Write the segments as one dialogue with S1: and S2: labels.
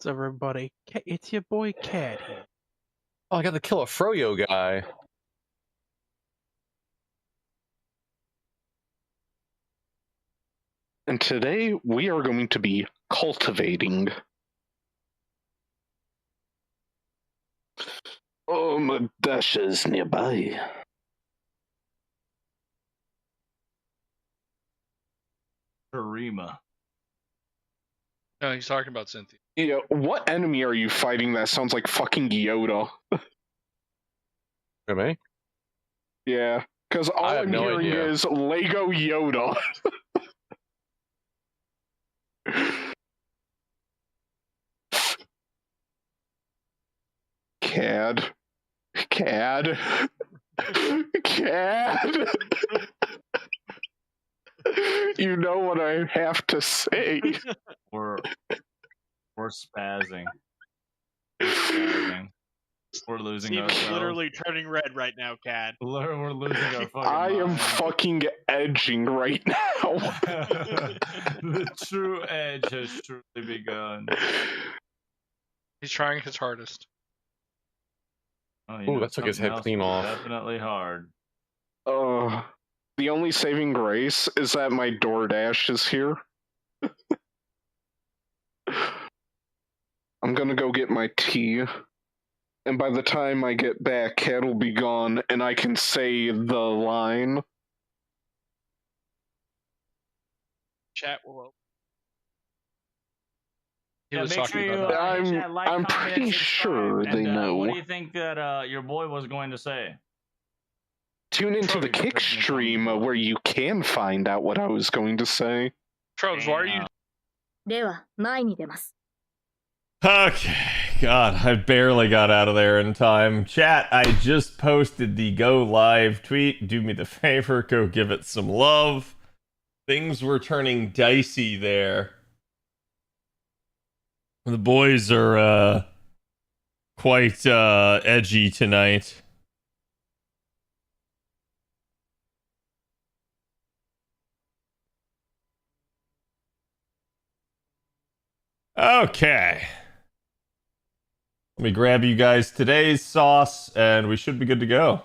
S1: What's up, everybody? It's your boy Cat here.
S2: Oh, I got to kill a Froyo guy.
S3: And today we are going to be cultivating. Oh, my dash is nearby.
S4: Harima.
S5: No, he's talking about Cynthia.
S3: Yeah, what enemy are you fighting that sounds like fucking Yoda?
S2: Am I?
S3: Yeah, because all
S2: I have
S3: I'm
S2: no
S3: hearing
S2: idea.
S3: is Lego Yoda. Cad. Cad. Cad. You know what I have to say.
S4: We're spazzing. We're spazzing. We're losing
S6: Steven's
S4: ourselves.
S6: literally turning red right now, Cad.
S4: We're losing our fucking
S3: I am
S4: mind.
S3: fucking edging right now.
S4: The true edge has truly begun.
S5: He's trying his hardest.
S4: Oh,
S2: Ooh, that took his
S4: something
S2: head
S4: else
S2: clean
S4: was
S2: off.
S4: Definitely hard.
S3: The only saving grace is that my DoorDash is here. I'm gonna go get my tea. And by the time I get back, Cat will be gone, and I can say the line.
S6: Chat will open.
S5: He
S4: Yeah,
S5: was
S4: make
S5: talking
S4: sure you,
S5: about that.
S4: chat, like,
S3: I'm
S4: comment,
S3: pretty
S4: subscribe,
S3: sure they
S4: and,
S3: know.
S4: What do you think that your boy was going to say?
S3: Tune into the kick stream where you can find out what I was going to say.
S5: Trubs, why are you?
S7: では前に出ます
S8: Okay, God, I barely got out of there in time. Chat, I just posted the go live tweet. Do me the favor, go give it some love. Things were turning dicey there. The boys are quite edgy tonight. Okay. Let me grab you guys today's sauce, and we should be good to go.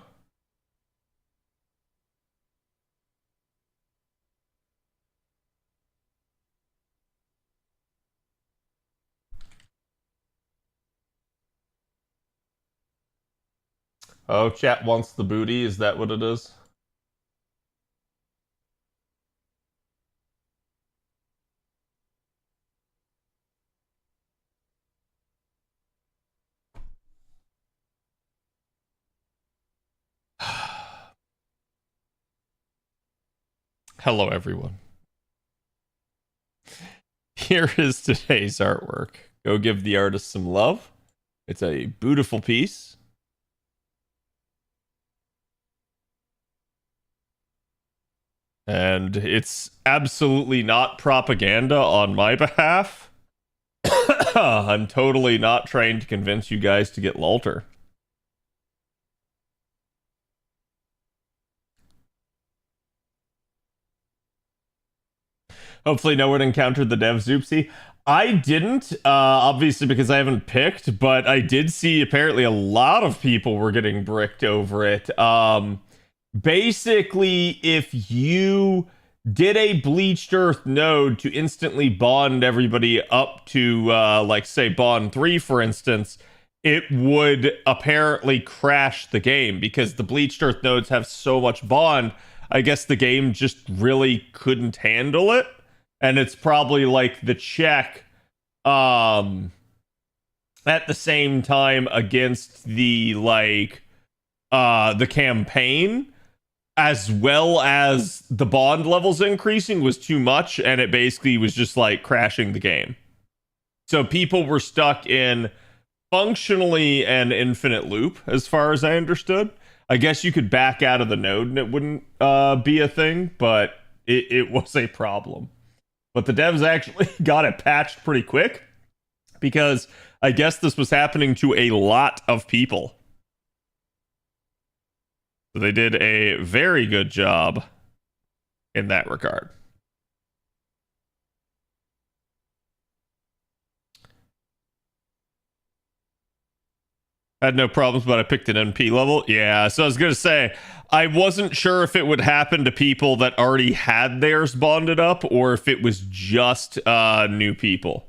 S8: Oh, chat wants the booty. Is that what it is? Hello, everyone. Here is today's artwork. Go give the artist some love. It's a beautiful piece. And it's absolutely not propaganda on my behalf. I'm totally not trying to convince you guys to get Lulter. Hopefully no one encountered the dev Zoopsie. I didn't, obviously because I haven't picked, but I did see apparently a lot of people were getting bricked over it. Basically, if you did a Bleached Earth node to instantly bond everybody up to, like, say, Bond 3, for instance, it would apparently crash the game because the Bleached Earth nodes have so much bond. I guess the game just really couldn't handle it. And it's probably like the check at the same time against the the campaign, as well as the bond levels increasing, was too much, and it basically was just like crashing the game. So people were stuck in functionally an infinite loop, as far as I understood. I guess you could back out of the node and it wouldn't be a thing, but it was a problem. But the devs actually got it patched pretty quick, because I guess this was happening to a lot of people. So they did a very good job in that regard. Had no problems, but I picked an NP level. Yeah, so I was going to say, I wasn't sure if it would happen to people that already had theirs bonded up or if it was just new people.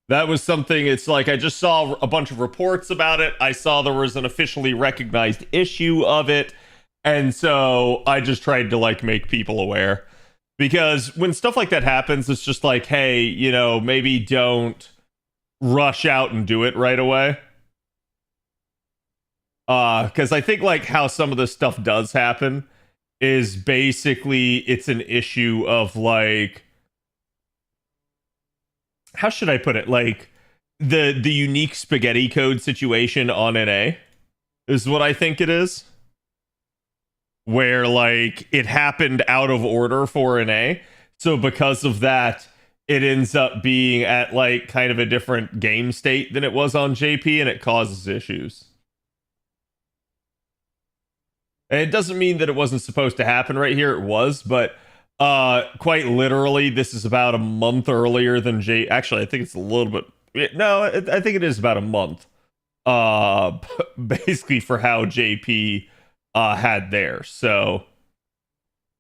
S8: That was something, it's like I just saw a bunch of reports about it. I saw there was an officially recognized issue of it. And so I just tried to like make people aware. Because when stuff like that happens, it's just like, hey, you know, maybe don't rush out and do it right away. Because I think like how some of this stuff does happen is basically it's an issue of like, how should I put it? Like the unique spaghetti code situation on NA is what I think it is. Where like it happened out of order for NA. So because of that, it ends up being at like kind of a different game state than it was on JP, and it causes issues. And it doesn't mean that it wasn't supposed to happen right here. It was, but quite literally, this is about a month earlier than J. Actually, I think it's a little bit. No, I think it is about a month. Basically, for how JP had theirs. So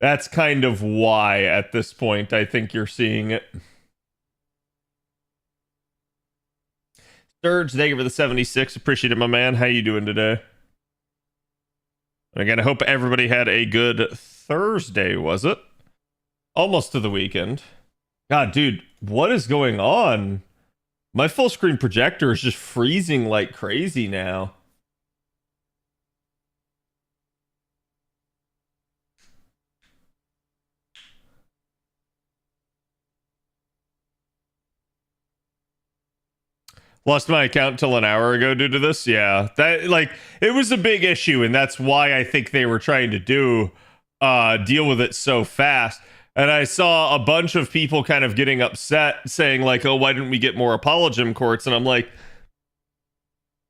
S8: that's kind of why at this point I think you're seeing it. Sturge, thank you for the 76. Appreciate it, my man. How you doing today? Again, I hope everybody had a good Thursday, was it? Almost to the weekend. God, dude, what is going on? My full screen projector is just freezing like crazy now. Lost my account until an hour ago due to this. Yeah, that like it was a big issue, and that's why I think they were trying to deal with it so fast. And I saw a bunch of people kind of getting upset, saying like, "Oh, why didn't we get more Apologem quartz?" And I'm like,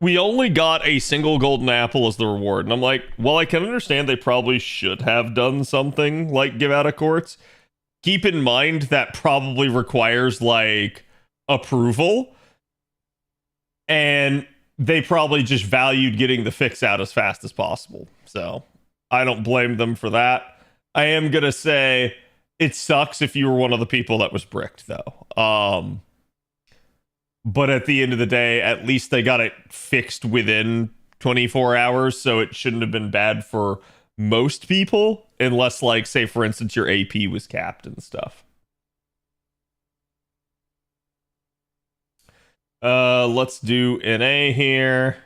S8: "We only got a single golden apple as the reward." And I'm like, "Well, I can understand they probably should have done something like give out a quartz. Keep in mind that probably requires like approval." And they probably just valued getting the fix out as fast as possible. So I don't blame them for that. I am going to say it sucks if you were one of the people that was bricked, though. But at the end of the day, at least they got it fixed within 24 hours. So it shouldn't have been bad for most people. Unless, like, say, for instance, your AP was capped and stuff. Let's do NA here.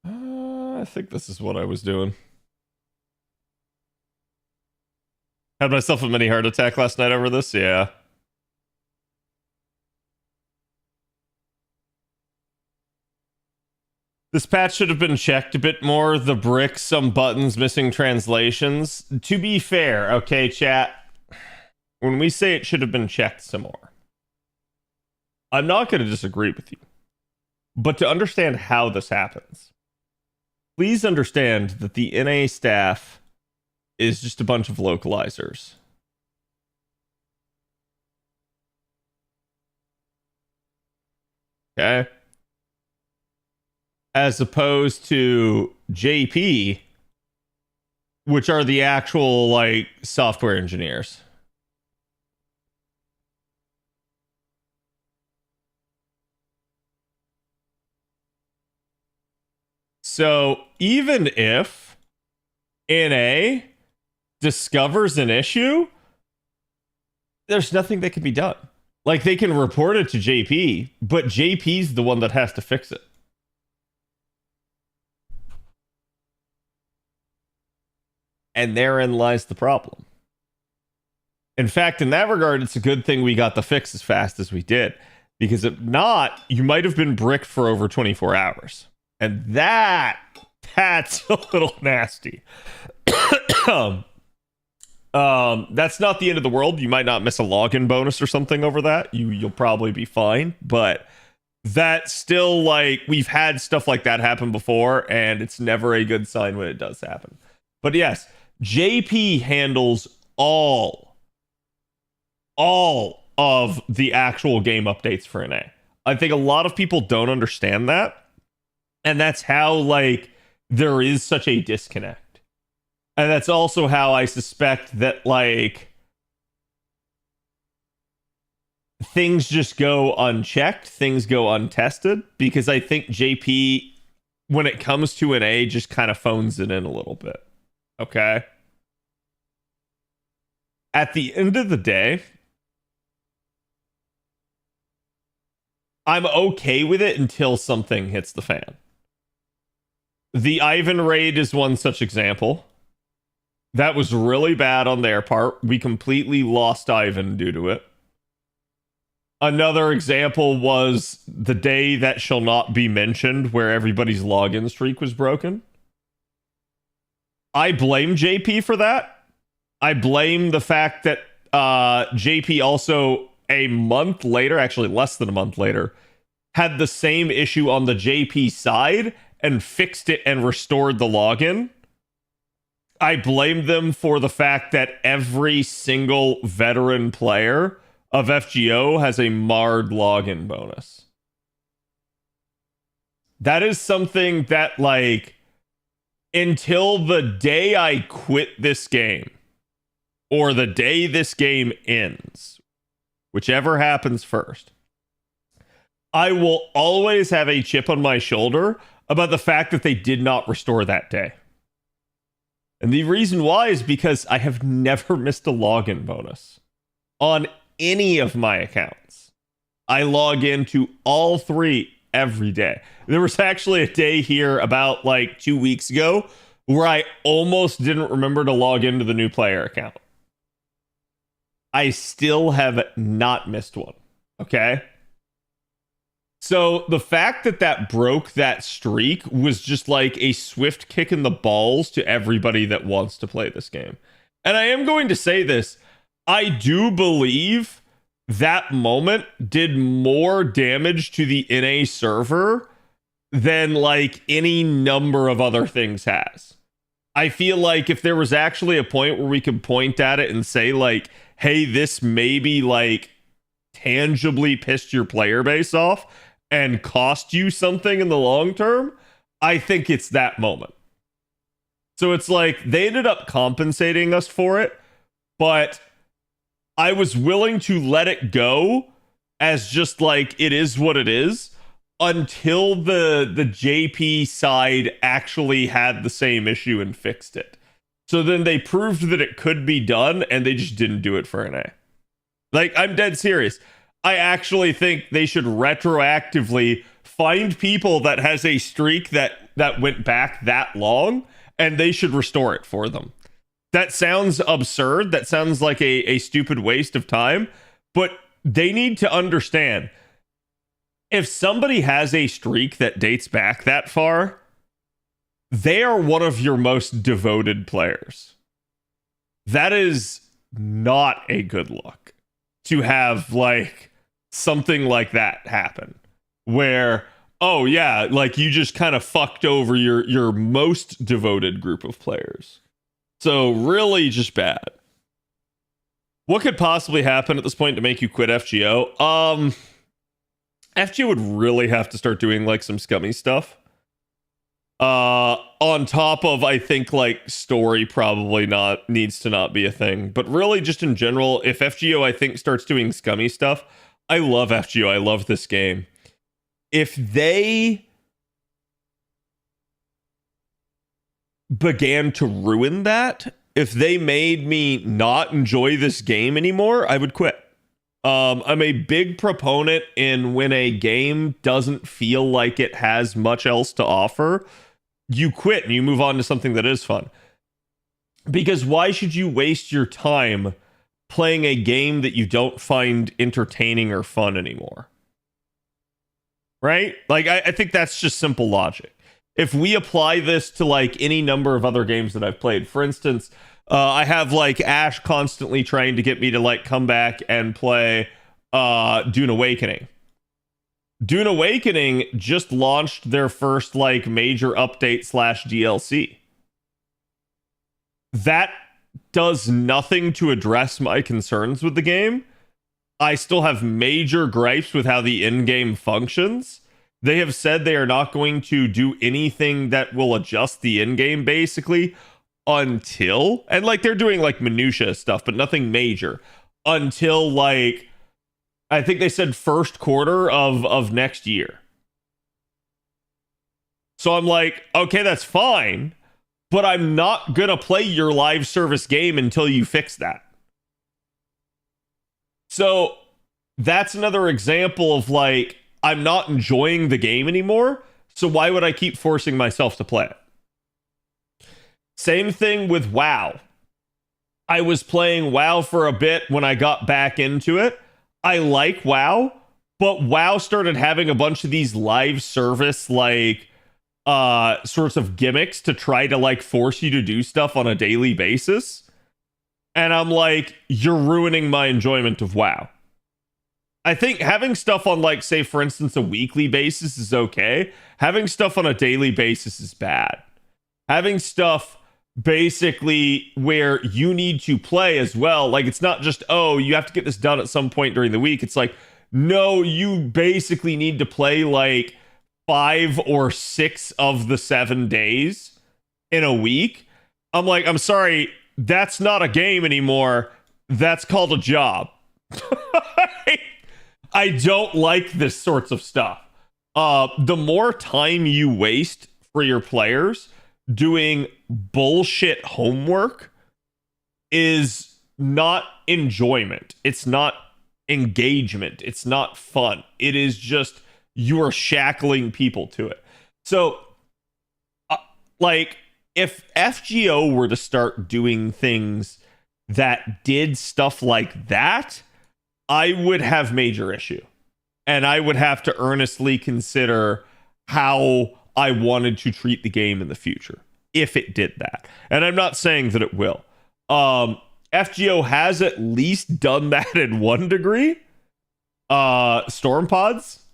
S8: I think this is what I was doing. Had myself a mini heart attack last night over this, yeah. This patch should have been checked a bit more. The bricks, some buttons, missing translations. To be fair, okay, chat, when we say it should have been checked some more, I'm not going to disagree with you. But to understand how this happens, please understand that the NA staff is just a bunch of localizers. Okay? As opposed to JP, which are the actual like software engineers. So even if NA discovers an issue, there's nothing that can be done. Like they can report it to JP, but JP's the one that has to fix it. And therein lies the problem. In fact, in that regard, it's a good thing we got the fix as fast as we did. Because if not, you might have been bricked for over 24 hours. And that's a little nasty. That's not the end of the world. You might not miss a login bonus or something over that. You'll probably be fine. But that's still like, we've had stuff like that happen before, and it's never a good sign when it does happen. But yes, JP handles all all of the actual game updates for NA. I think a lot of people don't understand that. And that's how, like, there is such a disconnect. And that's also how I suspect that, like, things just go unchecked, things go untested, because I think JP, when it comes to an A, just kind of phones it in a little bit. Okay? At the end of the day, I'm okay with it until something hits the fan. The Ivan raid is one such example. That was really bad on their part. We completely lost Ivan due to it. Another example was the day that shall not be mentioned, where everybody's login streak was broken. I blame JP for that. I blame the fact that JP also a month later, actually less than a month later, had the same issue on the JP side and fixed it and restored the login. I blame them for the fact that every single veteran player of FGO has a marred login bonus. That is something that, like, until the day I quit this game, or the day this game ends, whichever happens first, I will always have a chip on my shoulder about the fact that they did not restore that day. And the reason why is because I have never missed a login bonus on any of my accounts. I log into all three every day. There was actually a day here about like 2 weeks ago where I almost didn't remember to log into the new player account. I still have not missed one. Okay? So the fact that that broke that streak was just like a swift kick in the balls to everybody that wants to play this game. And I am going to say this. I do believe that moment did more damage to the NA server than like any number of other things has. I feel like if there was actually a point where we could point at it and say like, hey, this maybe like tangibly pissed your player base off and cost you something in the long term, I think it's that moment. So it's like they ended up compensating us for it, but I was willing to let it go as just like it is what it is until the JP side actually had the same issue and fixed it. So then they proved that it could be done and they just didn't do it for NA. Like, I'm dead serious. I actually think they should retroactively find people that has a streak that went back that long, and they should restore it for them. That sounds absurd. That sounds like a stupid waste of time, but they need to understand, if somebody has a streak that dates back that far, they are one of your most devoted players. That is not a good look to have like something like that happen where, oh yeah, like you just kind of fucked over your most devoted group of players. So really just bad. What could possibly happen at this point to make you quit FGO? FGO would really have to start doing like some scummy stuff. On top of, I think like story probably needs to not be a thing, but really just in general, if FGO I think starts doing scummy stuff, I love FGO. I love this game. If they began to ruin that, if they made me not enjoy this game anymore, I would quit. I'm a big proponent in when a game doesn't feel like it has much else to offer, you quit and you move on to something that is fun. Because why should you waste your time playing a game that you don't find entertaining or fun anymore? Right? Like, I think that's just simple logic. If we apply this to like any number of other games that I've played, for instance, I have like Ash constantly trying to get me to like come back and play Dune Awakening. Dune Awakening just launched their first like major update / DLC. That does nothing to address my concerns with the game I still have major gripes with how the in-game functions. They have said they are not going to do anything that will adjust the in-game, basically, until, and like they're doing like minutia stuff, but nothing major, until like, I think they said first quarter of next year. So I'm like, okay, that's fine, but I'm not gonna play your live service game until you fix that. So that's another example of like, I'm not enjoying the game anymore, so why would I keep forcing myself to play it? Same thing with WoW. I was playing WoW for a bit when I got back into it. I like WoW, but WoW started having a bunch of these live service like sorts of gimmicks to try to like force you to do stuff on a daily basis. And I'm like, you're ruining my enjoyment of WoW. I think having stuff on like, say for instance, a weekly basis is okay. Having stuff on a daily basis is bad. Having stuff basically where you need to play as well, like it's not just, oh, you have to get this done at some point during the week. It's like, no, you basically need to play like 5 or 6 of the 7 days in a week. I'm like, I'm sorry, that's not a game anymore. That's called a job. I don't like this sorts of stuff. The more time you waste for your players doing bullshit homework is not enjoyment. It's not engagement. It's not fun. It is just you are shackling people to it. So, like, if FGO were to start doing things that did stuff like that, I would have major issue. And I would have to earnestly consider how I wanted to treat the game in the future if it did that. And I'm not saying that it will. FGO has at least done that in one degree. Storm pods.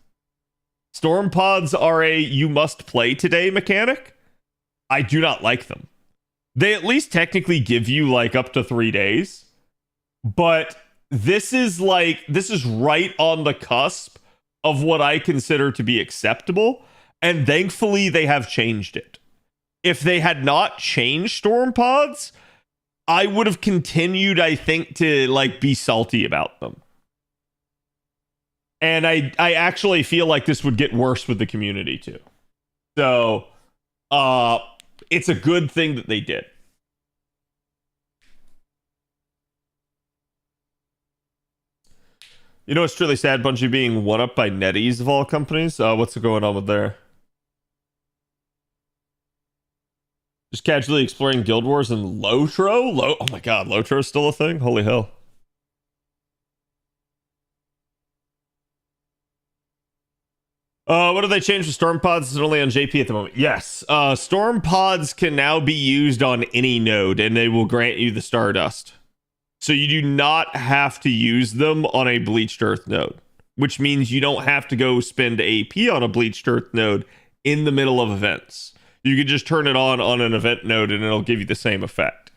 S8: Storm pods are a you must play today mechanic. I do not like them. They at least technically give you like up to 3 days. But this is right on the cusp of what I consider to be acceptable. And thankfully they have changed it. If they had not changed storm pods, I would have continued, I think, to like be salty about them. And I actually feel like this would get worse with the community too. So it's a good thing that they did. You know, it's truly sad, Bungie being one up by NetEase of all companies. What's going on with there? Just casually exploring Guild Wars and Lotro? Oh my god, Lotro's still a thing? Holy hell. What do they change with storm pods? It's only on JP at the moment. Yes. Storm pods can now be used on any node and they will grant you the Stardust. So you do not have to use them on a Bleached Earth node, which means you don't have to go spend AP on a Bleached Earth node in the middle of events. You can just turn it on an event node and it'll give you the same effect.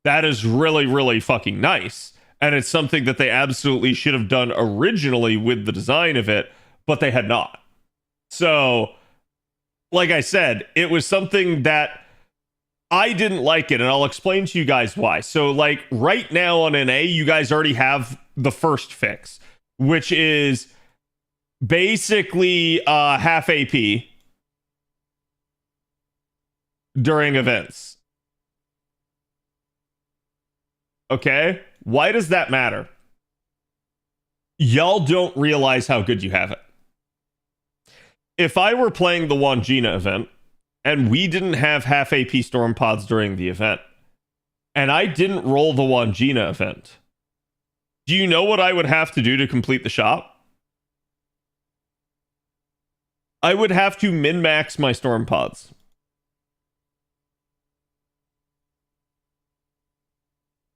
S8: That is really, really fucking nice. And it's something that they absolutely should have done originally with the design of it, but they had not. So, like I said, it was something that I didn't like it, and I'll explain to you guys why. So, like, right now on NA, you guys already have the first fix, which is basically half AP during events. Okay? Why does that matter? Y'all don't realize how good you have it. If I were playing the Wandjina event, and we didn't have half AP storm pods during the event, and I didn't roll the Wandjina event, do you know what I would have to do to complete the shop? I would have to min-max my storm pods.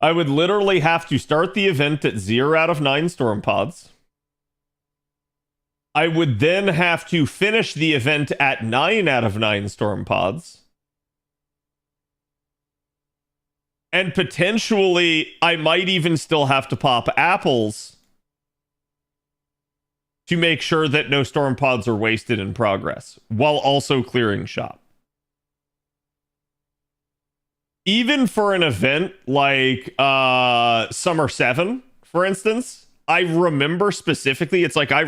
S8: I would literally have to start the event at 0 out of 9 storm pods. I would then have to finish the event at 9 out of 9 storm pods. And potentially, I might even still have to pop apples to make sure that no storm pods are wasted in progress, while also clearing shop. Even for an event like Summer 7, for instance, I remember specifically, it's like I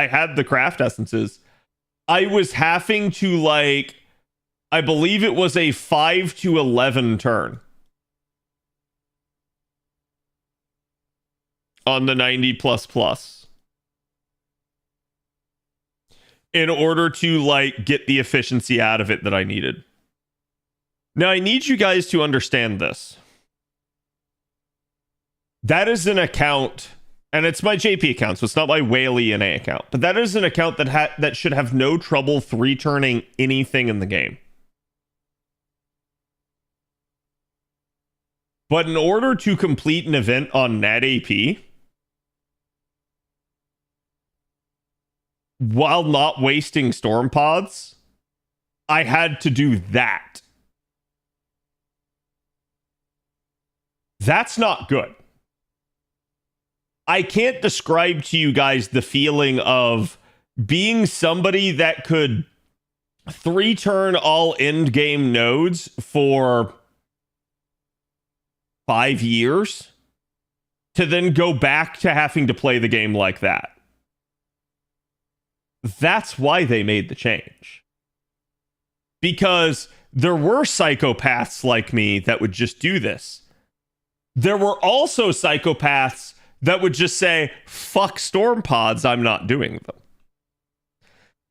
S8: had the craft essences. I was having to, like, I believe it was a 5 to 11 turn on the 90++. In order to, like, get the efficiency out of it that I needed. Now, I need you guys to understand this. That is an account, and it's my JP account, so it's not my Whaley NA account, but that is an account that should have no trouble 3-turning anything in the game. But in order to complete an event on Nat AP, while not wasting storm pods, I had to do that. That's not good. I can't describe to you guys the feeling of being somebody that could 3-turn all end game nodes for 5 years to then go back to having to play the game like that. That's why they made the change. Because there were psychopaths like me that would just do this. There were also psychopaths that would just say, fuck storm pods, I'm not doing them.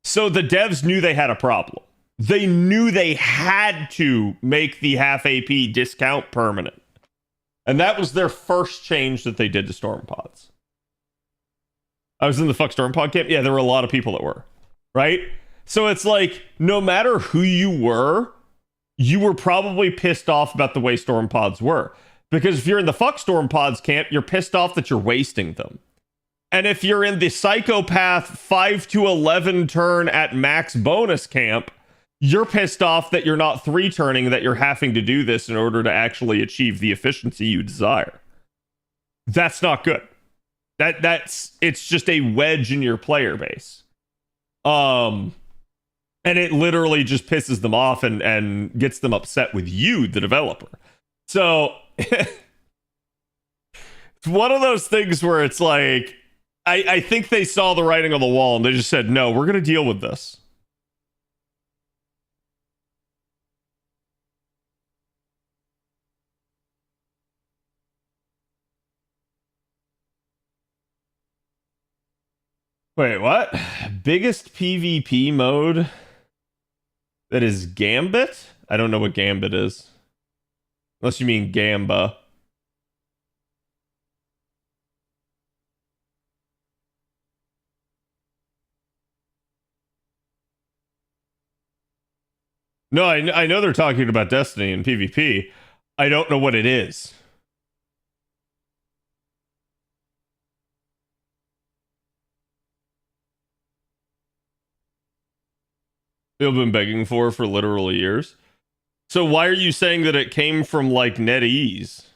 S8: So the devs knew they had a problem. They knew they had to make the half AP discount permanent. And that was their first change that they did to storm pods. I was in the fuck storm pod camp. Yeah, there were a lot of people that were. Right? So it's like, no matter who you were probably pissed off about the way storm pods were. Because if you're in the fuck storm pods camp, you're pissed off that you're wasting them. And if you're in the psychopath 5 to 11 turn at max bonus camp, you're pissed off that you're not 3-turning, that you're having to do this in order to actually achieve the efficiency you desire. That's not good. It's just a wedge in your player base. And it literally just pisses them off and gets them upset with you, the developer. So it's one of those things where it's like, I think they saw the writing on the wall and they just said, no, we're going to deal with this. Wait, what? Biggest PvP mode that is Gambit? I don't know what Gambit is. Unless you mean Gamba. No, I know they're talking about Destiny and PvP. I don't know what it is. They've been begging for literal years. So why are you saying that it came from, like, NetEase?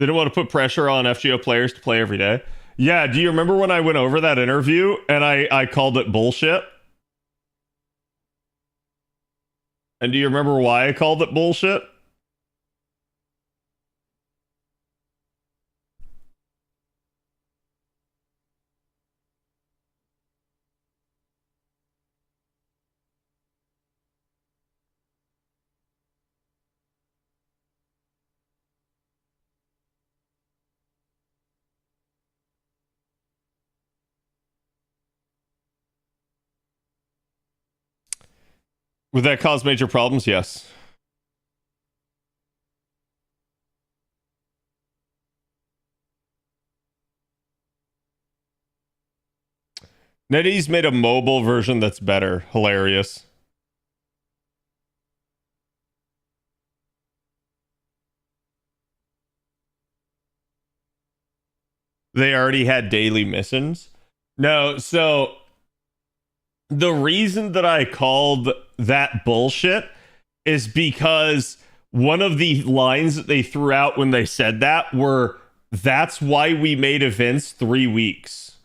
S8: They don't want to put pressure on FGO players to play every day. Yeah, do you remember when I went over that interview and I called it bullshit? And do you remember why I called it bullshit? Would that cause major problems? Yes. NetEase made a mobile version that's better. Hilarious. They already had daily missions. No, so the reason that I called that bullshit is because one of the lines that they threw out when they said that were, "That's why we made events 3 weeks."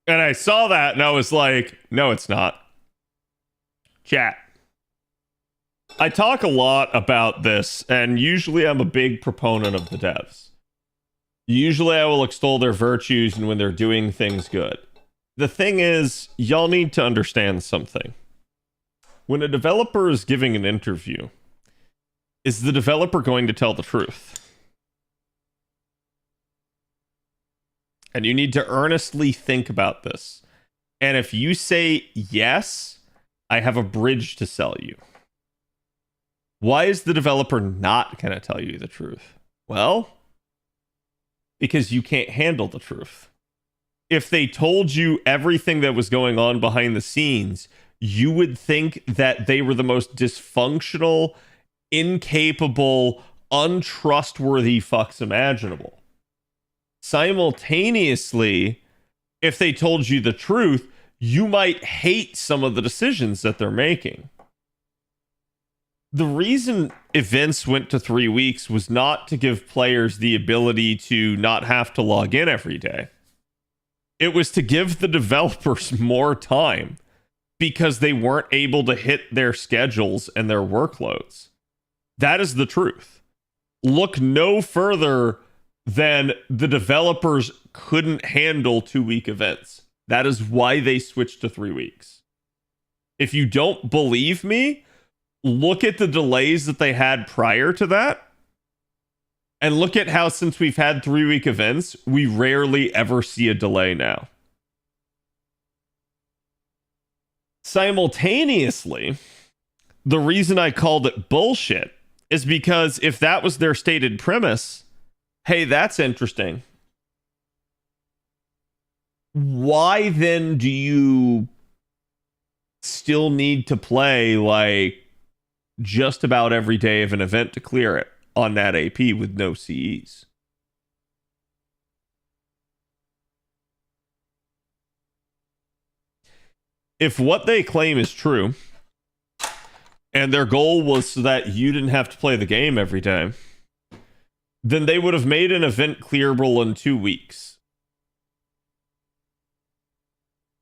S8: And I saw that and I was like, no, it's not. Chat. I talk a lot about this, and usually I'm a big proponent of the devs. Usually I will extol their virtues and when they're doing things good. The thing is, y'all need to understand something. When a developer is giving an interview, is the developer going to tell the truth? And you need to earnestly think about this. And if you say yes, I have a bridge to sell you. Why is the developer not going to tell you the truth? Well, because you can't handle the truth. If they told you everything that was going on behind the scenes, you would think that they were the most dysfunctional, incapable, untrustworthy fucks imaginable. Simultaneously, if they told you the truth, you might hate some of the decisions that they're making. The reason events went to 3 weeks was not to give players the ability to not have to log in every day. It was to give the developers more time because they weren't able to hit their schedules and their workloads. That is the truth. Look no further than the developers couldn't handle 2-week events. That is why they switched to 3 weeks. If you don't believe me, look at the delays that they had prior to that. And look at how, since we've had 3-week events, we rarely ever see a delay now. Simultaneously, the reason I called it bullshit is because if that was their stated premise, hey, that's interesting. Why then do you still need to play like just about every day of an event to clear it on that AP with no CEs? If what they claim is true, and their goal was so that you didn't have to play the game every day, then they would have made an event clearable in 2 weeks.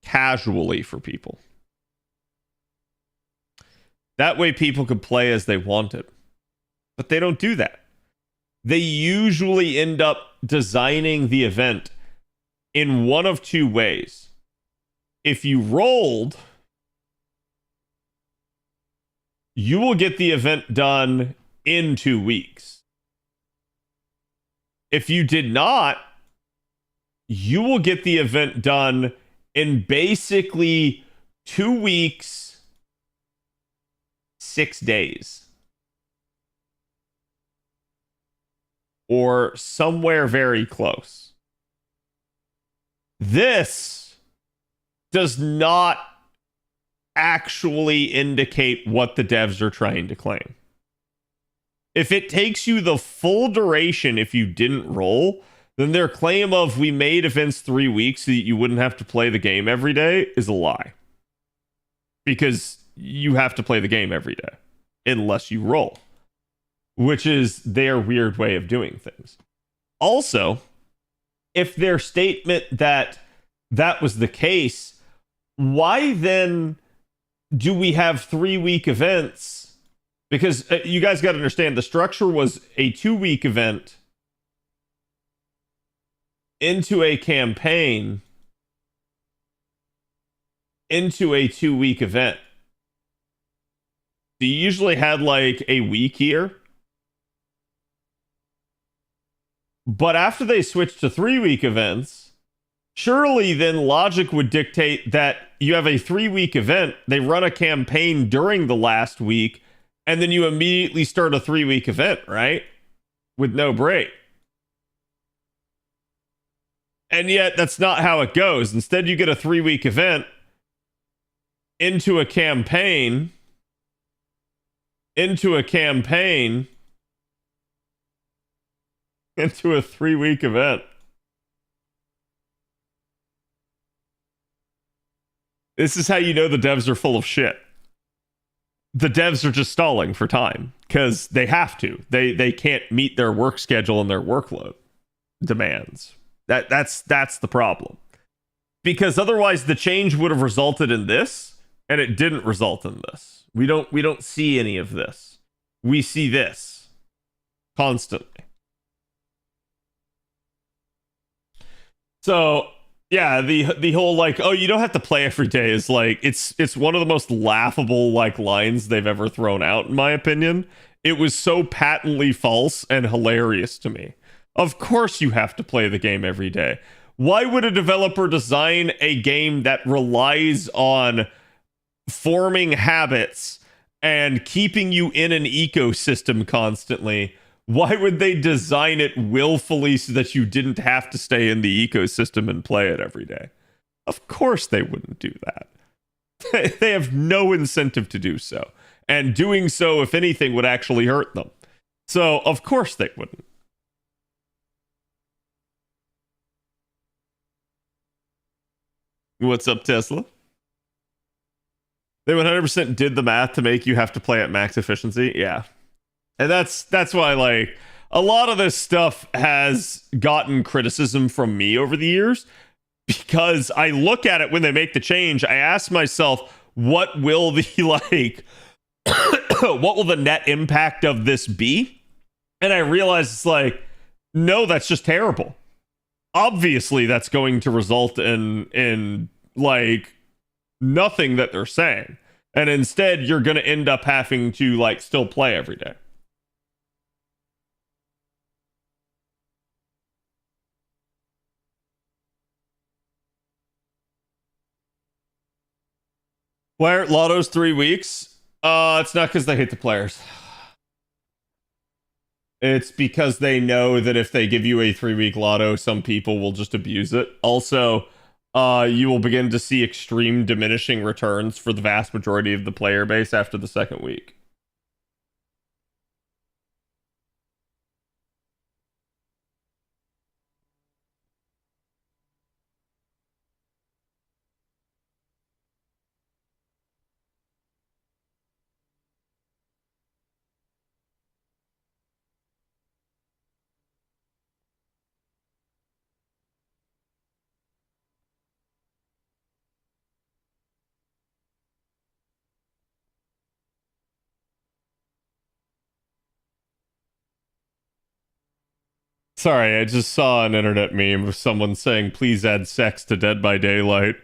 S8: Casually for people. That way people could play as they wanted. But they don't do that. They usually end up designing the event in one of two ways. If you rolled, you will get the event done in 2 weeks. If you did not, you will get the event done in basically 2 weeks, 6 days. Or somewhere very close. This does not actually indicate what the devs are trying to claim. If it takes you the full duration if you didn't roll, then their claim of we made events 3 weeks so that you wouldn't have to play the game every day is a lie. Because you have to play the game every day unless you roll, which is their weird way of doing things. Also, if their statement that that was the case, why then do we have 3-week events? Because you guys got to understand, the structure was a 2-week event into a campaign into a 2-week event. So you usually had like a week here. But after they switched to 3-week events, surely then logic would dictate that you have a 3-week event, they run a campaign during the last week, and then you immediately start a 3-week event, right? With no break. And yet, that's not how it goes. Instead, you get a 3-week event into a campaign, into a 3-week event. This is how you know the devs are full of shit. The devs are just stalling for time because they have to. They can't meet their work schedule and their workload demands. That's the problem. Because otherwise the change would have resulted in this, and it didn't result in this. We don't see any of this. We see this constantly. So yeah, the whole like, oh, you don't have to play every day is like, it's one of the most laughable like lines they've ever thrown out, in my opinion. It was so patently false and hilarious to me. Of course you have to play the game every day. Why would a developer design a game that relies on forming habits and keeping you in an ecosystem constantly? Why would they design it willfully so that you didn't have to stay in the ecosystem and play it every day? Of course they wouldn't do that. They have no incentive to do so. And doing so, if anything, would actually hurt them. So, of course they wouldn't. What's up, Tesla? They 100% did the math to make you have to play at max efficiency. Yeah. And that's why, like, a lot of this stuff has gotten criticism from me over the years, because I look at it when they make the change. I ask myself, what will the like what will the net impact of this be? And I realize it's like, no, that's just terrible. Obviously that's going to result in like nothing that they're saying. And instead you're going to end up having to like still play every day. Why aren't Lotto's 3 weeks? It's not because they hate the players. It's because they know that if they give you a 3-week Lotto, some people will just abuse it. Also, you will begin to see extreme diminishing returns for the vast majority of the player base after the second week. Sorry, I just saw an internet meme of someone saying, please add sex to Dead by Daylight.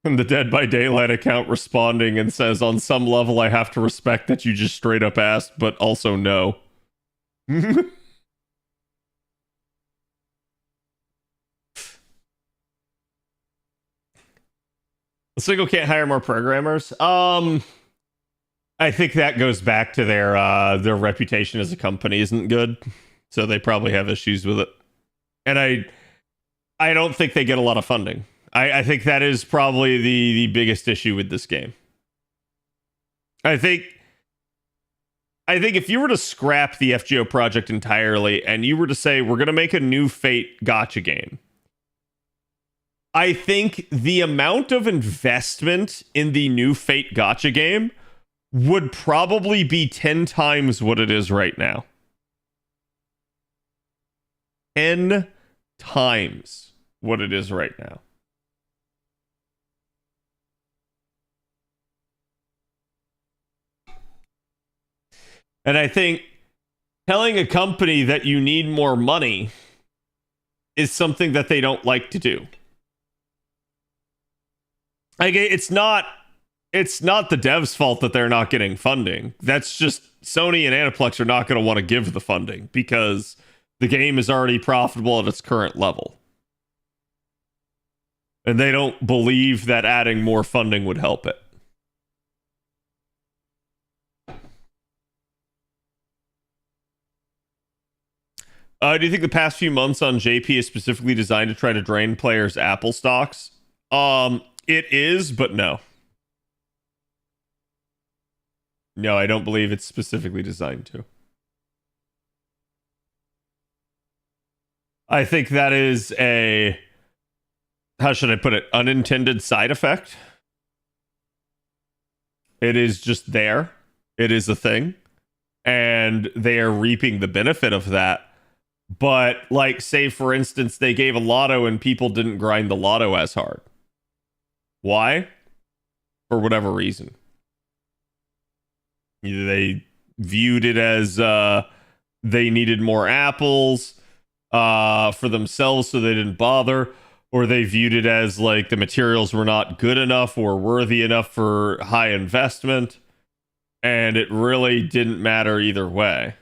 S8: And the Dead by Daylight account responding and says, on some level, I have to respect that you just straight up asked, but also no. A single can't hire more programmers. I think that goes back to their reputation as a company isn't good, so they probably have issues with it. And I don't think they get a lot of funding. I think that is probably the biggest issue with this game. I think if you were to scrap the FGO project entirely and you were to say we're going to make a new Fate gacha game, I think the amount of investment in the new Fate gacha game would probably be 10 times what it is right now. 10 times what it is right now. And I think telling a company that you need more money is something that they don't like to do. Like, it's not the devs' fault that they're not getting funding. That's just Sony and Aniplex are not going to want to give the funding because the game is already profitable at its current level. And they don't believe that adding more funding would help it. Do you think the past few months on JP is specifically designed to try to drain players' Apple stocks? It is, but no. No, I don't believe it's specifically designed to. I think that is how should I put it, unintended side effect. It is just there. It is a thing. And they are reaping the benefit of that. But, like, say, for instance, they gave a lotto and people didn't grind the lotto as hard. Why? For whatever reason. Either they viewed it as they needed more apples for themselves, so they didn't bother, or they viewed it as like the materials were not good enough or worthy enough for high investment, and it really didn't matter either way.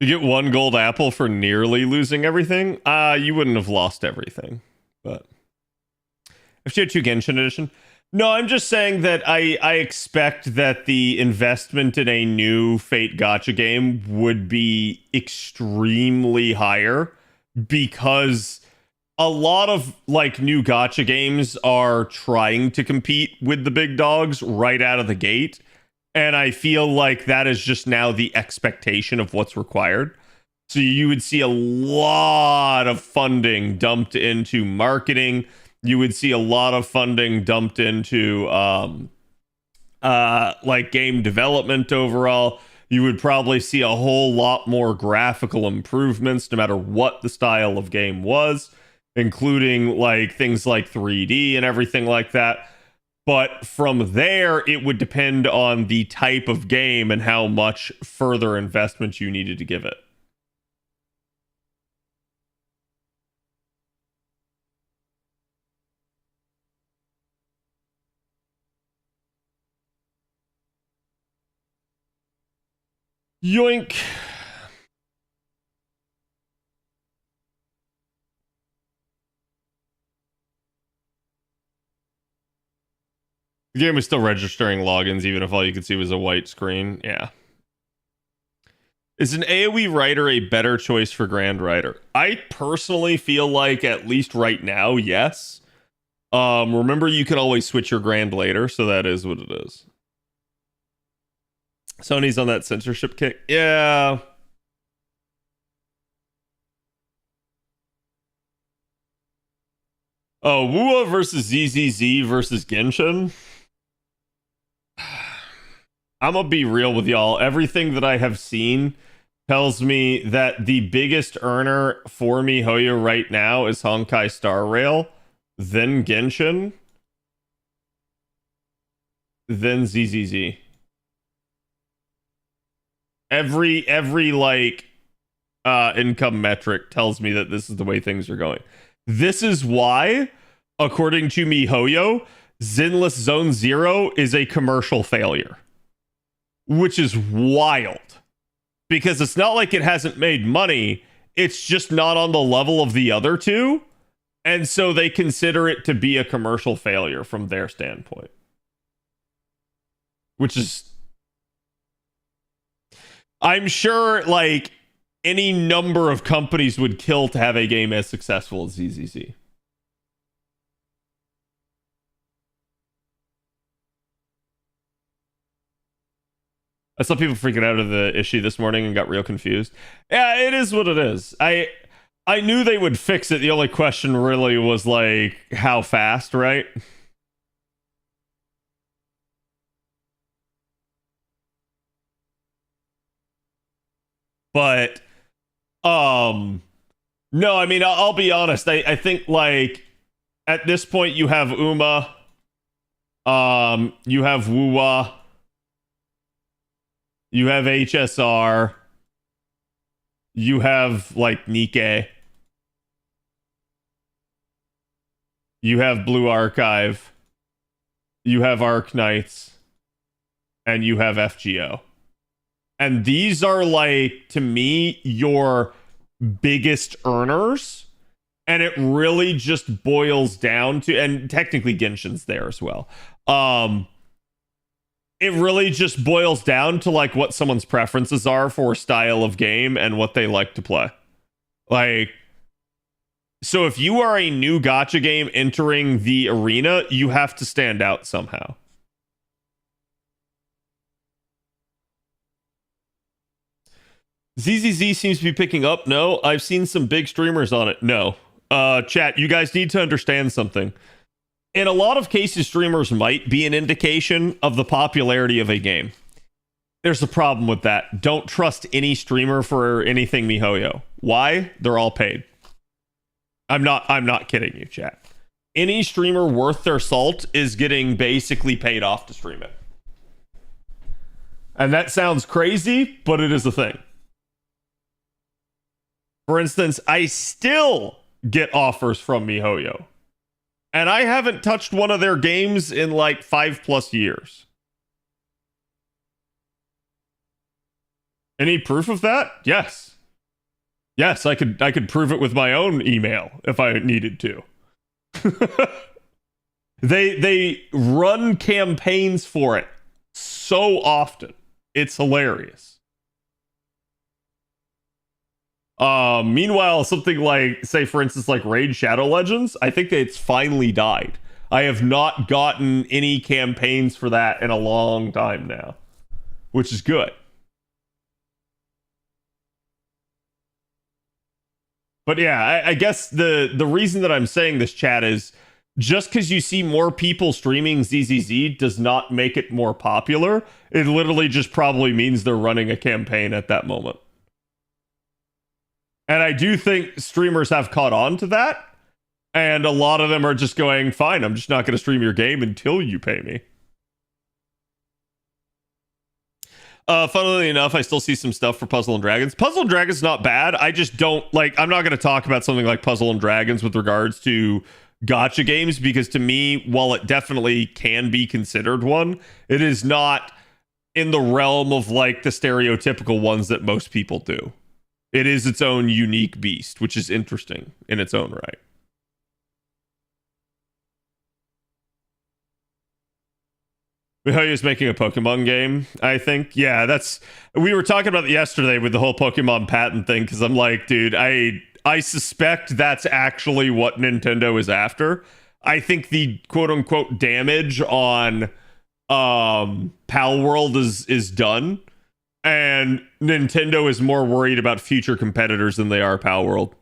S8: You get one gold apple for nearly losing everything. You wouldn't have lost everything, but if you had 2 Genshin edition. No, I'm just saying that I expect that the investment in a new Fate gacha game would be extremely higher, because a lot of like new gacha games are trying to compete with the big dogs right out of the gate. And I feel like that is just now the expectation of what's required. So you would see a lot of funding dumped into marketing. You would see a lot of funding dumped into like game development overall. You would probably see a whole lot more graphical improvements no matter what the style of game was, including like things like 3D and everything like that. But from there, it would depend on the type of game and how much further investment you needed to give it. Yoink. The game is still registering logins, even if all you could see was a white screen. Yeah. Is an AoE writer a better choice for Grand Writer? I personally feel like, at least right now, yes. Remember, you can always switch your Grand later, so that is what it is. Sony's on that censorship kick. Yeah. Oh, Wua versus ZZZ versus Genshin. I'm gonna be real with y'all. Everything that I have seen tells me that the biggest earner for MiHoYo right now is Honkai Star Rail, then Genshin, then ZZZ. Every like income metric tells me that this is the way things are going. This is why, according to MiHoYo, Zenless Zone Zero is a commercial failure. Which is wild, because it's not like it hasn't made money, it's just not on the level of the other two, and so they consider it to be a commercial failure from their standpoint, which is, I'm sure like any number of companies would kill to have a game as successful as ZZZ. I saw people freaking out of the issue this morning and got real confused. Yeah, it is what it is. I knew they would fix it. The only question really was like how fast, right? But no, I mean, I'll be honest. I think like at this point you have Uma, you have Wuwa, you have HSR, you have like Nikke, you have Blue Archive, you have Arc Knights, and you have FGO. And these are like, to me, your biggest earners. And it really just boils down to, and technically Genshin's there as well. It really just boils down to like what someone's preferences are for style of game and what they like to play. Like, so if you are a new gacha game entering the arena, you have to stand out somehow. ZZZ seems to be picking up. No, I've seen some big streamers on it. No. Chat, you guys need to understand something. In a lot of cases, streamers might be an indication of the popularity of a game. There's a problem with that. Don't trust any streamer for anything, miHoYo. Why? They're all paid. I'm not kidding you, chat. Any streamer worth their salt is getting basically paid off to stream it. And that sounds crazy, but it is a thing. For instance, I still get offers from miHoYo. And I haven't touched one of their games in like 5+ years. Any proof of that? Yes. Yes, I could prove it with my own email if I needed to. They run campaigns for it so often. It's hilarious. Meanwhile, something like, say, for instance, like Raid Shadow Legends, I think it's finally died. I have not gotten any campaigns for that in a long time now, which is good. But yeah, I guess the reason that I'm saying this, chat, is just because you see more people streaming ZZZ does not make it more popular. It literally just probably means they're running a campaign at that moment. And I do think streamers have caught on to that. And a lot of them are just going, fine, I'm just not going to stream your game until you pay me. Funnily enough, I still see some stuff for Puzzle and Dragons. Puzzle and Dragons not bad. I just don't like, I'm not going to talk about something like Puzzle and Dragons with regards to gacha games, because to me, while it definitely can be considered one, it is not in the realm of like the stereotypical ones that most people do. It is its own unique beast, which is interesting in its own right. miHoYo is making a Pokemon game, I think. Yeah, we were talking about it yesterday with the whole Pokemon patent thing, because I'm like, dude, I suspect that's actually what Nintendo is after. I think the quote-unquote damage on Pal World is done. And Nintendo is more worried about future competitors than they are Pal World.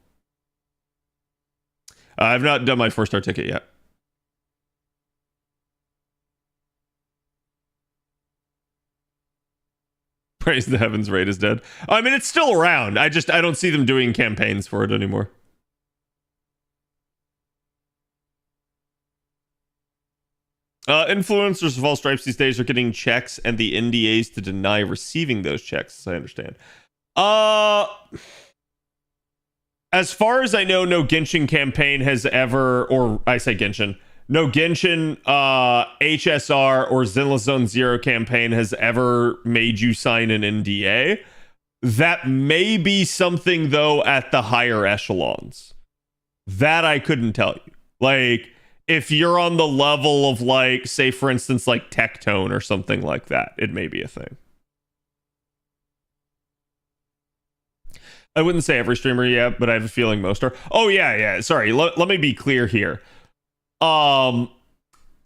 S8: I've not done my first star ticket yet. Praise the heavens, Raid is dead. I mean, it's still around. I don't see them doing campaigns for it anymore. Influencers of all stripes these days are getting checks and the NDAs to deny receiving those checks, as I understand. As far as I know, no Genshin campaign has ever, or I say Genshin, no Genshin, HSR, or Zenless Zone Zero campaign has ever made you sign an NDA. That may be something, though, at the higher echelons. That I couldn't tell you. Like, if you're on the level of, like, say, for instance, like Tectone or something like that, it may be a thing. I wouldn't say every streamer yet, but I have a feeling most are. Oh, yeah. Sorry, let me be clear here.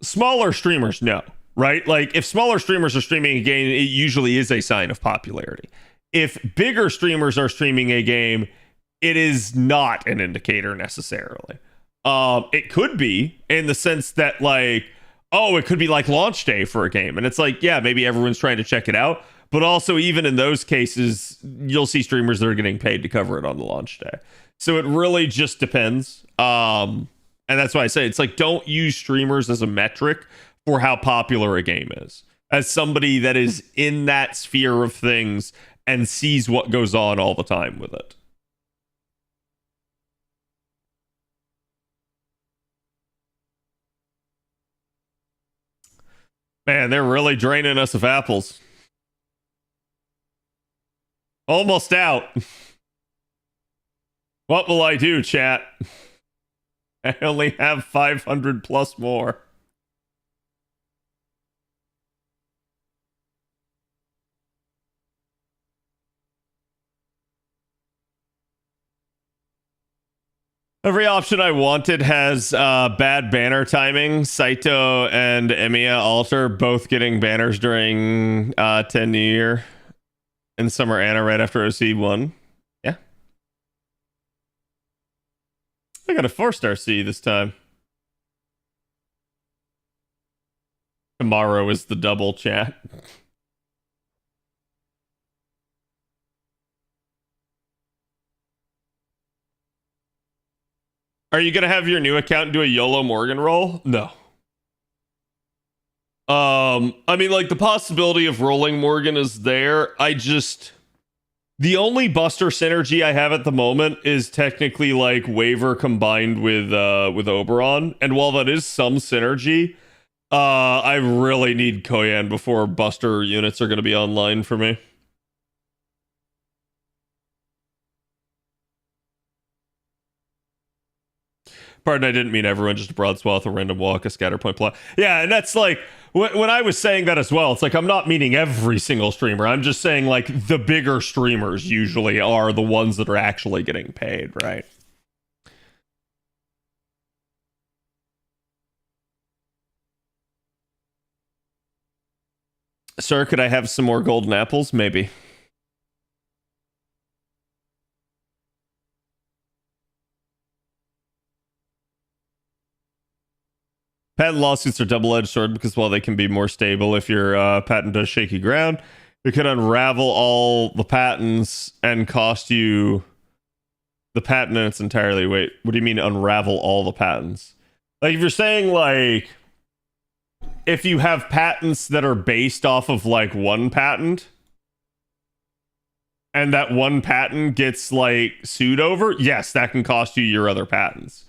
S8: Smaller streamers, no, right? Like, if smaller streamers are streaming a game, it usually is a sign of popularity. If bigger streamers are streaming a game, it is not an indicator necessarily. It could be, in the sense that, like, oh, it could be like launch day for a game, and it's like, yeah, maybe everyone's trying to check it out, but also even in those cases, you'll see streamers that are getting paid to cover it on the launch day. So it really just depends. And that's why I say it's like, don't use streamers as a metric for how popular a game is. As somebody that is in that sphere of things and sees what goes on all the time with it. Man, they're really draining us of apples. Almost out. What will I do, chat? I only have 500 plus more. Every option I wanted has bad banner timing. Saito and Emiya Alter both getting banners during 10 New Year. And Summer Anna right after OC1. Yeah. I got a 4-star C this time. Tomorrow is the double chat. Are you gonna have your new account do a YOLO Morgan roll? No. I mean, like, the possibility of rolling Morgan is there. The only Buster synergy I have at the moment is technically like Waver combined with Oberon, and while that is some synergy, I really need Koyan before Buster units are going to be online for me. Pardon, I didn't mean everyone, just a broad swath, a random walk, a scatter point plot. Yeah, and that's like, when I was saying that as well, it's like, I'm not meaning every single streamer. I'm just saying, like, the bigger streamers usually are the ones that are actually getting paid, right? Sir, could I have some more golden apples? Maybe. Patent lawsuits are double-edged sword because while they can be more stable if your patent does shaky ground, it could unravel all the patents and cost you the patent in its entirety. Wait, what do you mean unravel all the patents? Like, if you're saying, like, if you have patents that are based off of, like, one patent, and that one patent gets, like, sued over, yes, that can cost you your other patents.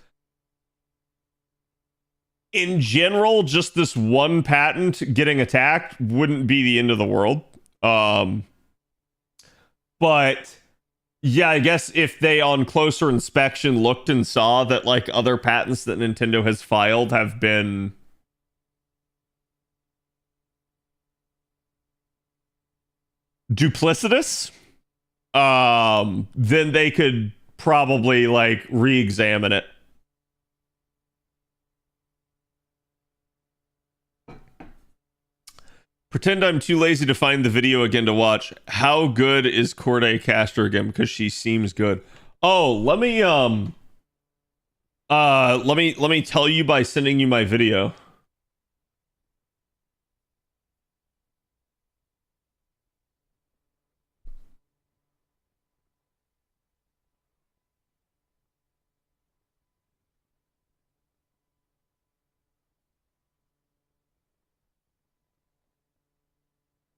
S8: In general, just this one patent getting attacked wouldn't be the end of the world. But yeah, I guess if they on closer inspection looked and saw that like other patents that Nintendo has filed have been duplicitous, then they could probably like re-examine it. Pretend I'm too lazy to find the video again to watch. How good is Corday Castor again? Because she seems good. Oh, let me tell you by sending you my video.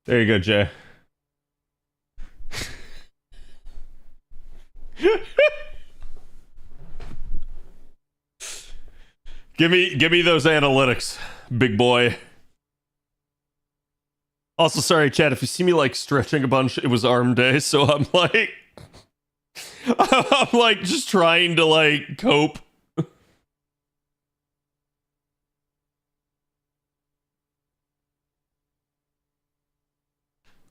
S8: There you go, Jay. Give me those analytics, big boy. Also, sorry, chat, if you see me like stretching a bunch, it was arm day, so I'm like just trying to like cope.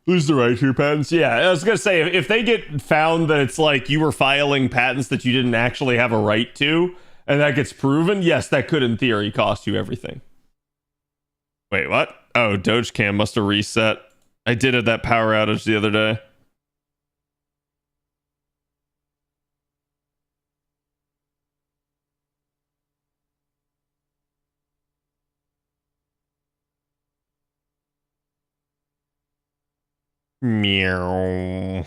S8: Who's the right to patents? Yeah, I was gonna say, if they get found that it's like you were filing patents that you didn't actually have a right to, and that gets proven, yes, that could in theory cost you everything. Wait, what? Oh, Dogecam must have reset. I did have that power outage the other day. Meow.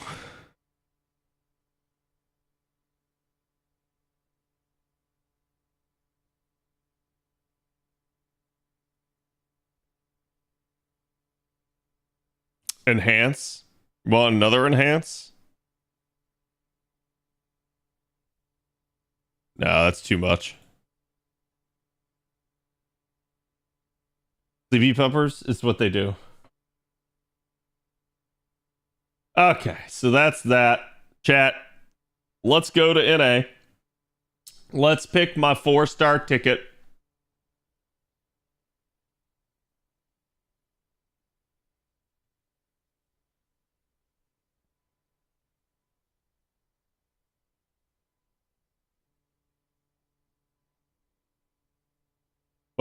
S8: Enhance? Want another enhance? No, that's too much. CV pumpers is what they do. Okay, so that's that. Chat, let's go to NA. Let's pick my 4-star ticket.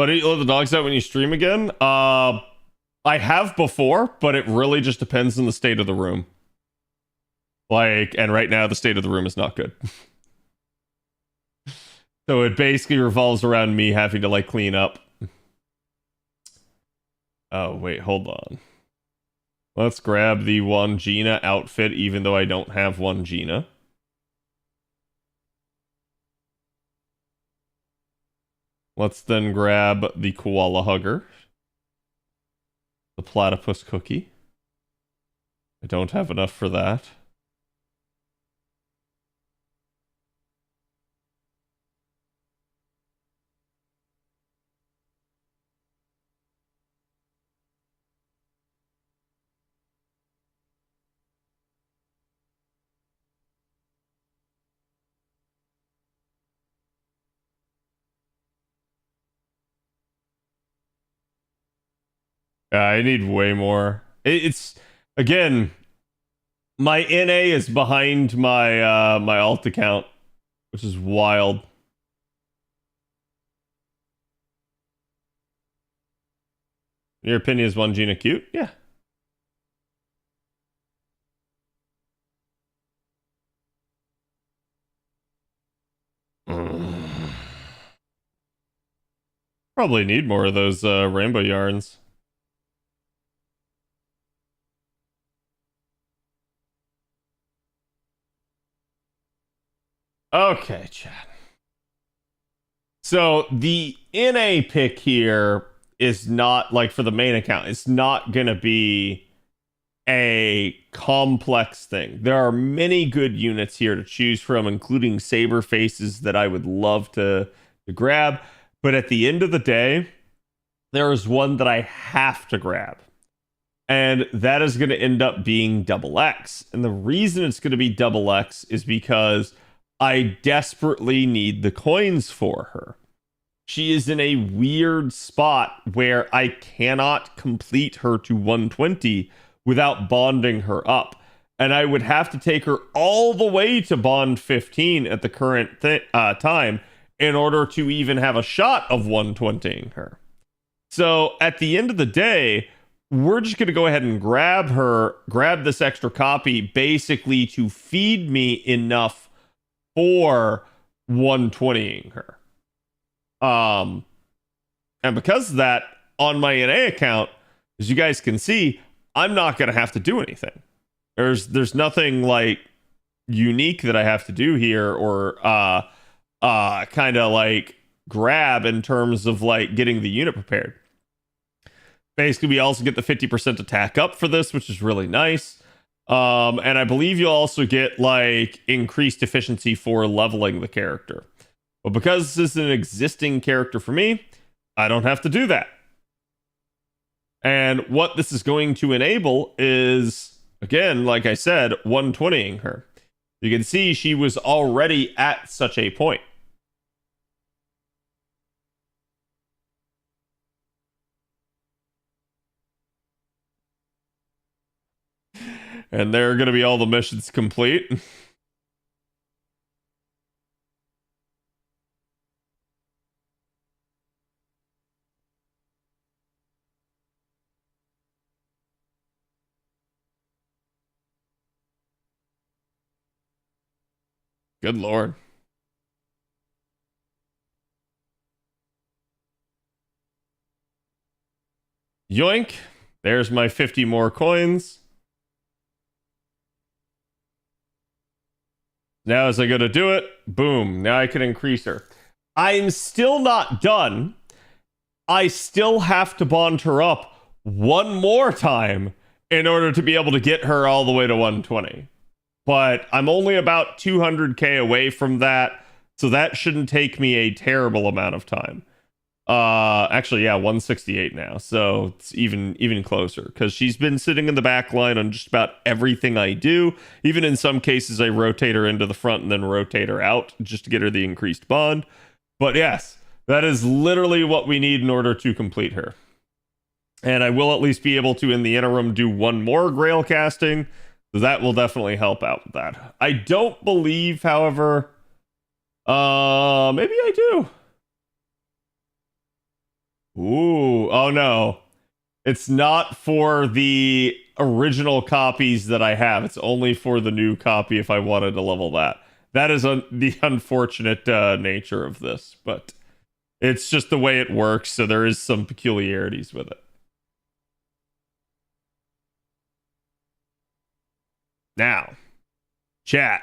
S8: Why don't you let the dogs out when you stream again? I have before, but it really just depends on the state of the room. Like, and right now the state of the room is not good. So it basically revolves around me having to like clean up. Oh, wait, hold on. Let's grab the Wandjina outfit, even though I don't have Wandjina. Let's then grab the koala hugger. The platypus cookie. I don't have enough for that. I need way more. It's again, my NA is behind my my alt account, which is wild. Your opinion is Wandjina cute? Yeah. Probably need more of those rainbow yarns. Okay, chat. So the NA pick here is not like for the main account. It's not gonna be a complex thing. There are many good units here to choose from, including saber faces that I would love to grab. But at the end of the day, there is one that I have to grab. And that is going to end up being Double X. And the reason it's going to be Double X is because I desperately need the coins for her. She is in a weird spot where I cannot complete her to 120 without bonding her up. And I would have to take her all the way to bond 15 at the current time in order to even have a shot of 120ing her. So at the end of the day, we're just going to go ahead and grab this extra copy basically to feed me enough for 120ing her. And because of that, on my NA account, as you guys can see, I'm not going to have to do anything. There's nothing like unique that I have to do here or kind of like grab in terms of like getting the unit prepared. Basically, we also get the 50% attack up for this, which is really nice. And I believe you'll also get like increased efficiency for leveling the character. But because this is an existing character for me, I don't have to do that. And what this is going to enable is, again, like I said, 120ing her. You can see she was already at such a point. And there are going to be all the missions complete. Good lord. Yoink. There's my 50 more coins. Now as I go to do it, boom, now I can increase her. I'm still not done. I still have to bond her up one more time in order to be able to get her all the way to 120. But I'm only about 200k away from that, so that shouldn't take me a terrible amount of time. Actually, yeah, 168 now, so it's even closer because she's been sitting in the back line on just about everything I do. Even in some cases, I rotate her into the front and then rotate her out just to get her the increased bond. But yes, that is literally what we need in order to complete her. And I will at least be able to, in the interim, do one more Grail casting. So that will definitely help out with that. I don't believe, however, maybe I do. Ooh, oh no. It's not for the original copies that I have. It's only for the new copy if I wanted to level that. That is the unfortunate nature of this, but it's just the way it works, so there is some peculiarities with it. Now, chat.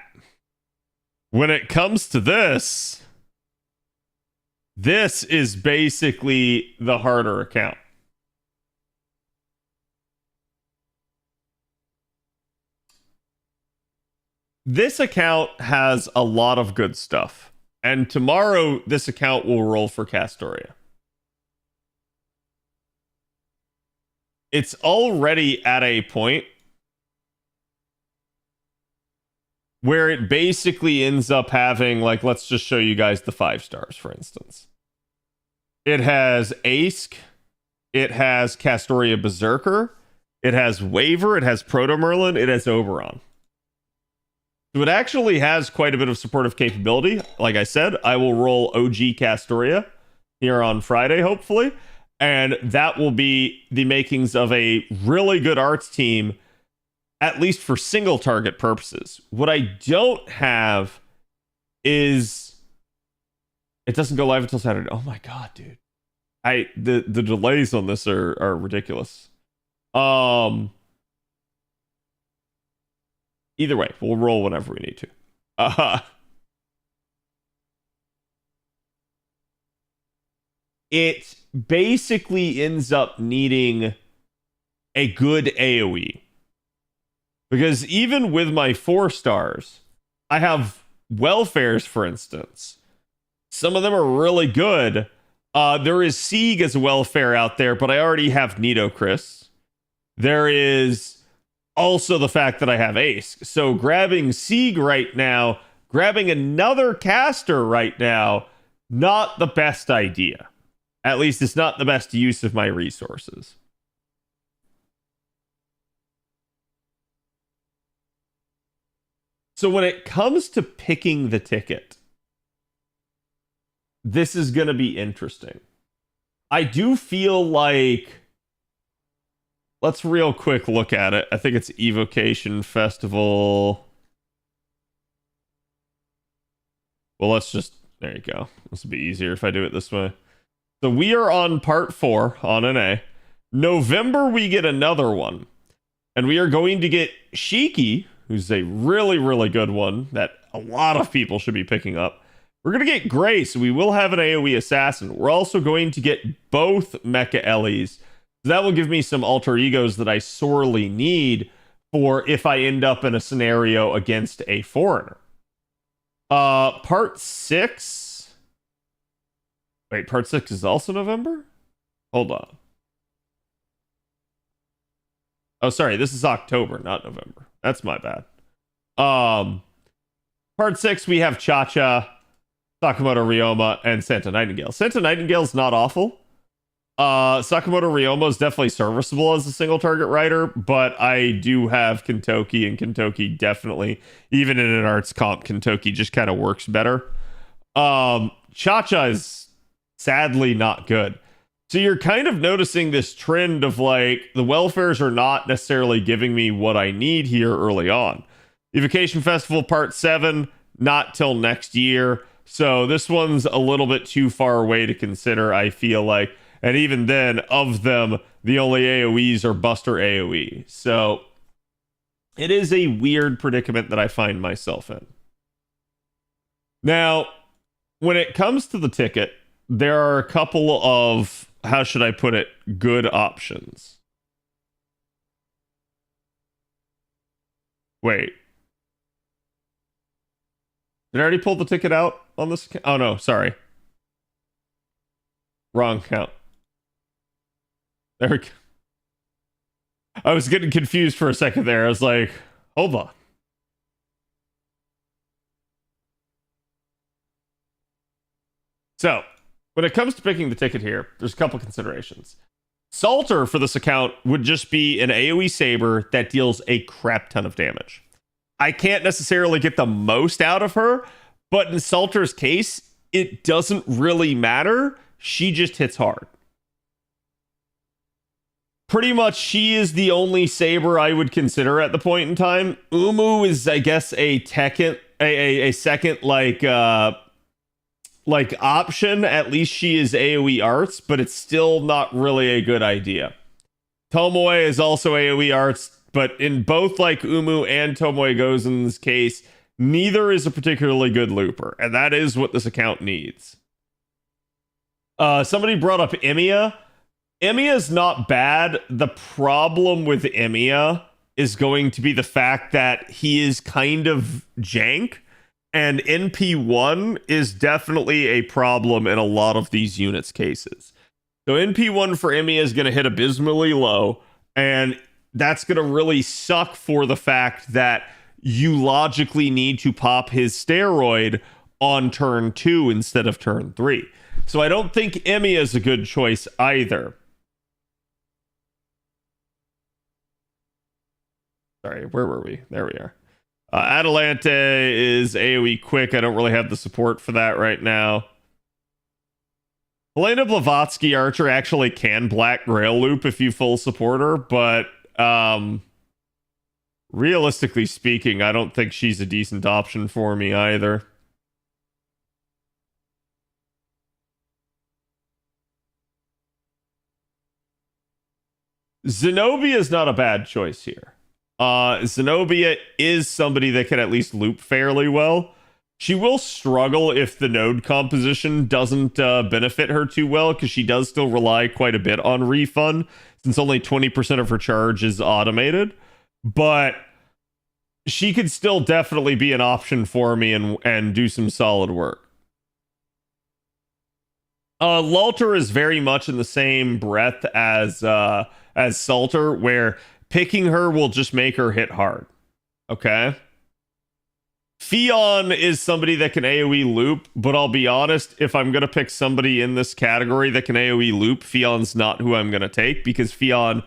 S8: When it comes to this is basically the harder account. This account has a lot of good stuff. And tomorrow, this account will roll for Castoria. It's already at a point where it basically ends up having, like, let's just show you guys the 5 stars, for instance. It has Ask, it has Castoria Berserker, it has Waver, it has Proto Merlin, it has Oberon. So it actually has quite a bit of supportive capability. Like I said, I will roll OG Castoria here on Friday, hopefully. And that will be the makings of a really good arts team, at least for single target purposes. What I don't have is... It doesn't go live until Saturday. Oh my god, dude. The delays on this are ridiculous. Either way, we'll roll whenever we need to. It basically ends up needing a good AoE. Because even with my 4 stars, I have welfares, for instance. Some of them are really good. There is Sieg as a welfare out there, but I already have Nitocris. There is also the fact that I have Ace. So grabbing Sieg right now, grabbing another caster right now, not the best idea. At least it's not the best use of my resources. So when it comes to picking the ticket, this is going to be interesting. I do feel like... Let's real quick look at it. I think it's Evocation Festival. Well, let's just... There you go. This will be easier if I do it this way. So we are on part 4 on an A. November, we get another one. And we are going to get Shiki, who's a really, really good one that a lot of people should be picking up. We're going to get Grace. We will have an AoE Assassin. We're also going to get both Mecha Ellies. That will give me some alter egos that I sorely need for if I end up in a scenario against a foreigner. Part 6. Wait, part 6 is also November? Hold on. Oh, sorry, this is October, not November. That's my bad. Part 6, we have Cha-Cha, Sakamoto Ryoma, and Santa Nightingale. Santa Nightingale's not awful. Sakamoto Ryoma is definitely serviceable as a single target rider, but I do have Kentoki, and Kentoki definitely, even in an arts comp, Kentoki just kind of works better. Cha-Cha is sadly not good. So you're kind of noticing this trend of like, the welfares are not necessarily giving me what I need here early on. Evocation Festival Part 7, not till next year. So this one's a little bit too far away to consider, I feel like. And even then, of them, the only AoEs are Buster AoE. So it is a weird predicament that I find myself in. Now, when it comes to the ticket, there are a couple of, how should I put it, good options. Wait. Did I already pull the ticket out on this? Oh, no, sorry. Wrong count. There we go. I was getting confused for a second there. I was like, hold on. So, when it comes to picking the ticket here, there's a couple considerations. Salter for this account would just be an AoE Saber that deals a crap ton of damage. I can't necessarily get the most out of her, but in Salter's case, it doesn't really matter. She just hits hard. pretty much she is the only Saber I would consider at the point in time. Umu is, I guess, a second like option. At least she is AoE arts, but it's still not really a good idea. Tomoe is also AoE arts, but in both like Umu and Tomoe goes in this case, neither is a particularly good looper, and that is what this account needs. Somebody brought up Emiya. Emiya's not bad. The problem with Emiya is going to be the fact that he is kind of jank, and NP1 is definitely a problem in a lot of these units cases. So NP1 for Emiya is going to hit abysmally low, and that's going to really suck for the fact that you logically need to pop his steroid on turn 2 instead of turn 3. So I don't think Emiya is a good choice either. Sorry, where were we? There we are. Atalante is AoE quick. I don't really have the support for that right now. Helena Blavatsky Archer actually can Black Grail loop if you full support her, but realistically speaking, I don't think she's a decent option for me either. Zenobia is not a bad choice here. Zenobia is somebody that can at least loop fairly well. She will struggle if the node composition doesn't benefit her too well, because she does still rely quite a bit on refund, since only 20% of her charge is automated. But she could still definitely be an option for me and do some solid work. Lalter is very much in the same breath as Salter, where picking her will just make her hit hard. Okay? Fion is somebody that can AoE loop, but I'll be honest, if I'm going to pick somebody in this category that can AoE loop, Fion's not who I'm going to take, because Fion,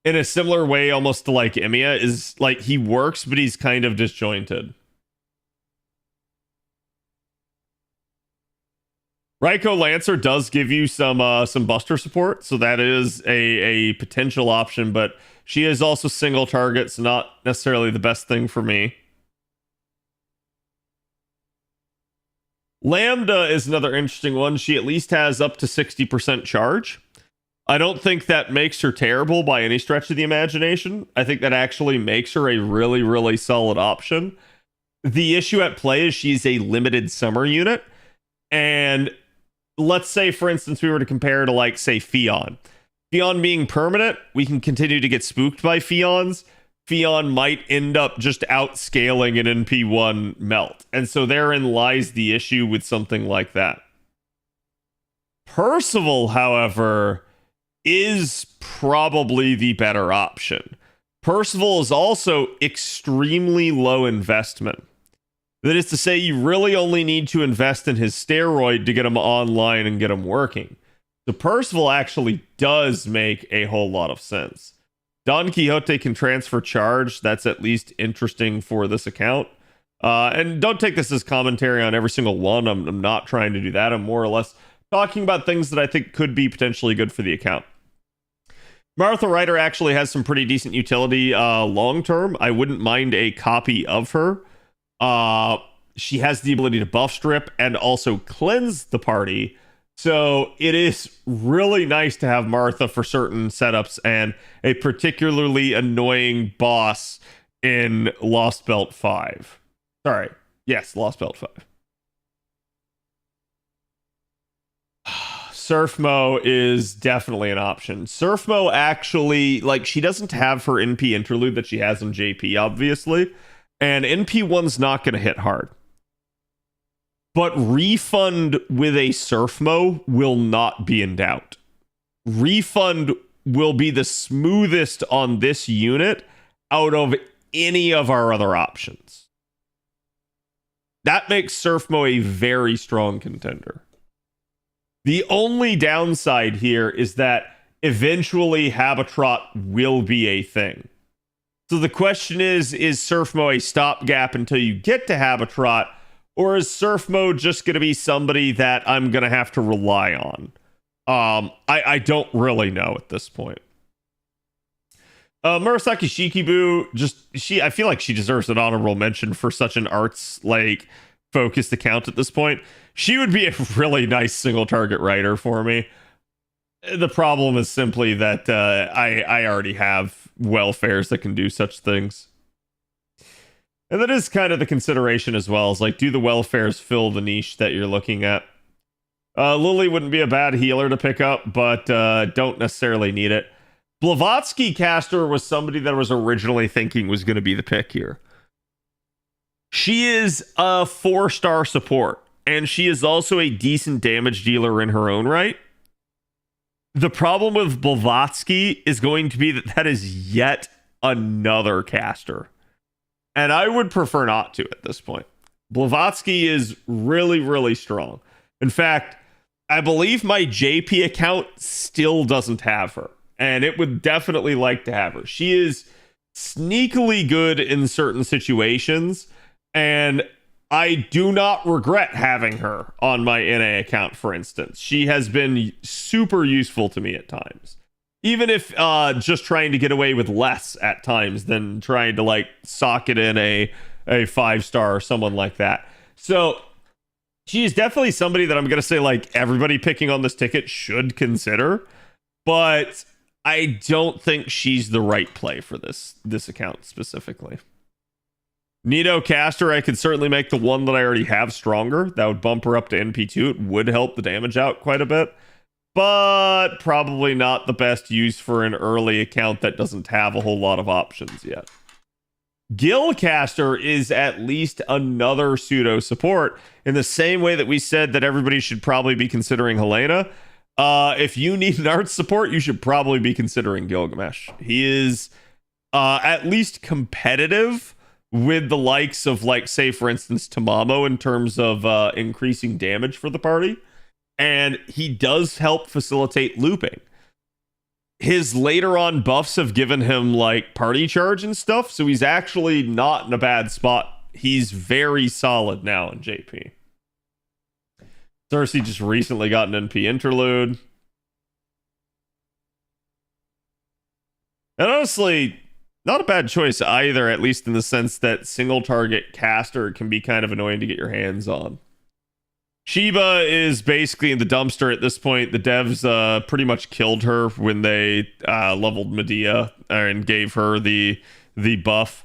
S8: in a similar way almost to like Emiya, is like, he works, but he's kind of disjointed. Raiko Lancer does give you some buster support, so that is a potential option, but she is also single targets, not necessarily the best thing for me. Lambda is another interesting one. She at least has up to 60% charge. I don't think that makes her terrible by any stretch of the imagination. I think that actually makes her a really, really solid option. The issue at play is she's a limited summer unit, and let's say, for instance, we were to compare to, like, say, Fion. Fion being permanent, we can continue to get spooked by Fions. Fion might end up just outscaling an NP1 melt. And so therein lies the issue with something like that. Percival, however, is probably the better option. Percival is also extremely low investment. That is to say, you really only need to invest in his steroid to get him online and get him working. So Percival actually does make a whole lot of sense. Don Quixote can transfer charge. That's at least interesting for this account. And don't take this as commentary on every single one. I'm not trying to do that. I'm more or less talking about things that I think could be potentially good for the account. Martha Ryder actually has some pretty decent utility long term. I wouldn't mind a copy of her. She has the ability to buff strip and also cleanse the party. So it is really nice to have Martha for certain setups, and a particularly annoying boss in Lost Belt 5. Sorry. Yes, Lost Belt 5. Surfmo is definitely an option. Surfmo actually, like, she doesn't have her NP interlude that she has in JP, obviously. And NP1's not going to hit hard. But refund with a Surfmo will not be in doubt. Refund will be the smoothest on this unit out of any of our other options. That makes Surfmo a very strong contender. The only downside here is that eventually Habitrot will be a thing. So the question is Surfmo a stopgap until you get to Habitrot, or is Surfmo just going to be somebody that I'm going to have to rely on? I don't really know at this point. Murasaki Shikibu, I feel like she deserves an honorable mention for such an arts like focused account at this point. She would be a really nice single target writer for me. The problem is simply that I already have welfares that can do such things. And that is kind of the consideration as well, is like, do the welfares fill the niche that you're looking at? Lily wouldn't be a bad healer to pick up, but don't necessarily need it. Blavatsky caster was somebody that I was originally thinking was going to be the pick here. She is a 4-star support, and she is also a decent damage dealer in her own right. The problem with Blavatsky is going to be that is yet another caster. And I would prefer not to at this point. Blavatsky is really, really strong. In fact, I believe my JP account still doesn't have her. And it would definitely like to have her. She is sneakily good in certain situations. And I do not regret having her on my NA account, for instance. She has been super useful to me at times. Even if just trying to get away with less at times than trying to like sock it in a 5-star or someone like that. So she is definitely somebody that I'm going to say like everybody picking on this ticket should consider. But I don't think she's the right play for this account specifically. Nito caster, I could certainly make the one that I already have stronger. That would bump her up to NP2. It would help the damage out quite a bit. But probably not the best use for an early account that doesn't have a whole lot of options yet. Gilcaster is at least another pseudo support in the same way that we said that everybody should probably be considering Helena. If you need an art support, you should probably be considering Gilgamesh. He is at least competitive with the likes of, like, say, for instance, Tamamo in terms of increasing damage for the party. And he does help facilitate looping. His later on buffs have given him, like, party charge and stuff, so he's actually not in a bad spot. He's very solid now in JP. Cersei just recently got an NP interlude. And honestly, not a bad choice either, at least in the sense that single target caster can be kind of annoying to get your hands on. Shiba is basically in the dumpster at this point. The devs pretty much killed her when they leveled Medea and gave her the buff.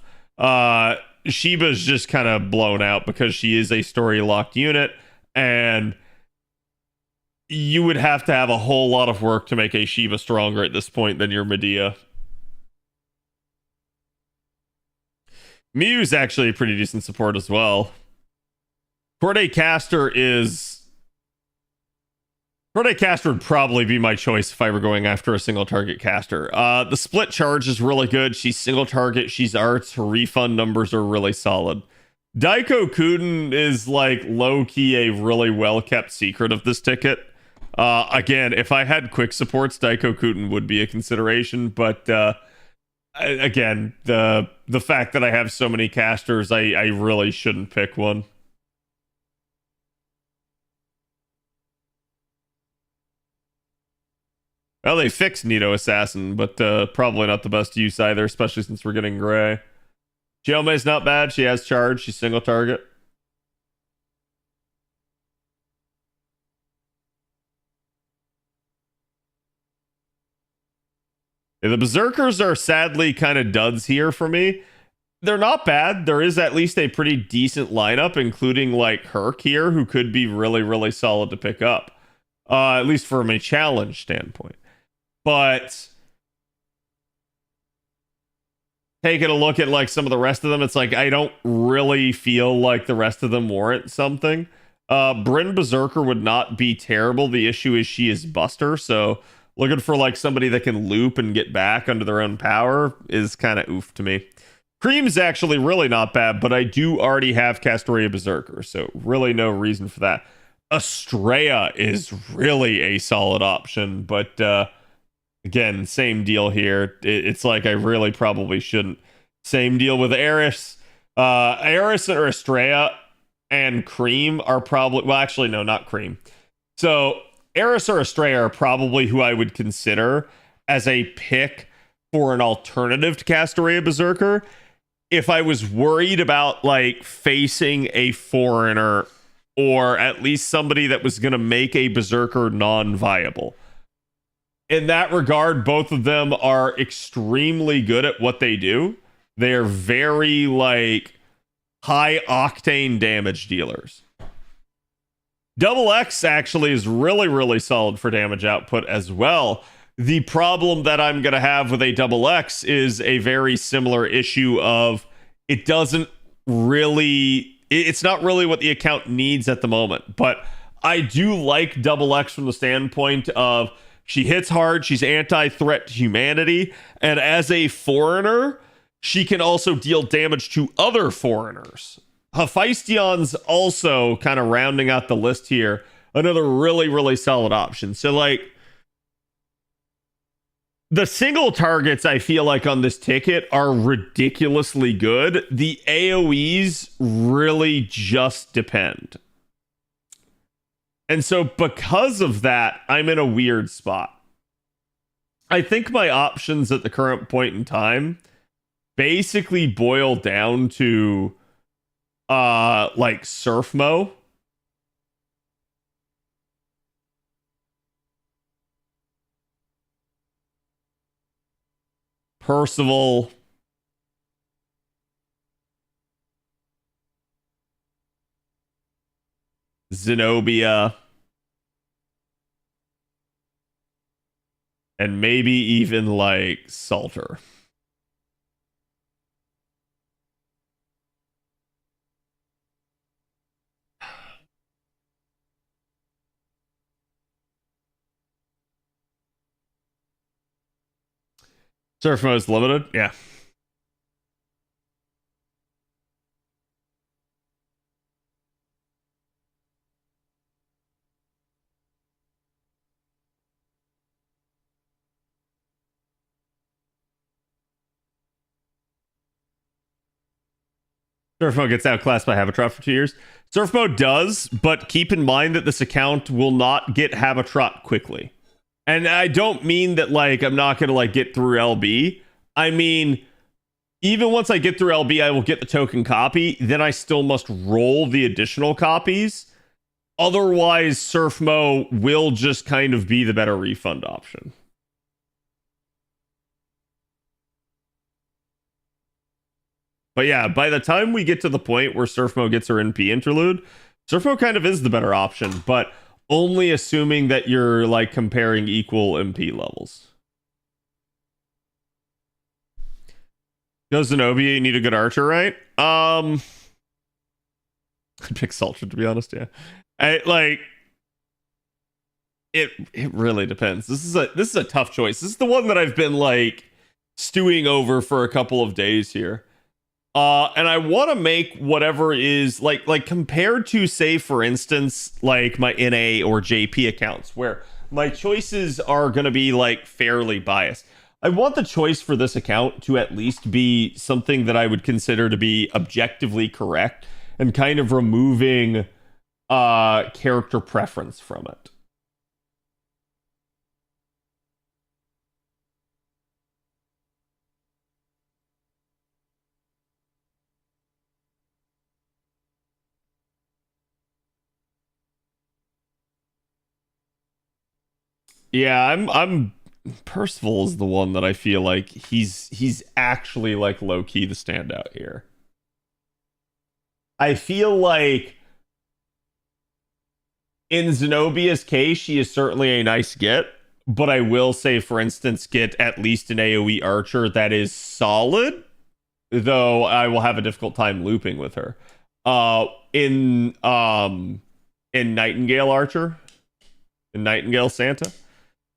S8: Shiba's just kind of blown out because she is a story locked unit, and you would have to have a whole lot of work to make a Shiba stronger at this point than your Medea. Mew's actually a pretty decent support as well. Corday Caster would probably be my choice if I were going after a single target caster. The split charge is really good. She's single target. She's arts. Her refund numbers are really solid. Daiko Kuden is like low-key a really well-kept secret of this ticket. Again, if I had quick supports, Daiko Kuden would be a consideration, but again, the fact that I have so many casters, I really shouldn't pick one. Well, they fixed Nito Assassin, but probably not the best use either, especially since we're getting Gray. Chiyome's not bad. She has charge. She's single target. Yeah, the Berserkers are sadly kind of duds here for me. They're not bad. There is at least a pretty decent lineup, including like Herc here, who could be really, really solid to pick up. At least from a challenge standpoint. But taking a look at like some of the rest of them, it's like I don't really feel like the rest of them warrant something. Bryn Berserker would not be terrible. The issue is she is Buster, so looking for like somebody that can loop and get back under their own power is kind of oof to me. Cream's actually really not bad, but I do already have Castoria Berserker, so really no reason for that. Estrella is really a solid option, but again, same deal here. It's like I really probably shouldn't. Same deal with Eris. Eris or Estrella and Cream are probably... Well, actually, no, not Cream. So, Eris or Estrella are probably who I would consider as a pick for an alternative to Castoria Berserker if I was worried about like facing a foreigner or at least somebody that was going to make a Berserker non-viable. In that regard, both of them are extremely good at what they do. They're very like high octane damage dealers. Double X actually is really, really solid for damage output as well. The problem that I'm going to have with a Double X is a very similar issue of it doesn't really, it's not really what the account needs at the moment. But I do like Double X from the standpoint of she hits hard, she's anti-threat to humanity, and as a foreigner, she can also deal damage to other foreigners. Hephaestion's also kind of rounding out the list here. Another really, really solid option. So, like, the single targets I feel like on this ticket are ridiculously good. The AoEs really just depend. And so because of that, I'm in a weird spot. I think my options at the current point in time basically boil down to like Surfmo. Percival. Zenobia. And maybe even like Salter. Surf mode's limited? Yeah. Surf mode gets outclassed by Habitrot for 2 years. Surf mode does, but keep in mind that this account will not get Habitrot quickly. And I don't mean that like I'm not gonna like get through LB. I mean, even once I get through LB, I will get the token copy. Then I still must roll the additional copies. Otherwise, Surfmo will just kind of be the better refund option. But yeah, by the time we get to the point where Surfmo gets her NP interlude, Surfmo kind of is the better option, but only assuming that you're like comparing equal MP levels. Go Zenobia, you need a good archer, right? I'd pick Sultra, to be honest, yeah. I like it really depends. This is a tough choice. This is the one that I've been like stewing over for a couple of days here. And I want to make whatever is like compared to, say, for instance, like my NA or JP accounts, where my choices are going to be like fairly biased. I want the choice for this account to at least be something that I would consider to be objectively correct and kind of removing character preference from it. Yeah, I'm Percival is the one that I feel like he's actually like low key the standout here. I feel like in Zenobia's case, she is certainly a nice get, but I will say, for instance, get at least an AoE archer that is solid, though I will have a difficult time looping with her. In Nightingale Archer, in Nightingale Santa.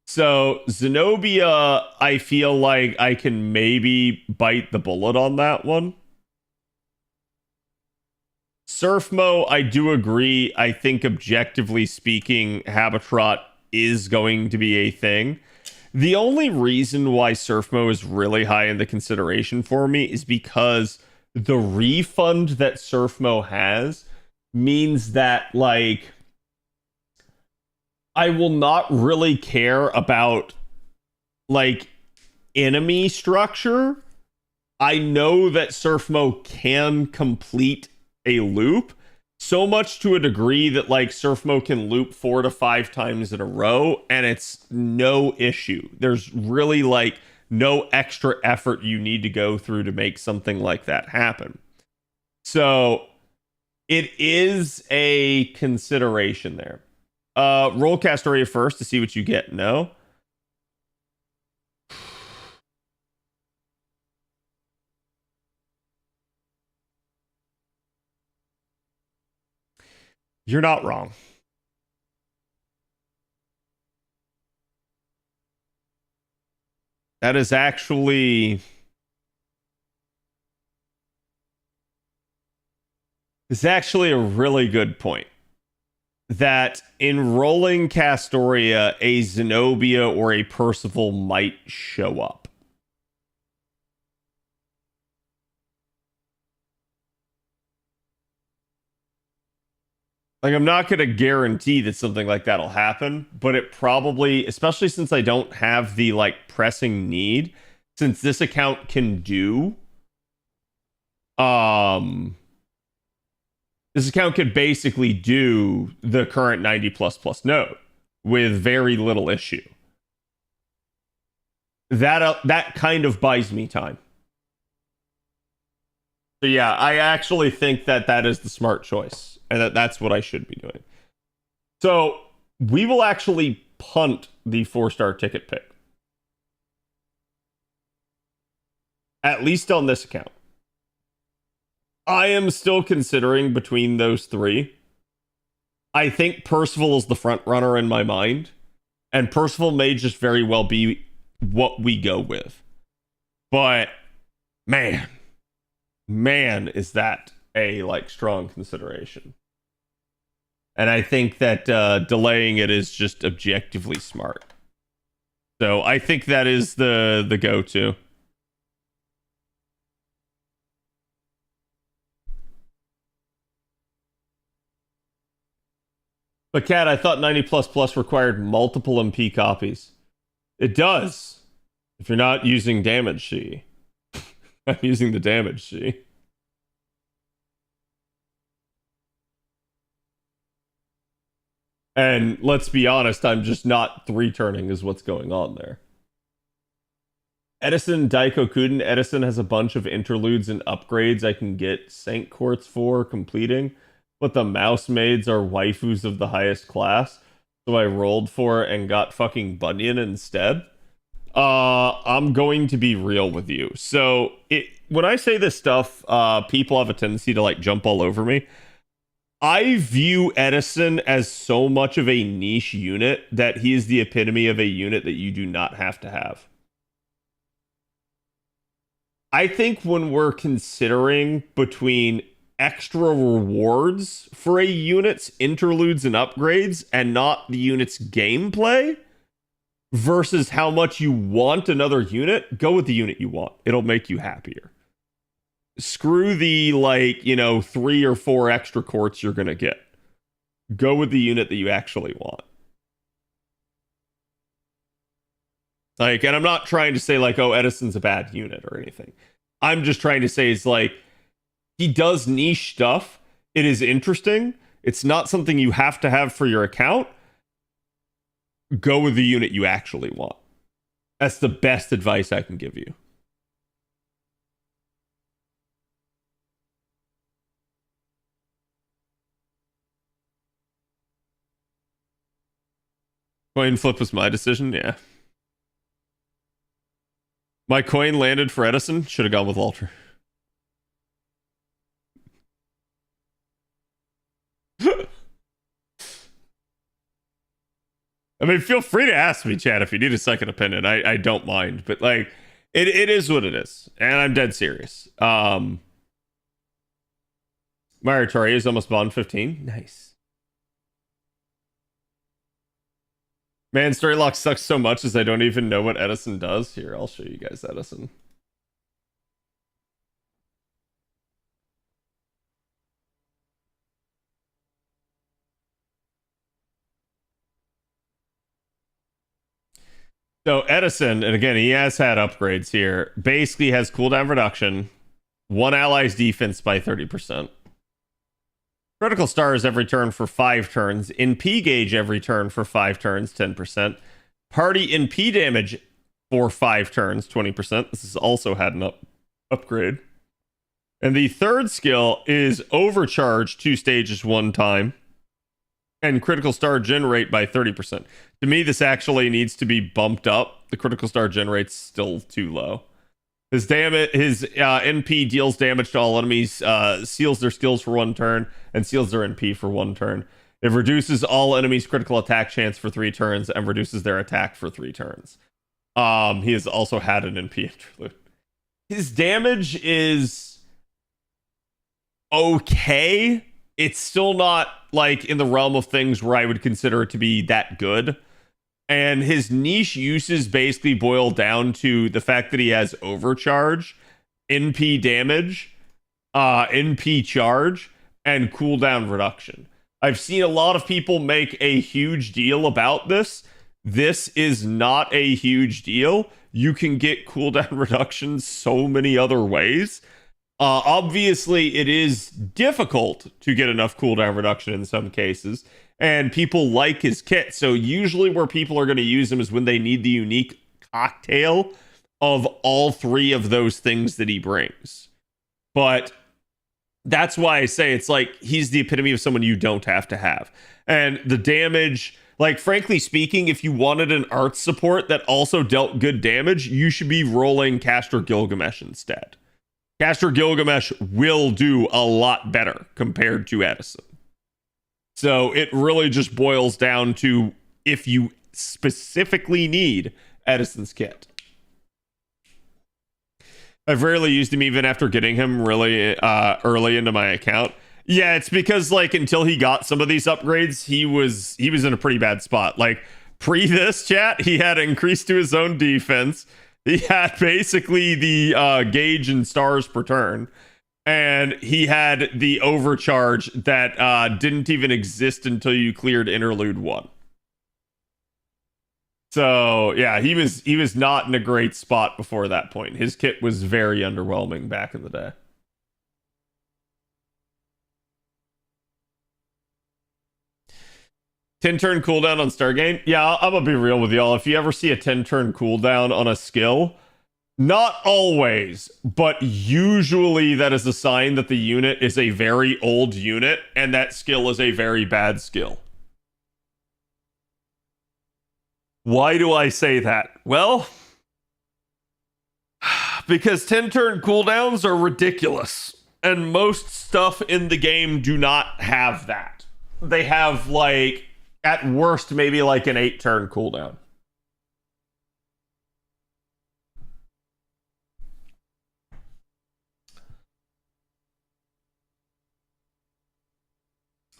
S8: So Zenobia, I feel like I can maybe bite the bullet on that one. Surfmo, I do agree. I think objectively speaking, Habitrot is going to be a thing. The only reason why Surfmo is really high in the consideration for me is because the refund that Surfmo has means that, like, I will not really care about, like, enemy structure, I know that Surfmo can complete a loop, so much to a degree that like Surfmo can loop 4 to 5 times in a row, and it's no issue. There's really like no extra effort you need to go through to make something like that happen. So it is a consideration there. Roll Castoria first to see what you get. No. You're not wrong. That is actually... It's actually a really good point. That in rolling Castoria, a Zenobia or a Percival might show up. Like, I'm not going to guarantee that something like that'll happen, but it probably, especially since I don't have the like pressing need, since this account can do, this account could basically do the current 90++ node with very little issue. That kind of buys me time. So yeah, I actually think that that is the smart choice, and that's what I should be doing. So we will actually punt the 4-star ticket pick, at least on this account. I am still considering between those three. I think Percival is the front runner in my mind, and Percival may just very well be what we go with. But man, is that a like strong consideration. And I think that delaying it is just objectively smart. So I think that is the go-to. But Kat, I thought 90++ required multiple MP copies. It does. If you're not using damage C. I'm using the damage C. And let's be honest, I'm just not 3-turning is what's going on there. Edison Daikokuden. Edison has a bunch of interludes and upgrades I can get Saint Quartz for completing, but the mouse maids are waifus of the highest class, so I rolled for it and got fucking Bunyan instead. I'm going to be real with you. So when I say this stuff, people have a tendency to like jump all over me. I view Edison as so much of a niche unit that he is the epitome of a unit that you do not have to have. I think when we're considering between extra rewards for a unit's interludes and upgrades and not the unit's gameplay versus how much you want another unit, go with the unit you want. It'll make you happier. Screw the, 3 or 4 extra quartz you're going to get. Go with the unit that you actually want. And I'm not trying to say, oh, Edison's a bad unit or anything. I'm just trying to say it's he does niche stuff. It is interesting. It's not something you have to have for your account. Go with the unit you actually want. That's the best advice I can give you. Coin flip was my decision, yeah. My coin landed for Edison. Should have gone with Walter. I mean, feel free to ask me, Chad, if you need a second opinion. I don't mind. But, it is what it is. And I'm dead serious. Mario Tori is almost Bond 15. Nice. Man, Storylock sucks so much as I don't even know what Edison does. Here, I'll show you guys Edison. So Edison, and again, he has had upgrades here, basically has cooldown reduction, one ally's defense by 30%. Critical stars every turn for 5 turns. NP gauge every turn for 5 turns, 10%. Party NP damage for 5 turns, 20%. This has also had an upgrade. And the third skill is overcharge 2 stages 1 time. And critical star generate by 30%. To me, this actually needs to be bumped up. The critical star generate's still too low. His NP deals damage to all enemies, seals their skills for 1 turn, and seals their NP for 1 turn. It reduces all enemies' critical attack chance for 3 turns and reduces their attack for 3 turns. He has also had an NP interlude. His damage is okay. It's still not like in the realm of things where I would consider it to be that good. And his niche uses basically boil down to the fact that he has overcharge, NP damage, NP charge, and cooldown reduction. I've seen a lot of people make a huge deal about this. This is not a huge deal. You can get cooldown reduction so many other ways. Obviously, it is difficult to get enough cooldown reduction in some cases, and people like his kit. So usually where people are going to use him is when they need the unique cocktail of all 3 of those things that he brings. But that's why I say it's like he's the epitome of someone you don't have to have. And the damage, like frankly speaking, if you wanted an art support that also dealt good damage, you should be rolling Castor Gilgamesh instead. Castor Gilgamesh will do a lot better compared to Edison. So it really just boils down to if you specifically need Edison's kit. I've rarely used him even after getting him really early into my account. Yeah, it's because like until he got some of these upgrades, he was in a pretty bad spot. Like pre this chat, he had increased to his own defense. He had basically the gauge and stars per turn. And he had the overcharge that didn't even exist until you cleared Interlude 1. So, yeah, he was not in a great spot before that point. His kit was very underwhelming back in the day. Ten-turn cooldown on Stargain? Yeah, I'm gonna be real with y'all. If you ever see a 10-turn cooldown on a skill, not always, but usually that is a sign that the unit is a very old unit and that skill is a very bad skill. Why do I say that? Well, because 10-turn cooldowns are ridiculous and most stuff in the game do not have that. They have like, at worst, maybe like an 8-turn cooldown.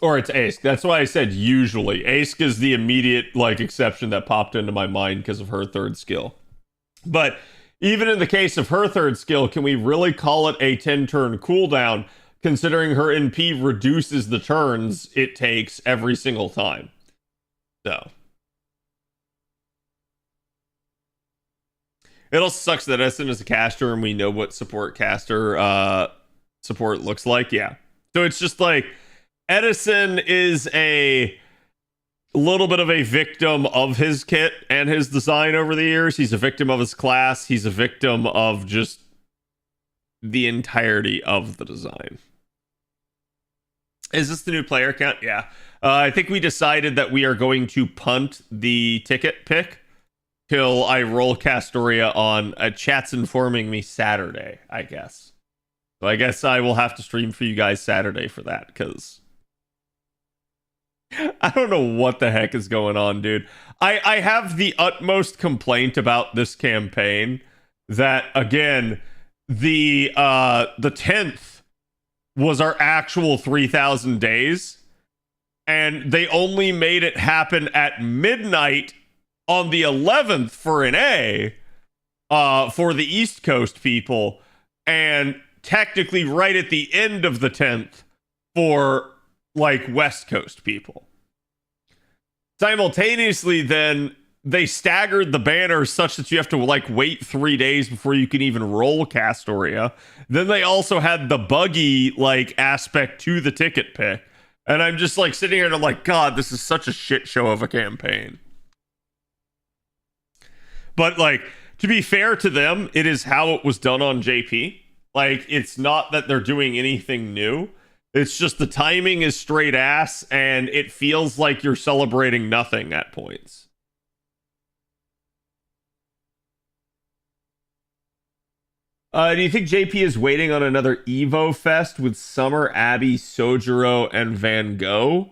S8: Or it's Ask. That's why I said usually. Ask is the immediate like exception that popped into my mind because of her 3rd skill. But even in the case of her 3rd skill, can we really call it a 10-turn cooldown considering her NP reduces the turns it takes every single time? So. It also sucks that Edison is a caster and we know what support caster support looks like. Yeah. So it's just like Edison is a little bit of a victim of his kit and his design over the years. He's a victim of his class. He's a victim of just the entirety of the design. Is this the new player count? Yeah. I think we decided that we are going to punt the ticket pick till I roll Castoria on. Chat's informing me Saturday, I guess. So I guess I will have to stream for you guys Saturday for that, because I don't know what the heck is going on, dude. I have the utmost complaint about this campaign that, again, the 10th was our actual 3,000 days, and they only made it happen at midnight on the 11th for an A for the East Coast people, and technically right at the end of the 10th for like West Coast people. Simultaneously, then they staggered the banners such that you have to like wait 3 days before you can even roll Castoria. Then they also had the buggy like aspect to the ticket pick. And I'm just like sitting here and I'm like, God, this is such a shit show of a campaign. But like, to be fair to them, it is how it was done on JP. Like, it's not that they're doing anything new. It's just the timing is straight ass and it feels like you're celebrating nothing at points. Do you think JP is waiting on another Evo Fest with Summer, Abby, Sojiro, and Van Gogh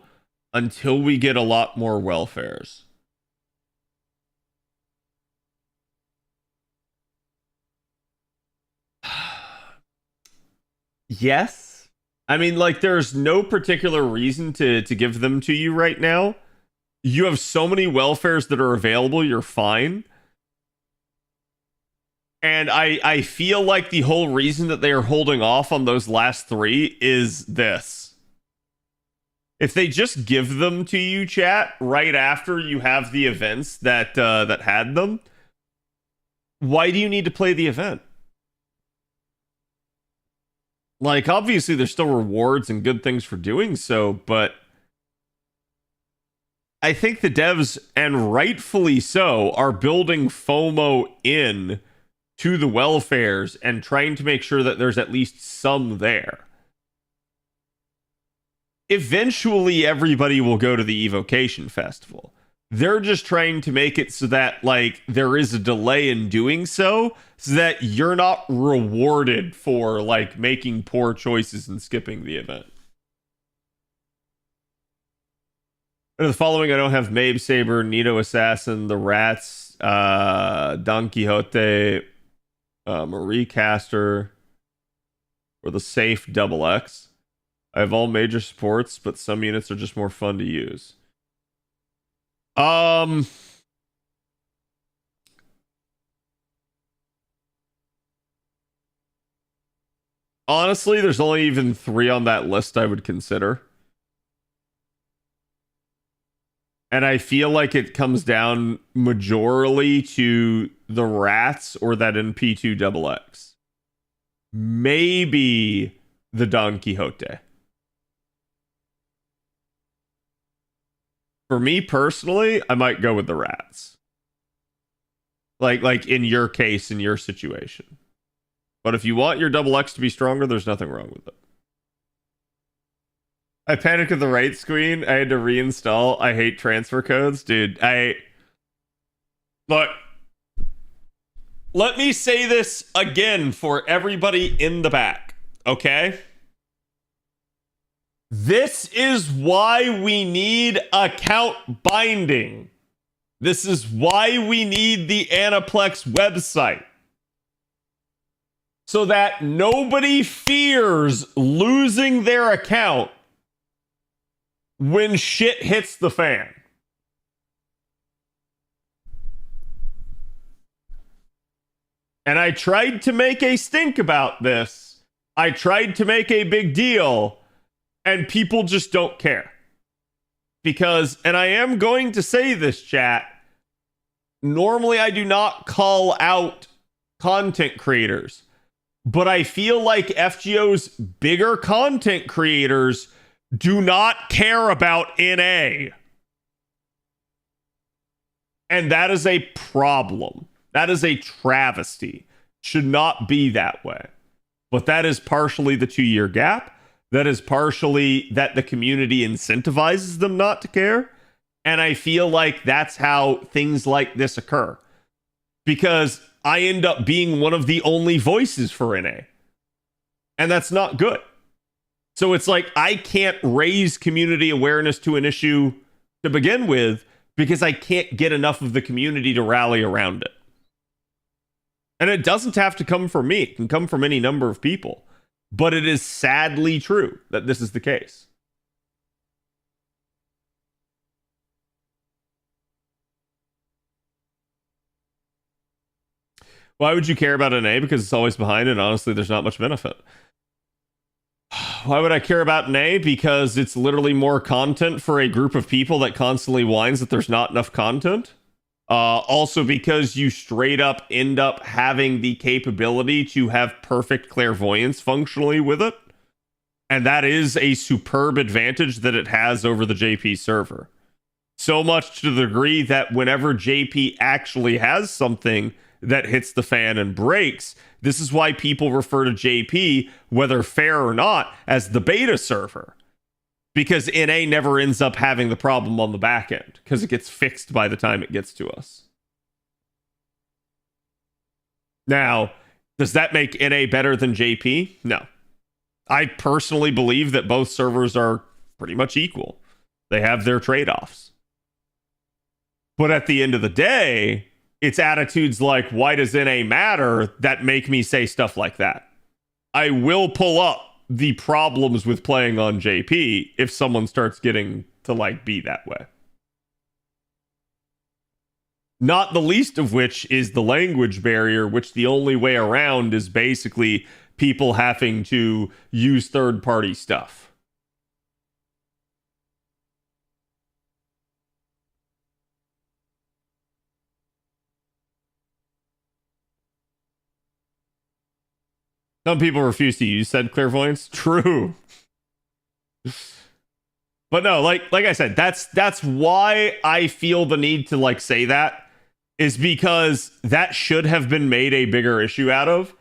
S8: until we get a lot more welfares? Yes. I mean, like, there's no particular reason to give them to you right now. You have so many welfares that are available, you're fine. And I feel like the whole reason that they are holding off on those last 3 is this. If they just give them to you, chat, right after you have the events that that had them, why do you need to play the event? Like, obviously, there's still rewards and good things for doing so, but I think the devs, and rightfully so, are building FOMO in to the welfares and trying to make sure that there's at least some there. Eventually, everybody will go to the Evocation Festival. They're just trying to make it so that, like, there is a delay in doing so that you're not rewarded for, like, making poor choices and skipping the event. The following, I don't have Mabe Saber, Nito Assassin, The Rats, Don Quixote, Marie Caster, or the safe Double X. I have all major supports, but some units are just more fun to use. Honestly, there's only even 3 on that list I would consider. And I feel like it comes down majorly to the Rats or that NP2 Double X. Maybe the Don Quixote. For me personally, I might go with the Rats. Like in your case, in your situation. But if you want your Double X to be stronger, there's nothing wrong with it. I panicked at the right screen. I had to reinstall. I hate transfer codes. Dude, Look. Let me say this again for everybody in the back. Okay? This is why we need account binding. This is why we need the Aniplex website. So that nobody fears losing their account when shit hits the fan. And I tried to make a stink about this. I tried to make a big deal. And people just don't care. Because, and I am going to say this, chat, normally I do not call out content creators. But I feel like FGO's bigger content creators do not care about NA. And that is a problem. That is a travesty. Should not be that way. But that is partially the 2-year gap. That is partially that the community incentivizes them not to care. And I feel like that's how things like this occur. Because I end up being one of the only voices for NA. And that's not good. So it's like I can't raise community awareness to an issue to begin with because I can't get enough of the community to rally around it. And it doesn't have to come from me. It can come from any number of people. But it is sadly true that this is the case. Why would you care about NA? Because it's always behind and honestly there's not much benefit. Why would I care about NA? Because it's literally more content for a group of people that constantly whines that there's not enough content. Also, because you straight up end up having the capability to have perfect clairvoyance functionally with it. And that is a superb advantage that it has over the JP server. So much to the degree that whenever JP actually has something that hits the fan and breaks, this is why people refer to JP, whether fair or not, as the beta server. Because NA never ends up having the problem on the back end, because it gets fixed by the time it gets to us. Now, does that make NA better than JP? No. I personally believe that both servers are pretty much equal. They have their trade-offs. But at the end of the day, it's attitudes like, why does NA matter, that make me say stuff like that. I will pull up the problems with playing on JP if someone starts getting to like be that way. Not the least of which is the language barrier, which the only way around is basically people having to use third-party stuff. Some people refuse to use said clairvoyance. True. But no, like I said, that's why I feel the need to like say that, is because that should have been made a bigger issue out of,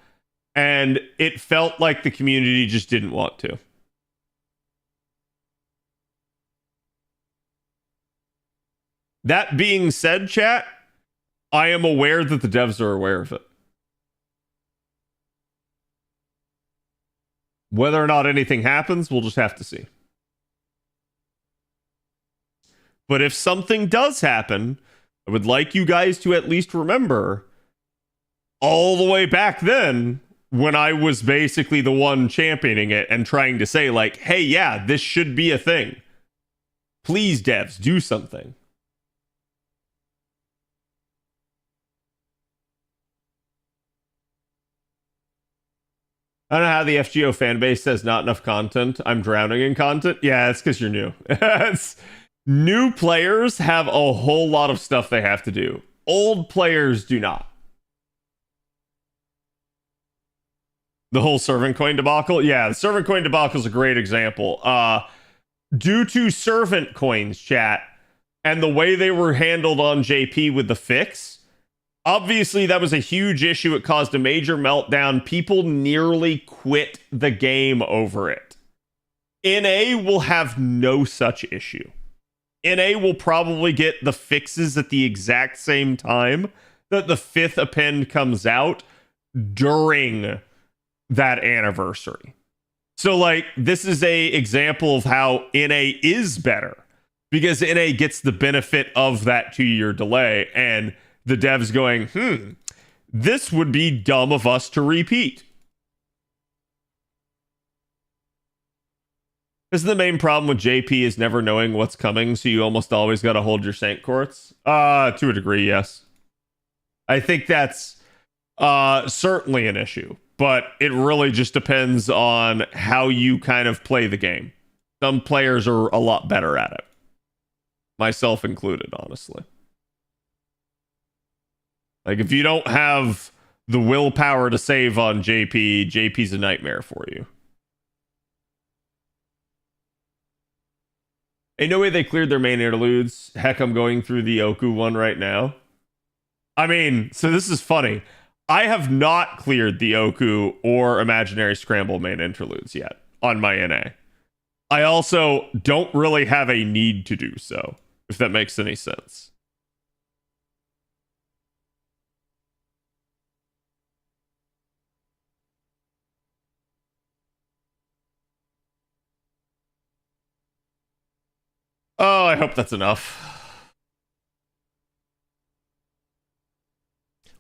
S8: and it felt like the community just didn't want to. That being said, chat, I am aware that the devs are aware of it. Whether or not anything happens, we'll just have to see. But if something does happen, I would like you guys to at least remember all the way back then when I was basically the one championing it and trying to say like, hey, yeah, this should be a thing. Please, devs, do something. I don't know how the FGO fanbase says not enough content. I'm drowning in content. Yeah, it's because you're new. New players have a whole lot of stuff they have to do. Old players do not. The whole servant coin debacle? Yeah, the servant coin debacle is a great example. Due to servant coins, chat, and the way they were handled on JP with the fix, obviously, that was a huge issue. It caused a major meltdown. People nearly quit the game over it. NA will have no such issue. NA will probably get the fixes at the exact same time that the 5th append comes out during that anniversary. So, like, this is a example of how NA is better, because NA gets the benefit of that 2-year delay, and the devs going, this would be dumb of us to repeat. This is the main problem with JP, is never knowing what's coming, so you almost always got to hold your Saint Courts. To a degree, yes. I think that's certainly an issue, but it really just depends on how you kind of play the game. Some players are a lot better at it. Myself included, honestly. Like, if you don't have the willpower to save on JP, JP's a nightmare for you. Ain't no way they cleared their main interludes. Heck, I'm going through the Oku one right now. I mean, so this is funny. I have not cleared the Oku or Imaginary Scramble main interludes yet on my NA. I also don't really have a need to do so, if that makes any sense. Oh, I hope that's enough.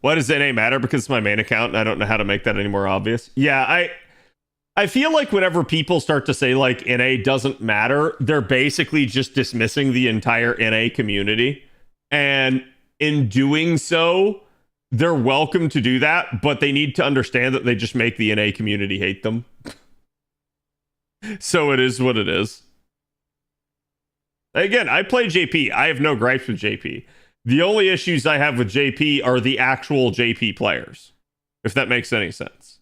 S8: Why does NA matter? Because it's my main account and I don't know how to make that any more obvious. Yeah, I feel like whenever people start to say like NA doesn't matter, they're basically just dismissing the entire NA community. And in doing so, they're welcome to do that, but they need to understand that they just make the NA community hate them. So it is what it is. Again, I play JP. I have no gripes with JP. The only issues I have with JP are the actual JP players, if that makes any sense.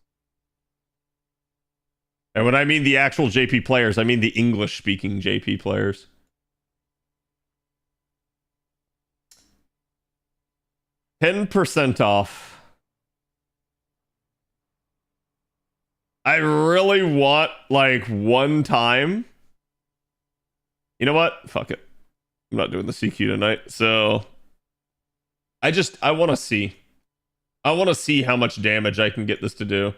S8: And when I mean the actual JP players, I mean the English-speaking JP players. $10% off. I really want, like, one time. You know what? Fuck it. I'm not doing the CQ tonight, so... I want to see. I want to see how much damage I can get this to do.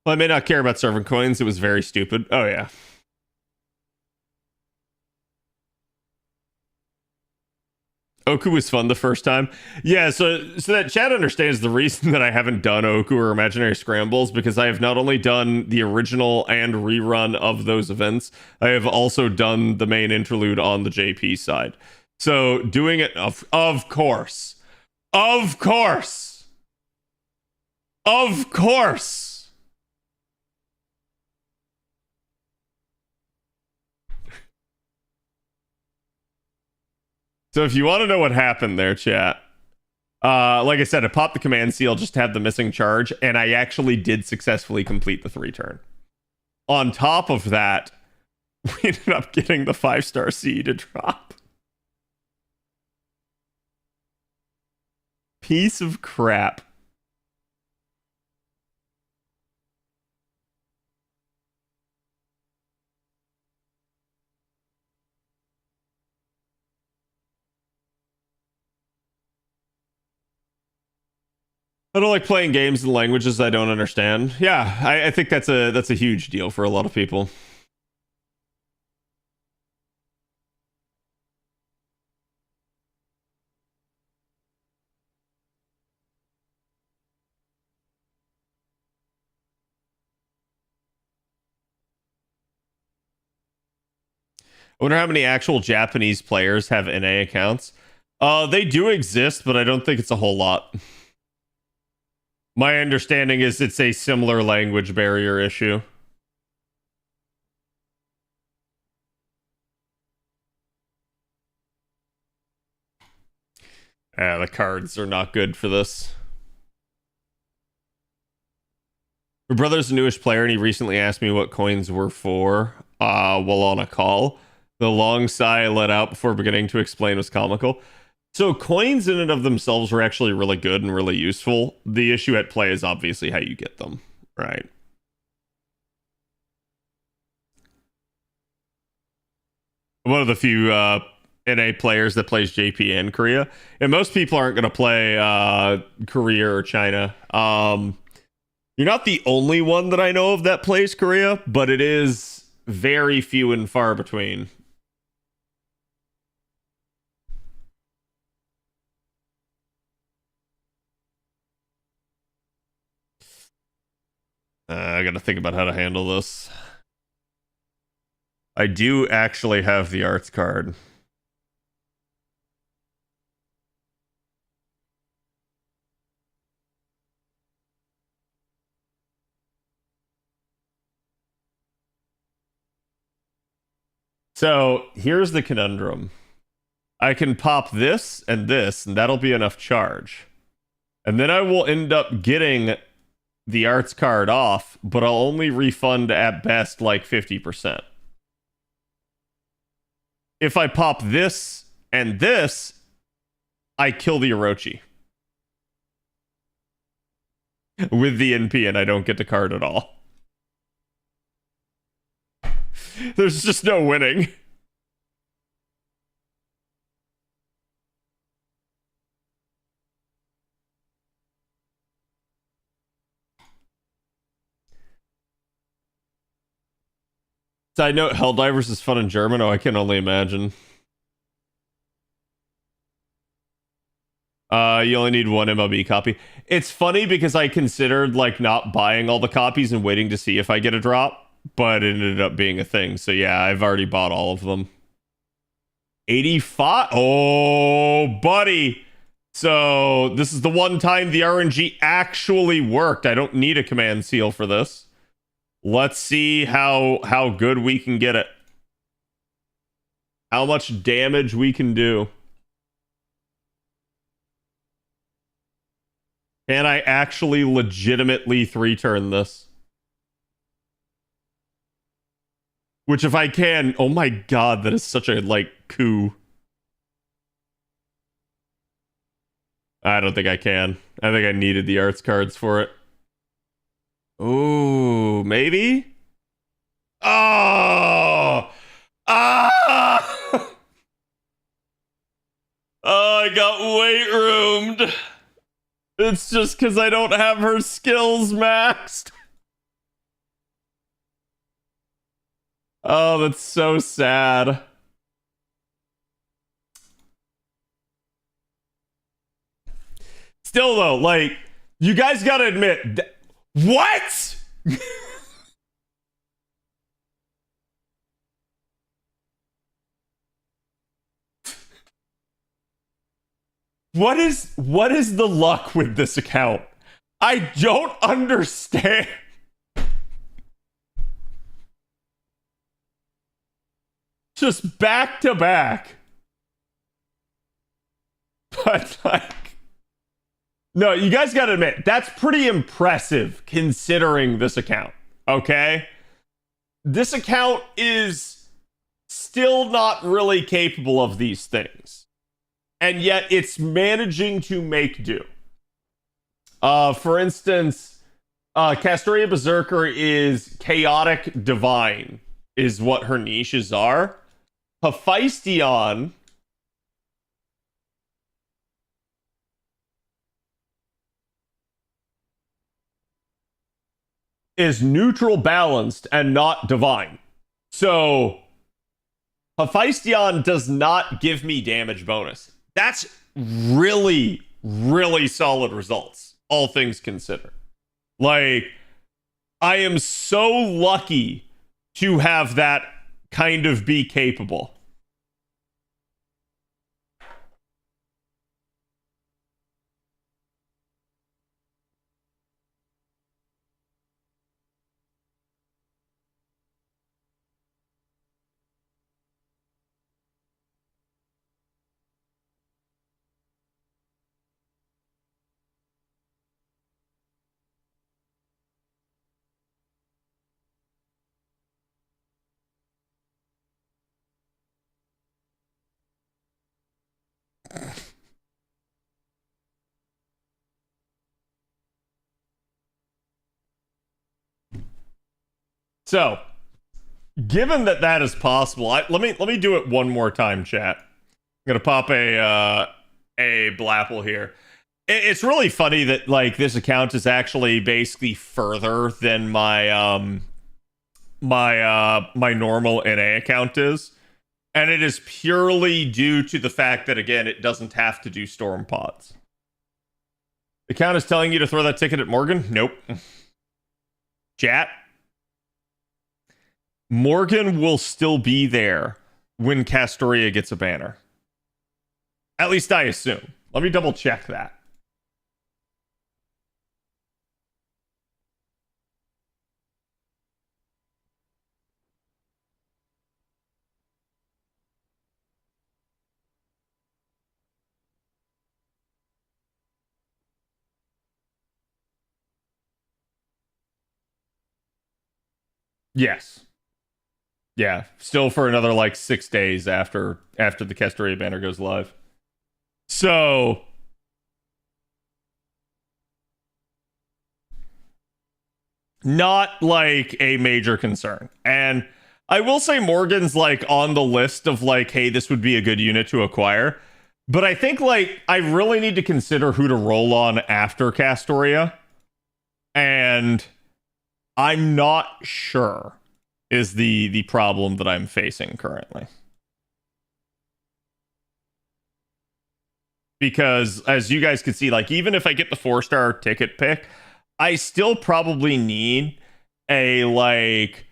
S8: Well, I may not care about serving coins. It was very stupid. Oh, yeah. Oku was fun the first time. Yeah, so that chat understands the reason that I haven't done Oku or Imaginary Scrambles, because I have not only done the original and rerun of those events, I have also done the main interlude on the JP side. So doing it, of course. Of course. Of course. So if you want to know what happened there, chat, like I said, I popped the command seal just to have the missing charge, and I actually did successfully complete the 3-turn. On top of that, we ended up getting the 5-star C to drop. Piece of crap. I don't like playing games in languages I don't understand. Yeah, I think that's a huge deal for a lot of people. I wonder how many actual Japanese players have NA accounts. They do exist, but I don't think it's a whole lot. My understanding is it's a similar language barrier issue. Yeah, the cards are not good for this. My brother's a newish player, and he recently asked me what coins were for while on a call. The long sigh I let out before beginning to explain was comical. So coins in and of themselves are actually really good and really useful. The issue at play is obviously how you get them, right? One of the few NA players that plays JP in Korea. And most people aren't going to play Korea or China. You're not the only one that I know of that plays Korea, but it is very few and far between. I gotta think about how to handle this. I do actually have the arts card. So here's the conundrum. I can pop this, and that'll be enough charge. And then I will end up getting the arts card off, but I'll only refund at best like 50%. If I pop this and this, I kill the Orochi with the NP, and I don't get the card at all. There's just no winning. Side note, Helldivers is fun in German. Oh, I can only imagine. You only need one MLB copy. It's funny because I considered like not buying all the copies and waiting to see if I get a drop, but it ended up being a thing. So yeah, I've already bought all of them. 85. Oh, buddy. So this is the one time the RNG actually worked. I don't need a command seal for this. Let's see how good we can get it. How much damage we can do. Can I actually legitimately 3-turn this? Which if I can, oh my god, that is such a, like, coup. I don't think I can. I think I needed the arts cards for it. Ooh, maybe? Oh! Ah! Oh, I got weight roomed. It's just because I don't have her skills maxed. Oh, that's so sad. Still, though, like, you guys gotta admit, what? What is the luck with this account? I don't understand. Just back to back. But like, no, you guys gotta admit, that's pretty impressive considering this account, okay? This account is still not really capable of these things. And yet it's managing to make do. For instance, Castoria Berserker is chaotic divine, is what her niches are. Hephaestion is neutral balanced and not divine. So Hephaestion does not give me damage bonus. That's really, really solid results, all things considered. Like, I am so lucky to have that kind of be capable. So, given that that is possible, let me do it one more time, chat. I'm gonna pop a blapple here. It's really funny that like this account is actually basically further than my my normal NA account is, and it is purely due to the fact that again it doesn't have to do storm pods. The account is telling you to throw that ticket at Morgan. Nope. Chat. Morgan will still be there when Castoria gets a banner. At least I assume. Let me double check that. Yes. Yeah, still for another like 6 days after the Castoria banner goes live. So not like a major concern. And I will say Morgan's like on the list of like, hey, this would be a good unit to acquire. But I think like I really need to consider who to roll on after Castoria. And I'm not sure is the problem that I'm facing currently. Because as you guys can see, like even if I get the 4-star ticket pick, I still probably need a like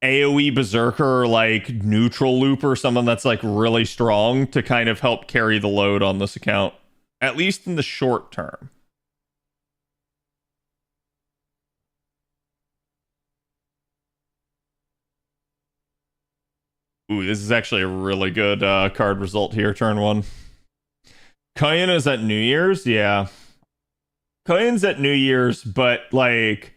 S8: AoE Berserker, like neutral loop or someone that's like really strong to kind of help carry the load on this account, at least in the short term. Ooh, this is actually a really good card result here, turn 1. Koyan is at New Year's? Yeah. Koyan's at New Year's, but like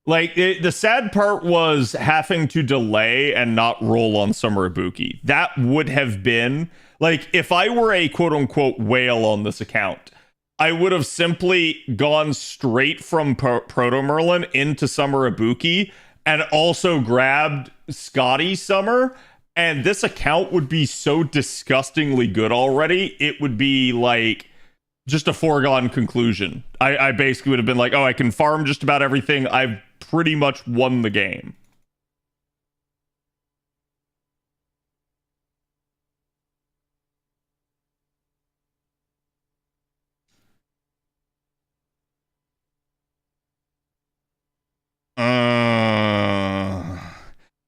S8: the sad part was having to delay and not roll on Summer Ibuki. That would have been like if I were a quote unquote whale on this account, I would have simply gone straight from Proto Merlin into Summer Ibuki and also grabbed Scotty Summer. And this account would be so disgustingly good already. It would be like just a foregone conclusion. I basically would have been like, oh, I can farm just about everything. I've pretty much won the game.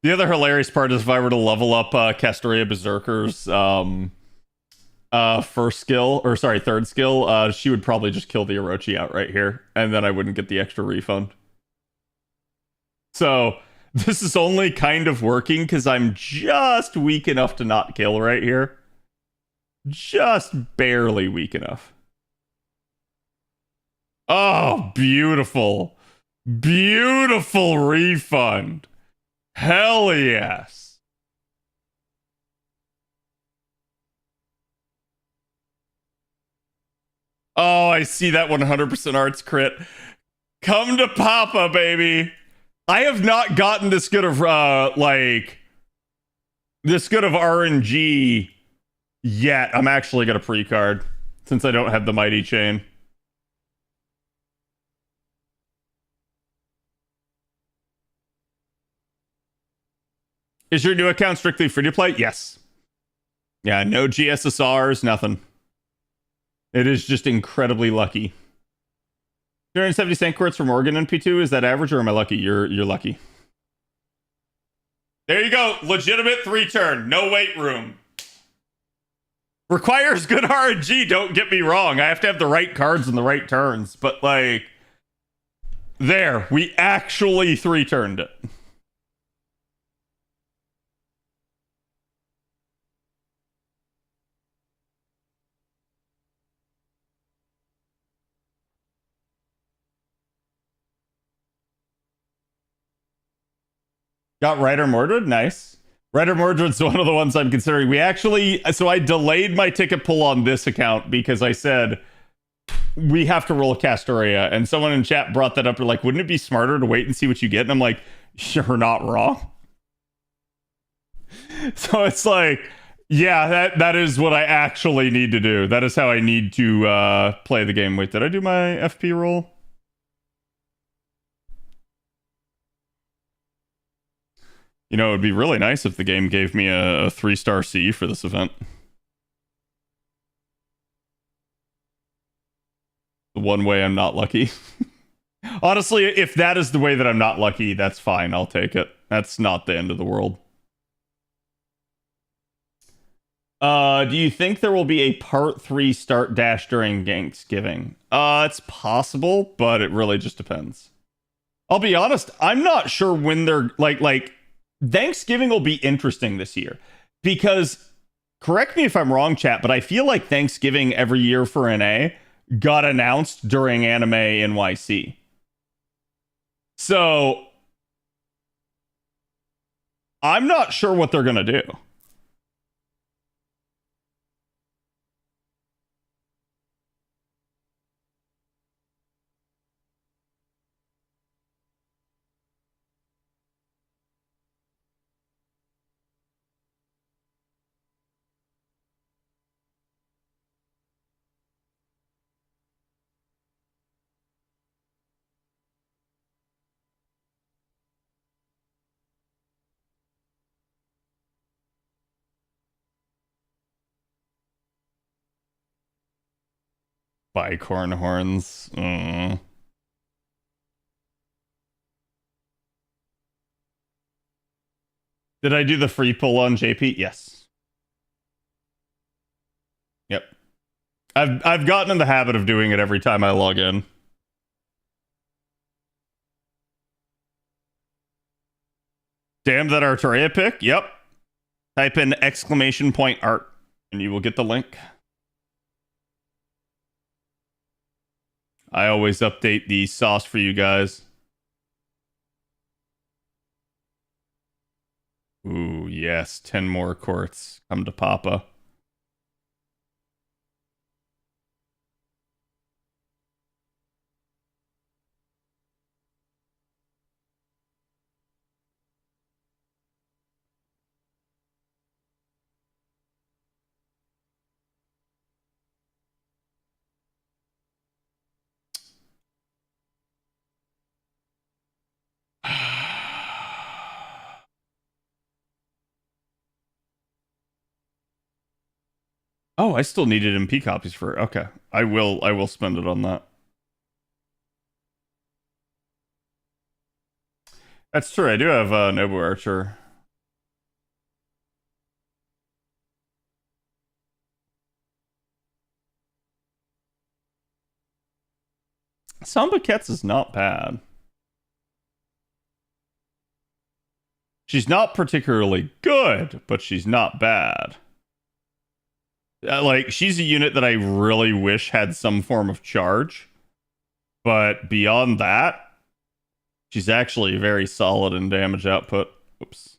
S8: The other hilarious part is if I were to level up Castoria Berserker's third skill, she would probably just kill the Orochi out right here, and then I wouldn't get the extra refund. So this is only kind of working because I'm just weak enough to not kill right here. Just barely weak enough. Oh, beautiful. Beautiful refund. Hell yes. Oh, I see that 100% arts crit. Come to Papa, baby. I have not gotten this good of RNG yet. I'm actually gonna pre-card since I don't have the Mighty Chain. Is your new account strictly free to play? Yes. Yeah, no GSSRs, nothing. It is just incredibly lucky. 270 cent quartz from Oregon in P2. Is that average or am I lucky? You're lucky. There you go. Legitimate 3-turn. No wait room. Requires good RNG, don't get me wrong. I have to have the right cards and the right turns. But like, there. We actually 3-turned it. Got Ryder Mordred? Nice. Ryder Mordred's one of the ones I'm considering. So I delayed my ticket pull on this account because I said, we have to roll a Castoria. And someone in chat brought that up. They're like, wouldn't it be smarter to wait and see what you get? And I'm like, you're not wrong. So it's like, yeah, that is what I actually need to do. That is how I need to play the game. Wait, did I do my FP roll? You know, it would be really nice if the game gave me a 3-star C for this event. The one way I'm not lucky. Honestly, if that is the way that I'm not lucky, that's fine. I'll take it. That's not the end of the world. Do you think there will be a part 3 start dash during Thanksgiving? It's possible, but it really just depends. I'll be honest, I'm not sure when they're like Thanksgiving will be interesting this year because, correct me if I'm wrong, chat, but I feel like Thanksgiving every year for NA got announced during Anime NYC. So I'm not sure what they're going to do. Bicorn horns. Did I do the free pull on JP? Yes. Yep. I've gotten in the habit of doing it every time I log in. Damn that Artoria pick. Yep. Type in !art and you will get the link. I always update the sauce for you guys. Ooh, yes. 10 more quartz. Come to Papa. Oh, I still needed MP copies for it. Okay. I will spend it on that. That's true. I do have Nobu Archer. Samba Ketz is not bad. She's not particularly good, but she's not bad. Like, she's a unit that I really wish had some form of charge. But beyond that, she's actually very solid in damage output. Oops.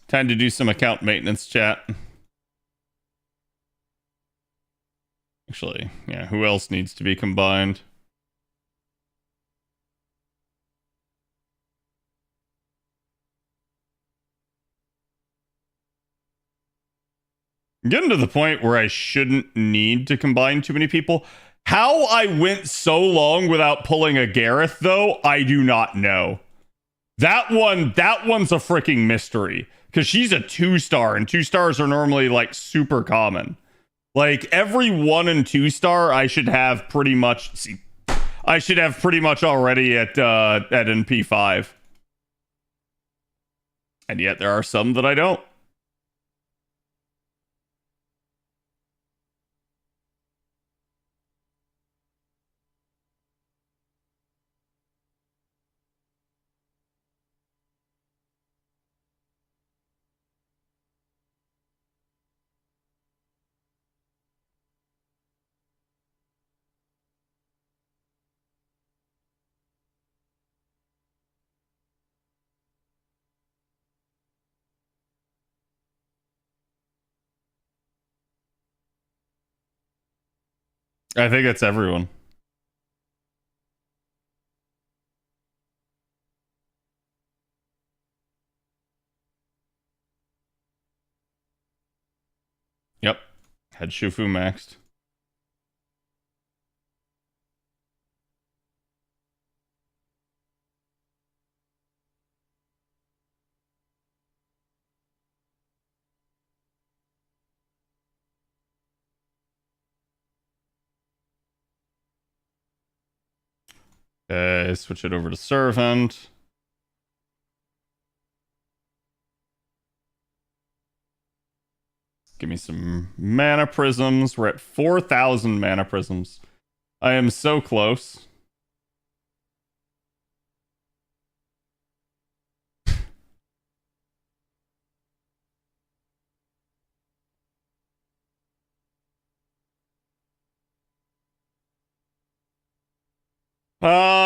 S8: Time to do some account maintenance, chat. Actually, yeah, who else needs to be combined? I'm getting to the point where I shouldn't need to combine too many people. How I went so long without pulling a Gareth, though, I do not know. That one's a freaking mystery. Because she's a 2-star, and 2-stars are normally, like, super common. Like, every 1 and 2-star, I should have pretty much... See, I should have pretty much already at NP5. And yet there are some that I don't. I think it's everyone. Yep. Had Shufu maxed. Switch it over to Servant. Give me some mana prisms. We're at 4,000 mana prisms. I am so close.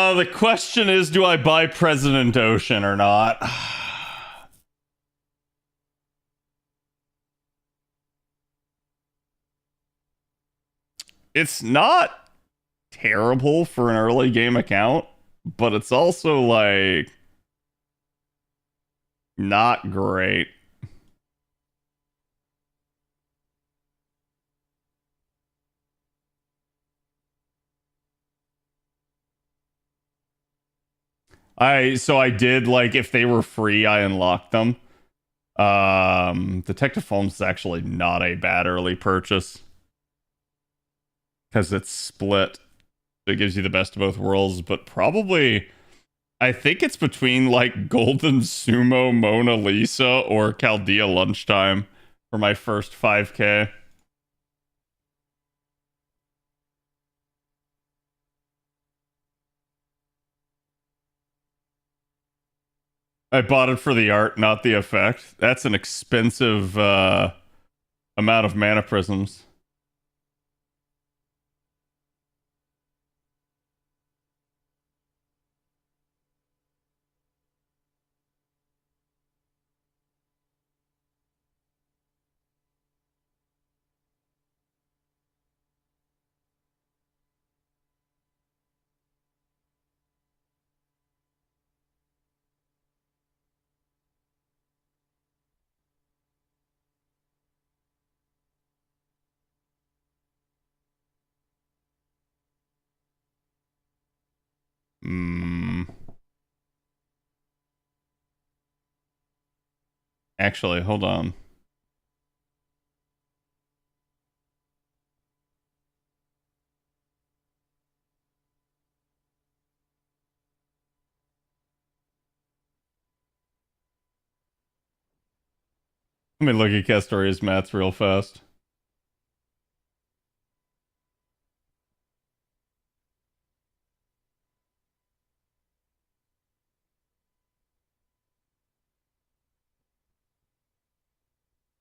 S8: The question is, do I buy President Ocean or not? It's not terrible for an early game account, but it's also like not great. I did, like, if they were free, I unlocked them. Detective Holmes is actually not a bad early purchase. Because it's split. It gives you the best of both worlds, but probably I think it's between like Golden Sumo Mona Lisa or Chaldea Lunchtime for my first 5K. I bought it for the art, not the effect. That's an expensive amount of mana prisms. Actually, hold on. Let me look at Castoria's mats real fast.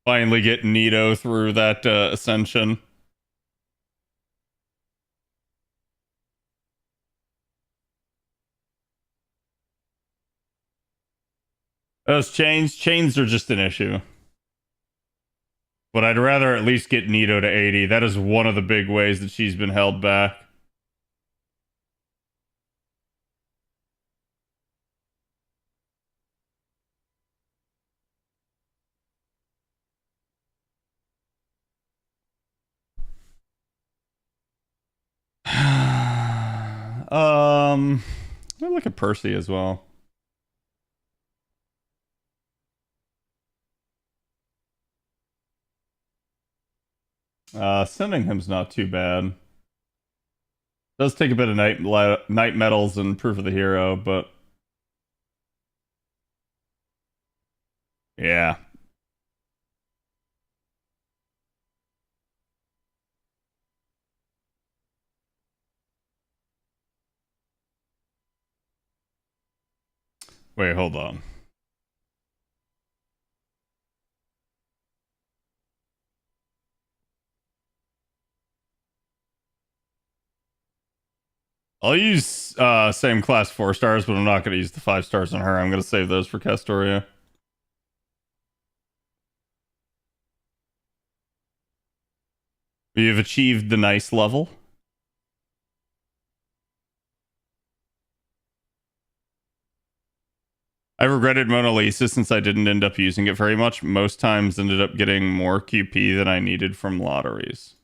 S8: Finally get Nito through that ascension. Those chains are just an issue. But I'd rather at least get Nito to 80. That is one of the big ways that she's been held back. Let me look at Percy as well. Sending him's not too bad. Does take a bit of night metals and proof of the hero, but yeah. Wait, hold on. I'll use same class 4 stars, but I'm not going to use the 5 stars on her. I'm going to save those for Castoria. We have achieved the nice level. I regretted Mona Lisa since I didn't end up using it very much. Most times ended up getting more QP than I needed from lotteries.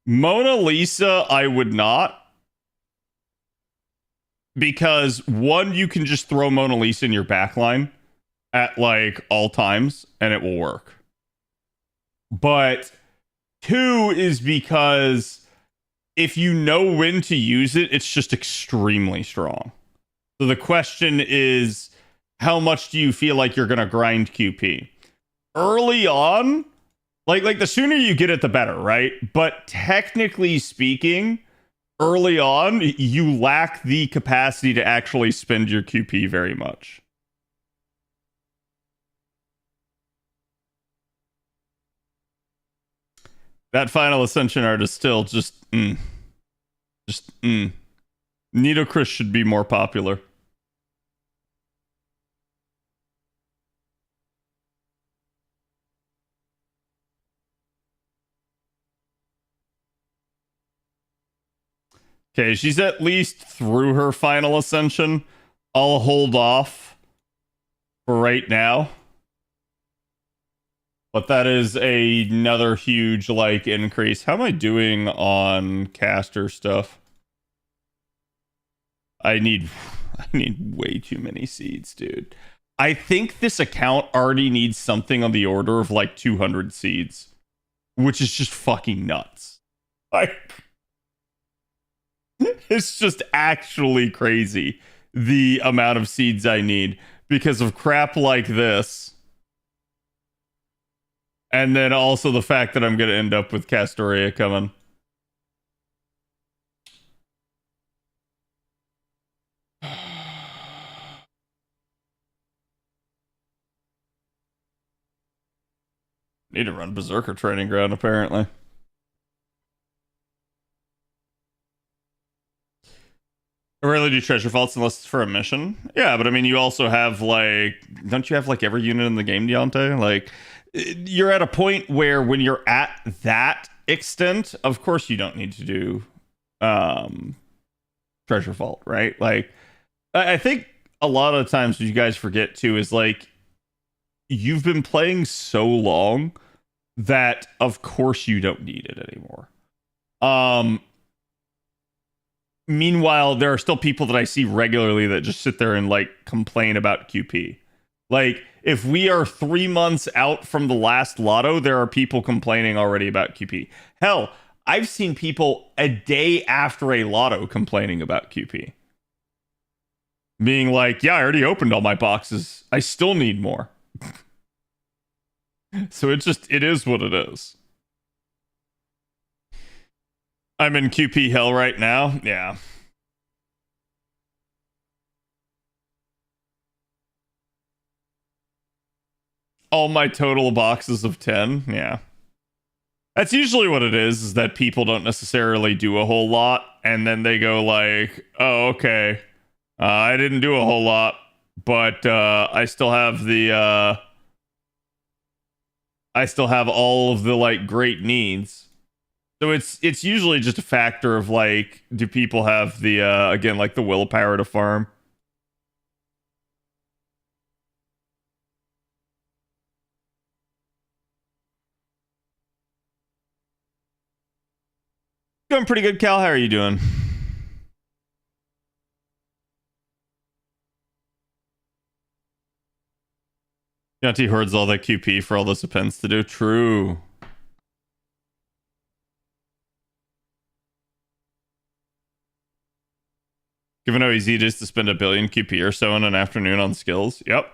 S8: Mona Lisa, I would not. Because one, you can just throw Mona Lisa in your backline at like all times and it will work. But two is because if you know when to use it, it's just extremely strong. So the question is, how much do you feel like you're going to grind QP? Early on, like the sooner you get it, the better, right? But technically speaking, early on, you lack the capacity to actually spend your QP very much. That final Ascension art is still just, Nito Chris should be more popular. Okay, she's at least through her final Ascension. I'll hold off for right now. But that is another huge, like, increase. How am I doing on caster stuff? I need way too many seeds, dude. I think this account already needs something on the order of, like, 200 seeds. Which is just fucking nuts. Like, it's just actually crazy the amount of seeds I need because of crap like this. And then also the fact that I'm going to end up with Castoria coming. Need to run Berserker Training Ground, apparently. I rarely do treasure vaults unless it's for a mission. Yeah, but I mean, you also have, like... Don't you have, like, every unit in the game, Deontay? Like, you're at a point where when you're at that extent, of course you don't need to do treasure vault, right? Like, I think a lot of times what you guys forget, too, is, like, you've been playing so long that of course you don't need it anymore. Meanwhile, there are still people that I see regularly that just sit there and like complain about QP. Like, if we are 3 months out from the last lotto, there are people complaining already about QP. Hell, I've seen people a day after a lotto complaining about QP. Being like, yeah, I already opened all my boxes. I still need more. So it is what it is. I'm in QP hell right now. Yeah. All my total boxes of 10. Yeah. That's usually what it is that people don't necessarily do a whole lot. And then they go like, oh, okay. I didn't do a whole lot, but I still have the... I still have all of the like great needs. So it's usually just a factor of like, do people have the again, like the willpower to farm? Doing pretty good, Cal. How are you doing? Yanti hoards all that QP for all those appends to do. True. Given how easy it is to spend 1 billion QP or so in an afternoon on skills. Yep.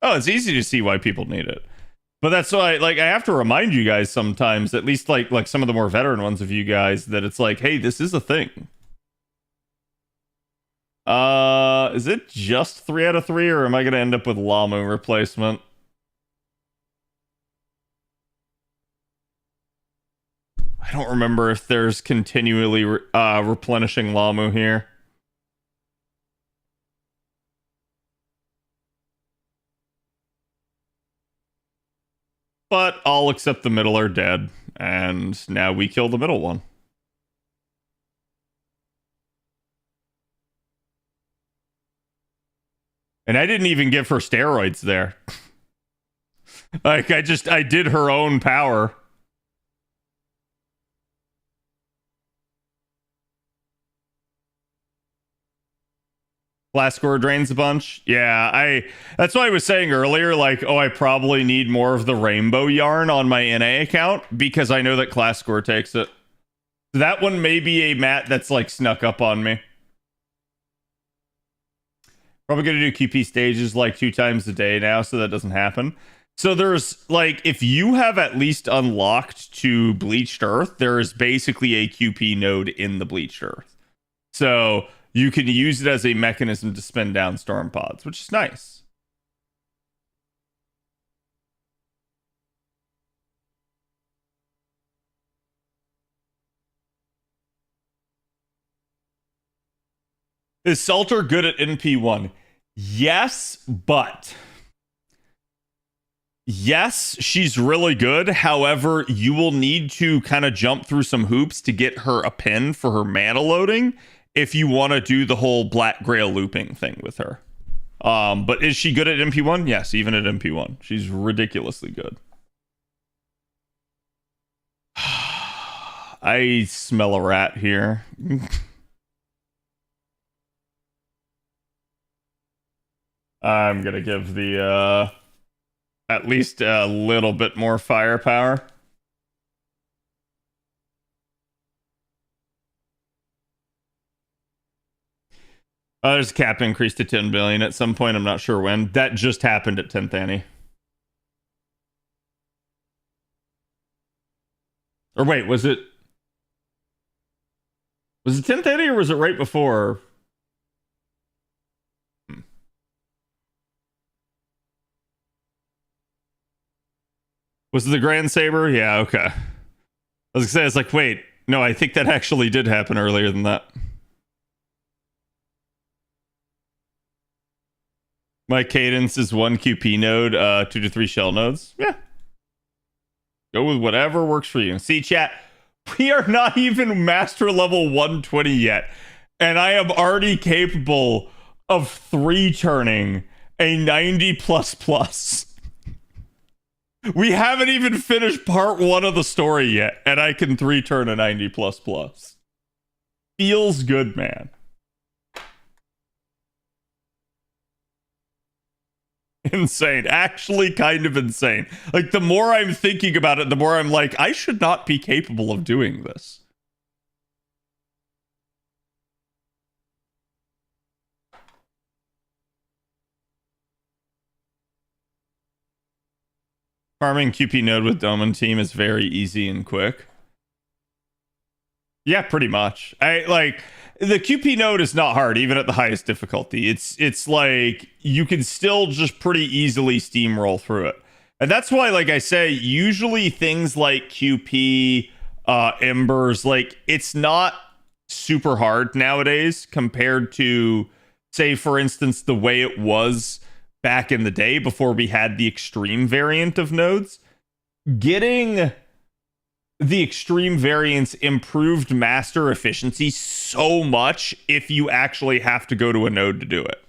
S8: Oh, it's easy to see why people need it. But that's why, like, I have to remind you guys sometimes, at least like some of the more veteran ones of you guys, that it's like, hey, this is a thing. Is it just 3 out of 3, or am I going to end up with Lamu replacement? I don't remember if there's continually replenishing Lamu here. But all except the middle are dead, and now we kill the middle one. And I didn't even give her steroids there. Like, I did her own power. Blast score drains a bunch. Yeah, that's why I was saying earlier, like, oh, I probably need more of the rainbow yarn on my NA account because I know that class score takes it. That one may be a mat that's like snuck up on me. Probably gonna do QP stages like 2 times a day now, so that doesn't happen. So there's like, if you have at least unlocked to Bleached Earth, there is basically a QP node in the Bleached Earth. So you can use it as a mechanism to spin down storm pods, which is nice. Is Salter good at NP1? Yes, but... Yes, she's really good. However, you will need to kind of jump through some hoops to get her a pin for her mana loading if you want to do the whole Black Grail looping thing with her. But is she good at MP1? Yes, even at MP1. She's ridiculously good. I smell a rat here. I'm going to give the... at least a little bit more firepower. There's a cap increase to 10 billion at some point. I'm not sure when. That just happened at 10th Annie. Or wait, was it 10th Annie or was it right before? Was it the Grand Saber? Yeah, okay. I was gonna say, it's like, wait, no, I think that actually did happen earlier than that. My cadence is 1 QP node, 2 to 3 shell nodes. Yeah. Go with whatever works for you. See, chat, we are not even master level 120 yet. And I am already capable of 3-turning a 90 plus plus. We haven't even finished part 1 of the story yet, and I can 3-turn a 90 plus plus. Feels good, man. Insane. Actually kind of insane. Like, the more I'm thinking about it, the more I'm like, I should not be capable of doing this. Farming QP node with Doman team is very easy and quick. Yeah, pretty much. I like the QP node is not hard, even at the highest difficulty. It's like you can still just pretty easily steamroll through it. And that's why, like I say, usually things like QP, Embers, like it's not super hard nowadays compared to, say, for instance, the way it was back in the day before we had the extreme variant of nodes. Getting the extreme variants improved master efficiency so much if you actually have to go to a node to do it.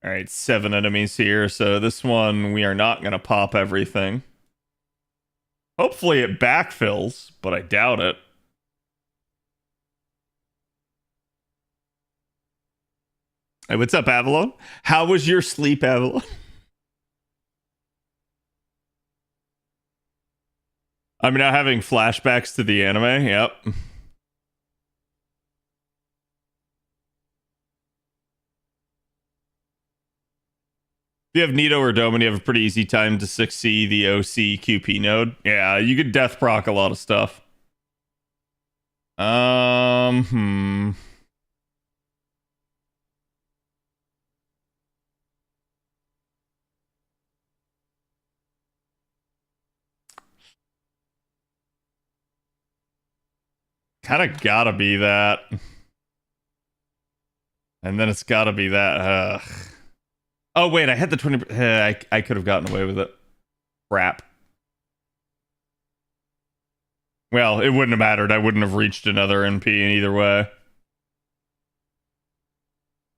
S8: All right, 7 enemies here. So this one, we are not going to pop everything. Hopefully it backfills, but I doubt it. Hey, what's up, Avalon? How was your sleep, Avalon? I'm now having flashbacks to the anime. Yep. If you have Nito or Doman, you have a pretty easy time to 6C the OC QP node. Yeah, you could death proc a lot of stuff. Kind of gotta be that. And then it's gotta be that. Oh, wait, I had the 20. I could have gotten away with it. Crap. Well, it wouldn't have mattered. I wouldn't have reached another NP in either way.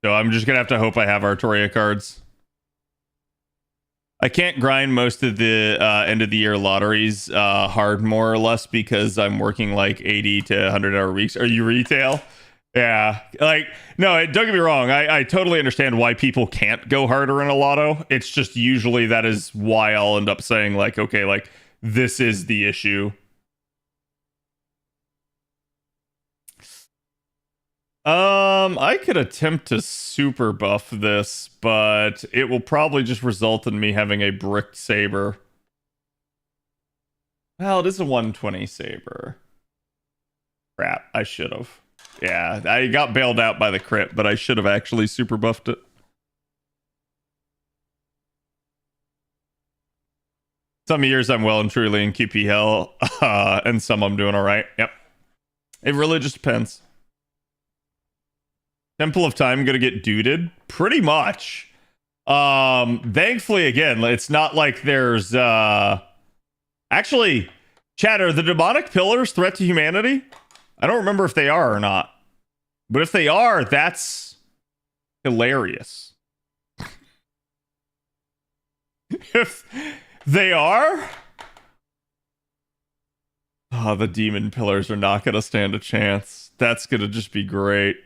S8: So I'm just gonna have to hope I have Artoria cards. I can't grind most of the end of the year lotteries hard, more or less, because I'm working like 80 to 100-hour weeks. Are you retail? Yeah. Like, no, don't get me wrong. I totally understand why people can't go harder in a lotto. It's just usually that is why I'll end up saying, like, okay, like, this is the issue. I could attempt to super buff this, but it will probably just result in me having a bricked saber. Well, it is a 120 saber. Crap, I should have. Yeah, I got bailed out by the crit, but I should have actually super buffed it. Some years I'm well and truly in QP hell, and some I'm doing all right. Yep. It really just depends. Temple of Time gonna get duded? Pretty much. Thankfully, again, it's not like there's actually, chat, are the demonic pillars threat to humanity? I don't remember if they are or not. But if they are, that's hilarious. If they are, oh, the demon pillars are not gonna stand a chance. That's gonna just be great.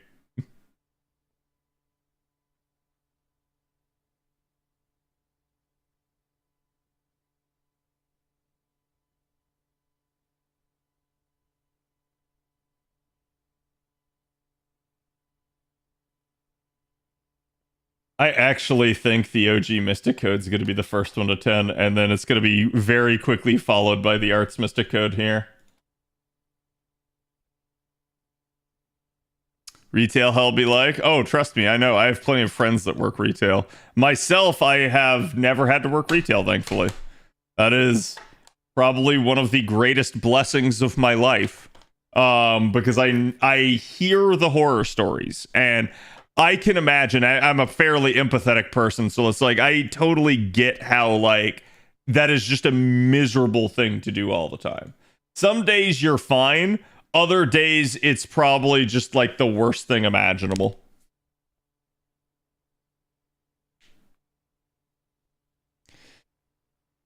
S8: I actually think the OG Mystic Code is going to be the first one to 10, and then it's going to be very quickly followed by the Arts Mystic Code here. Retail hell be like, oh, trust me, I know. I have plenty of friends that work retail. Myself, I have never had to work retail, thankfully. That is probably one of the greatest blessings of my life. Because I hear the horror stories, and I can imagine, I'm a fairly empathetic person, so it's like, I totally get how, like, that is just a miserable thing to do all the time. Some days you're fine, other days it's probably just, like, the worst thing imaginable.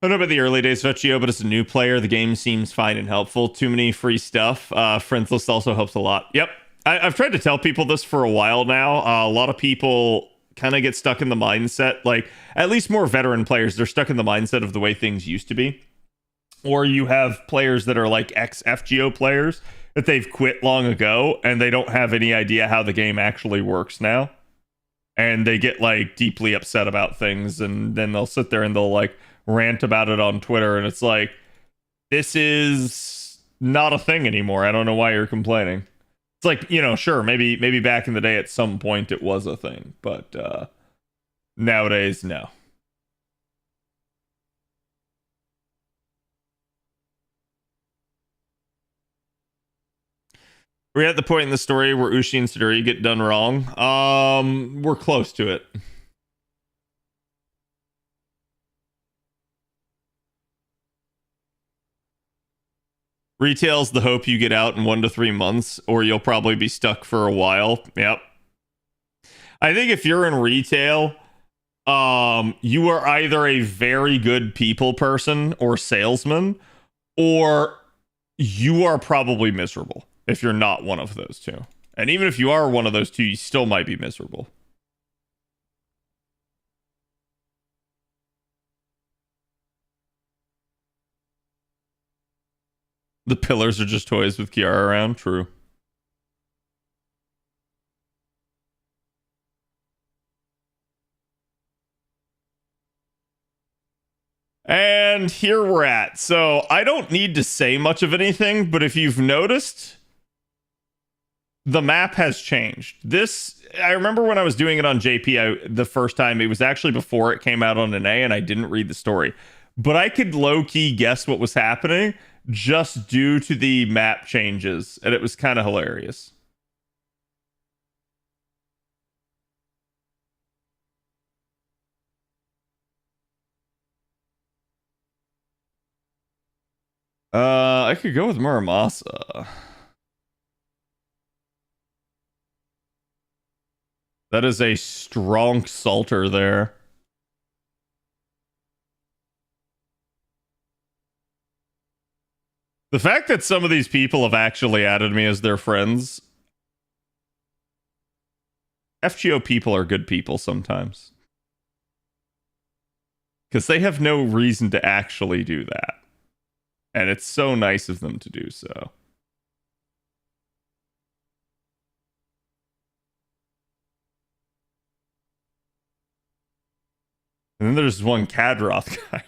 S8: I don't know about the early days of FGO, but as a new player, the game seems fine and helpful. Too many free stuff. Friends list also helps a lot. Yep. I've tried to tell people this for a while now. A lot of people kind of get stuck in the mindset, like, at least more veteran players, they're stuck in the mindset of the way things used to be. Or you have players that are like ex-FGO players that they've quit long ago, and they don't have any idea how the game actually works now. And they get, like, deeply upset about things, and then they'll sit there and they'll, like, rant about it on Twitter, and it's like, this is not a thing anymore. I don't know why you're complaining. It's like, you know, sure, maybe back in the day at some point it was a thing, but nowadays, no. We're at the point in the story where Ushi and Siduri get done wrong. We're close to it. Retail's the hope you get out in 1 to 3 months, or you'll probably be stuck for a while. Yep. I think if you're in retail, you are either a very good people person or salesman, or you are probably miserable if you're not one of those two. And even if you are one of those two, you still might be miserable. The pillars are just toys with Kiara around. True. And here we're at. So I don't need to say much of anything, but if you've noticed, the map has changed. This, I remember when I was doing it on JP the first time, it was actually before it came out on an A, and I didn't read the story. But I could low-key guess what was happening just due to the map changes, and it was kind of hilarious. I could go with Muramasa. That is a strong salter there. The fact that some of these people have actually added me as their friends. FGO people are good people sometimes. Because they have no reason to actually do that. And it's so nice of them to do so. And then there's one Kadroth guy.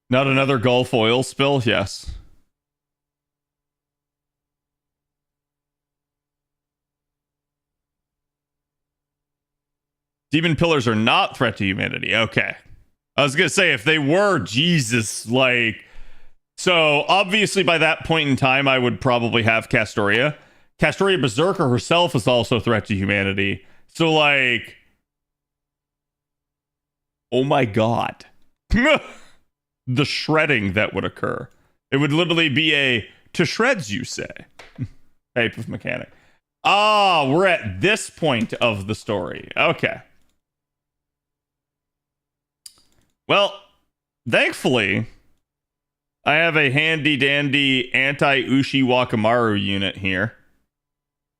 S8: Not another Gulf oil spill? Yes. Demon pillars are not threat to humanity. Okay. I was going to say, if they were, Jesus, like... So, obviously, by that point in time, I would probably have Castoria. Castoria Berserker herself is also a threat to humanity. So, like... Oh my god. The shredding that would occur. It would literally be a to shreds, you say, type of mechanic. Ah, we're at this point of the story. Okay. Well, thankfully, I have a handy dandy anti-Ushi Wakamaru unit here.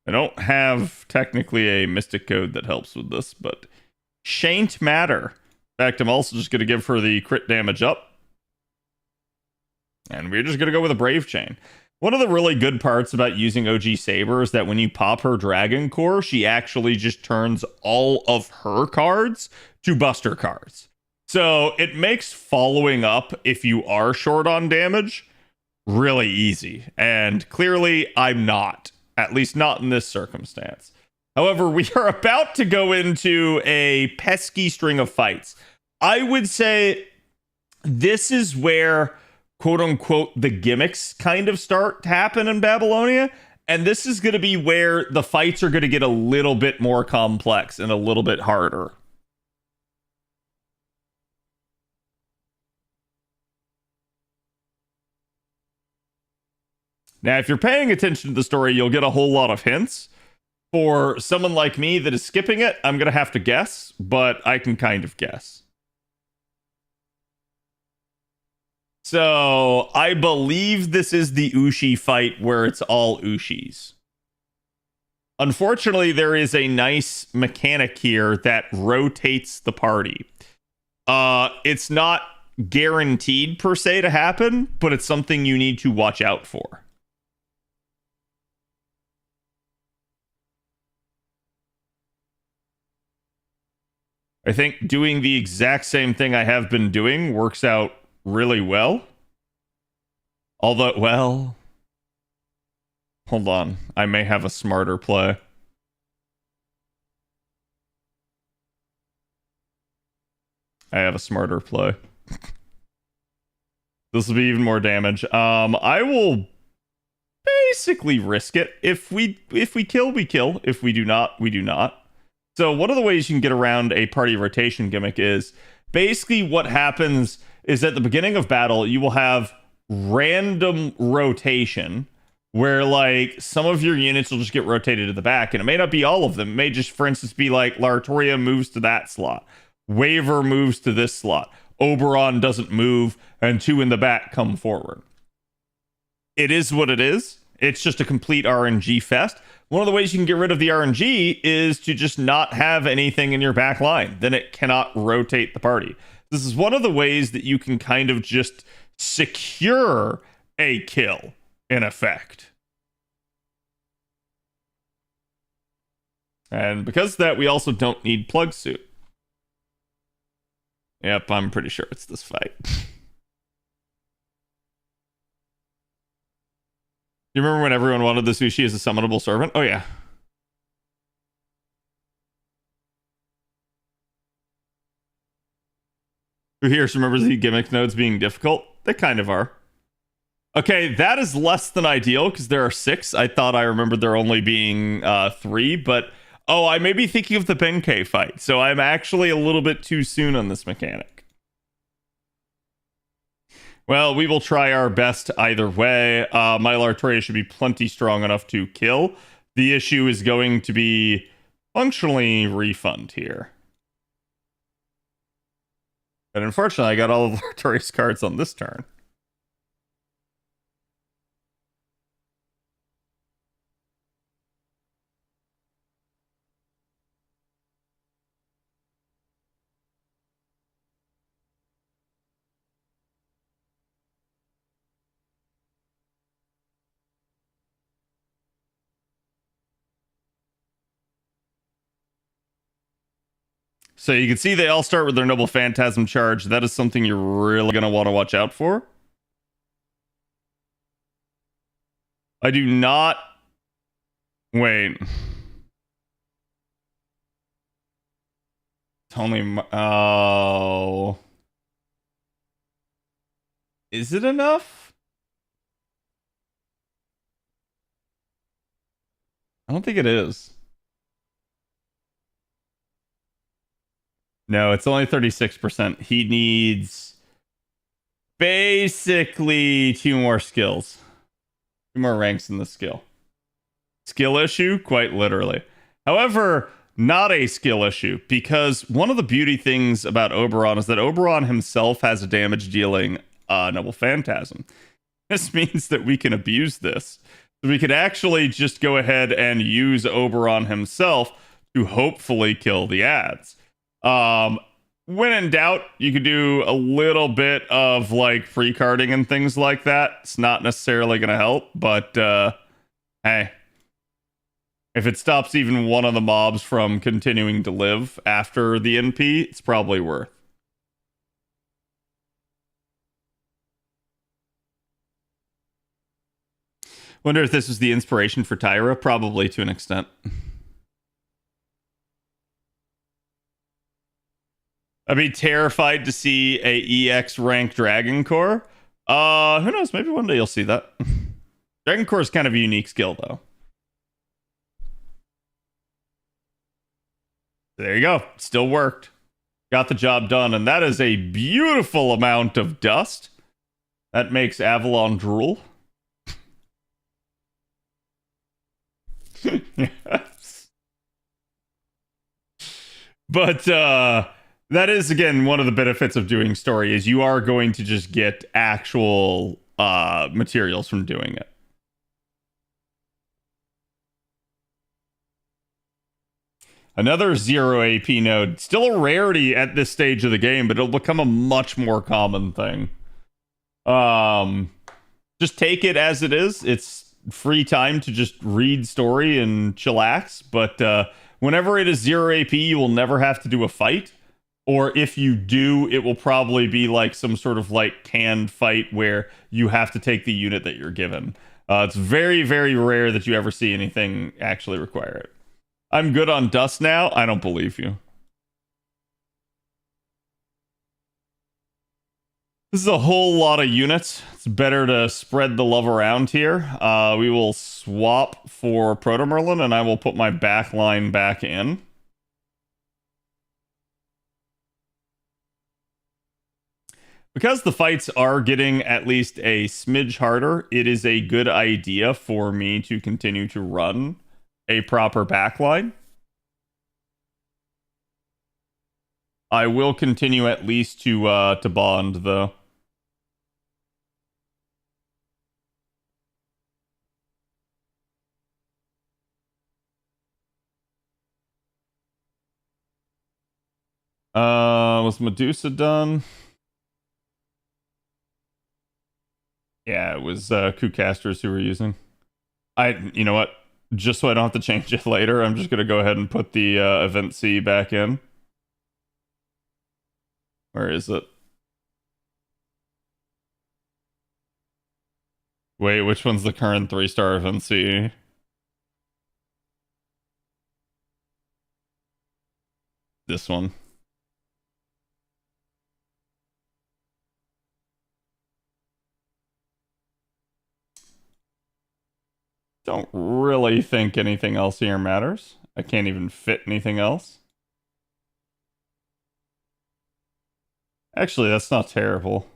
S8: I don't have technically a mystic code that helps with this, but shan't matter. In fact, I'm also just going to give her the crit damage up. And we're just going to go with a Brave Chain. One of the really good parts about using OG Saber is that when you pop her Dragon Core, she actually just turns all of her cards to Buster cards. So it makes following up, if you are short on damage, really easy. And clearly, I'm not. At least not in this circumstance. However, we are about to go into a pesky string of fights. I would say this is where, quote unquote, the gimmicks kind of start to happen in Babylonia. And this is going to be where the fights are going to get a little bit more complex and a little bit harder. Now, if you're paying attention to the story, you'll get a whole lot of hints. For someone like me that is skipping it, I'm going to have to guess, but I can kind of guess. So, I believe this is the Ushi fight where it's all Ushis. Unfortunately, there is a nice mechanic here that rotates the party. It's not guaranteed per se to happen, but it's something you need to watch out for. I think doing the exact same thing I have been doing works out really well. Although, well, hold on. I may have a smarter play. I have a smarter play. This will be even more damage. I will basically risk it. If we kill, we kill. If we do not, we do not. So one of the ways you can get around a party rotation gimmick is basically what happens is at the beginning of battle, you will have random rotation where like some of your units will just get rotated to the back, and it may not be all of them. It may just, for instance, be like Lartoria moves to that slot. Waver moves to this slot. Oberon doesn't move, and two in the back come forward. It is what it is. It's just a complete RNG fest. One of the ways you can get rid of the RNG is to just not have anything in your back line. Then it cannot rotate the party. This is one of the ways that you can kind of just secure a kill, in effect. And because of that, we also don't need Plug Suit. Yep, I'm pretty sure it's this fight. You remember when everyone wanted the sushi as a summonable servant? Oh, yeah. Who here remembers the gimmick nodes being difficult? They kind of are. Okay, that is less than ideal because there are 6. I thought I remembered there only being 3, but oh, I may be thinking of the Benkei fight, so I'm actually a little bit too soon on this mechanic. Well, we will try our best either way. My Lartoria should be plenty strong enough to kill. The issue is going to be functionally refund here. But unfortunately, I got all of Lartoria's cards on this turn. So you can see they all start with their Noble Phantasm charge. That is something you're really going to want to watch out for. I do not... Wait. It's only... Oh... Is it enough? I don't think it is. No, it's only 36%. He needs basically 2 more skills. 2 more ranks in the skill. Skill issue? Quite literally. However, not a skill issue, because one of the beauty things about Oberon is that Oberon himself has a damage dealing Noble Phantasm. This means that we can abuse this. So we could actually just go ahead and use Oberon himself to hopefully kill the ads. When in doubt, you could do a little bit of like free carding and things like that. It's not necessarily going to help, but hey, if it stops even one of the mobs from continuing to live after the NP, it's probably worth. Wonder if this was the inspiration for Tyra. Probably to an extent. I'd be terrified to see a EX rank Dragon Core. Who knows? Maybe one day you'll see that. Dragon Core is kind of a unique skill, though. There you go. Still worked. Got the job done, and that is a beautiful amount of dust. That makes Avalon drool. Yes. But that is again one of the benefits of doing story is you are going to just get actual materials from doing it. Another 0 AP node, still a rarity at this stage of the game, but it'll become a much more common thing. Just take it as it is. It's free time to just read story and chillax, but whenever it is 0 AP, you will never have to do a fight. Or if you do, it will probably be like some sort of like canned fight where you have to take the unit that you're given. It's very, very rare that you ever see anything actually require it. I'm good on dust now. I don't believe you. This is a whole lot of units. It's better to spread the love around here. We will swap for Proto Merlin, and I will put my back line back in. Because the fights are getting at least a smidge harder, it is a good idea for me to continue to run a proper backline. I will continue at least to bond, though. Was Medusa done? Yeah, it was Coocasters who were using. You know what? Just so I don't have to change it later, I'm just going to go ahead and put the event C back in. Where is it? Wait, which one's the current 3-star event C? This one. Don't really think anything else here matters. I can't even fit anything else. Actually, that's not terrible.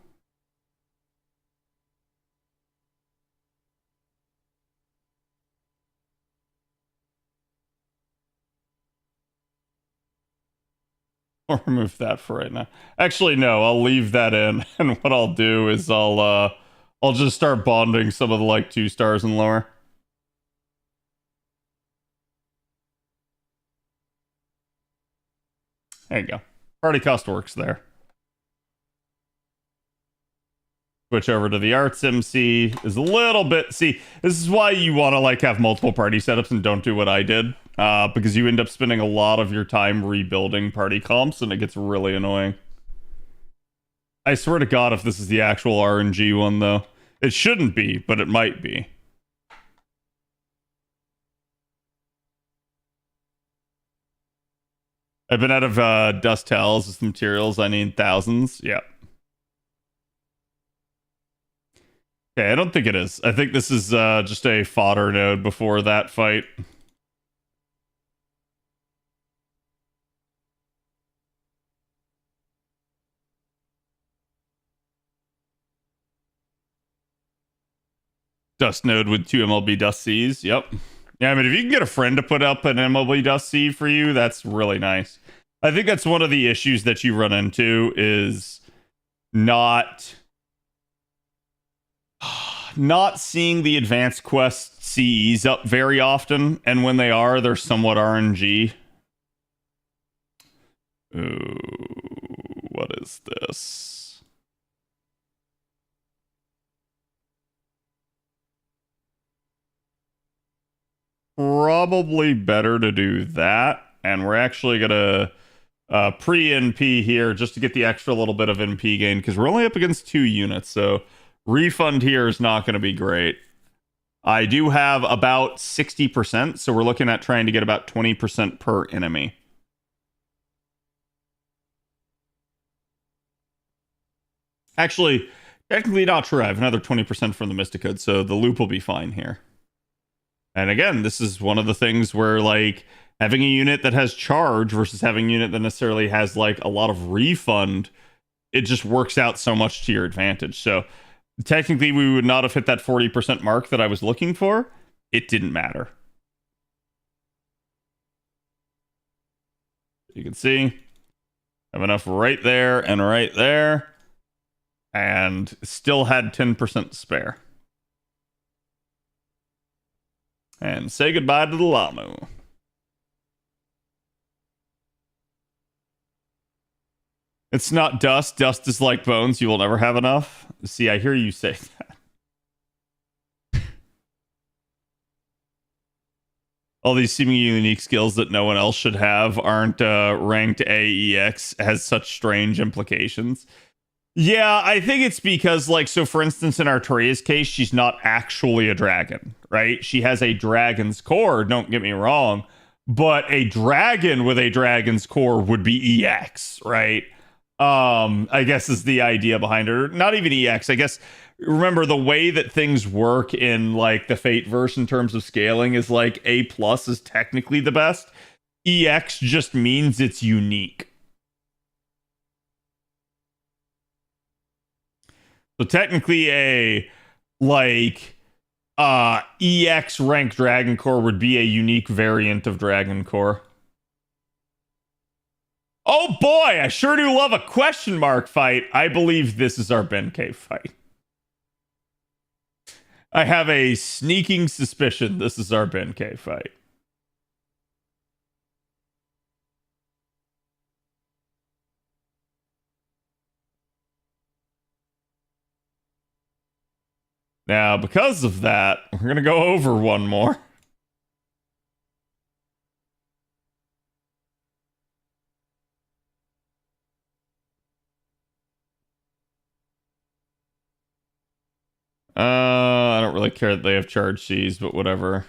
S8: I'll remove that for right now. Actually, no, I'll leave that in. And what I'll do is I'll just start bonding some of the like 2 stars and lower. There you go. Party cost works there. Switch over to the Arts MC is a little bit... See, this is why you want to like have multiple party setups and don't do what I did. Because you end up spending a lot of your time rebuilding party comps and it gets really annoying. I swear to God if this is the actual RNG one though. It shouldn't be, but it might be. I've been out of dust towels with materials. I need thousands. Yeah. Okay, I don't think it is. I think this is just a fodder node before that fight. Dust node with 2 MLB Dust Cs. Yep. Yeah, I mean, if you can get a friend to put up an MLB Dust C for you, that's really nice. I think that's one of the issues that you run into is not not seeing the advanced quest CEs up very often, and when they are, they're somewhat RNG. Ooh, what is this? Probably better to do that, and we're actually gonna pre-NP here just to get the extra little bit of NP gain, because we're only up against 2 units, so refund here is not going to be great. I do have about 60%, so we're looking at trying to get about 20% per enemy. Actually, technically not true. I have another 20% from the Mystic Hood, so the loop will be fine here. And again, this is one of the things where, like, having a unit that has charge versus having a unit that necessarily has, like, a lot of refund, it just works out so much to your advantage. So, technically, we would not have hit that 40% mark that I was looking for. It didn't matter. You can see, I have enough right there and right there, and still had 10% spare. And say goodbye to the Lamu. It's not dust. Dust is like bones. You will never have enough. See, I hear you say that. All these seemingly unique skills that no one else should have aren't ranked AEX, has such strange implications. Yeah, I think it's because, like, so for instance, in Artoria's case, she's not actually a dragon, right? She has a dragon's core, don't get me wrong, but a dragon with a dragon's core would be EX, right? I guess is the idea behind her. Not even EX, I guess. Remember, the way that things work in, like, the Fate verse in terms of scaling is, like, A+ is technically the best. EX just means it's unique. So technically a, like, EX rank Dragon Core would be a unique variant of Dragon Core. Oh boy, I sure do love a question mark fight. I believe this is our Benkei fight. I have a sneaking suspicion this is our Benkei fight. Now, because of that, we're going to go over one more. I don't really care that they have charge Cs, but whatever.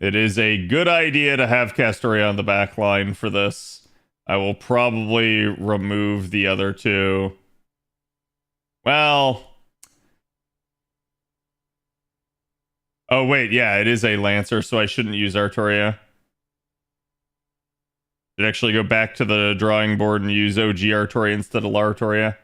S8: It is a good idea to have Castoria on the back line for this. I will probably remove the other two. Well... Oh, wait, yeah, it is a Lancer, so I shouldn't use Artoria. Should actually go back to the drawing board and use OG Artoria instead of Lartoria.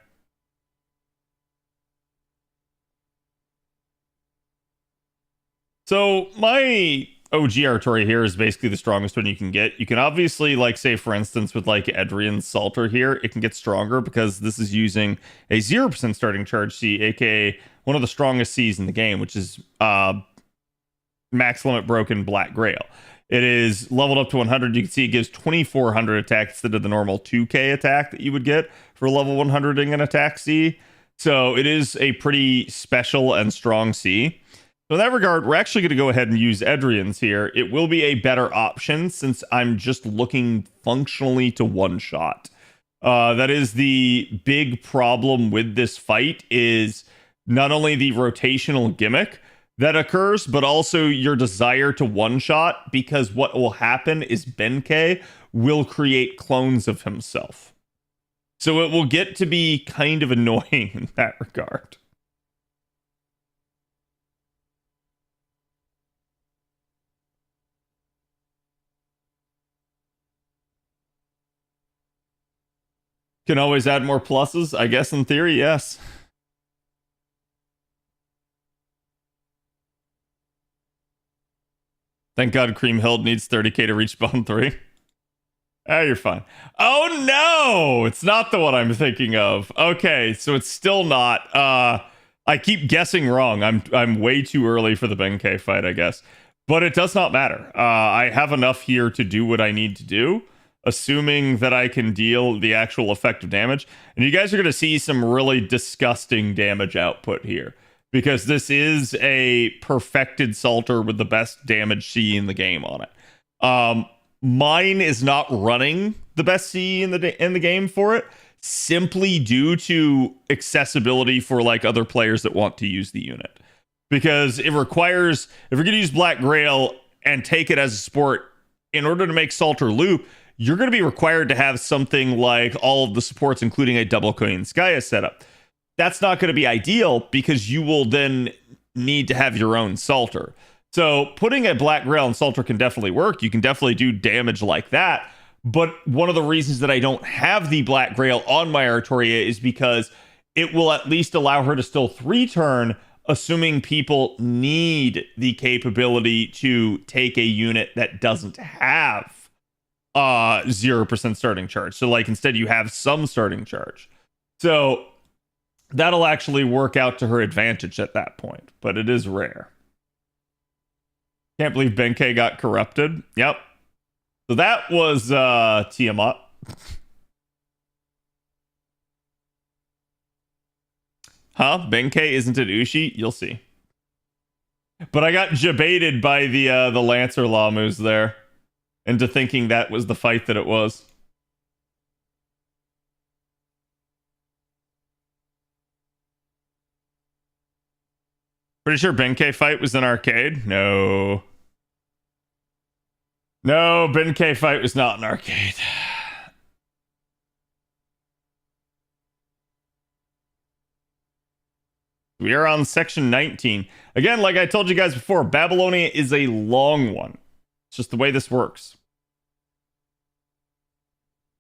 S8: So, my OG Artoria here is basically the strongest one you can get. You can obviously, like, say, for instance, with, like, Edrian's Salter here, it can get stronger because this is using a 0% starting charge C, aka one of the strongest Cs in the game, which is Max Limit Broken Black Grail. It is leveled up to 100. You can see it gives 2400 attack instead of the normal 2k attack that you would get for level 100ing an attack C. So it is a pretty special and strong C. So in that regard, we're actually going to go ahead and use Edrian's here. It will be a better option since I'm just looking functionally to one-shot. That is the big problem with this fight, is not only the rotational gimmick that occurs, but also your desire to one-shot, because what will happen is Benkei will create clones of himself. So it will get to be kind of annoying in that regard. Can always add more pluses, I guess in theory, yes. Thank God Creamhild needs 30k to reach Bond 3. You're fine. Oh no, it's not the one I'm thinking of. Okay, so it's still not. I keep guessing wrong. I'm way too early for the Benkei fight, I guess. But it does not matter. I have enough here to do what I need to do, assuming that I can deal the actual effective damage. And you guys are going to see some really disgusting damage output here, because this is a perfected Salter with the best damage CE in the game on it. Mine is not running the best CE in the game for it, simply due to accessibility for like other players that want to use the unit. Because it requires, if you're going to use Black Grail and take it as a sport, in order to make Salter loop, you're going to be required to have something like all of the supports, including a double Korean Skya setup. That's not going to be ideal because you will then need to have your own Salter. So putting a Black Grail and Salter can definitely work. You can definitely do damage like that. But one of the reasons that I don't have the Black Grail on my Artoria is because it will at least allow her to still 3-turn, assuming people need the capability to take a unit that doesn't have 0% starting charge. So like instead you have some starting charge. So that'll actually work out to her advantage at that point, but it is rare. Can't believe Benkei got corrupted. Yep. So that was Tiamat. Huh? Benkei isn't it Ushi? You'll see. But I got jebaited by the Lancer Lamus there into thinking that was the fight that it was. Pretty sure Benkei fight was in arcade? No. No, Benkei fight was not in arcade. We are on section 19. Again, like I told you guys before, Babylonia is a long one. It's just the way this works.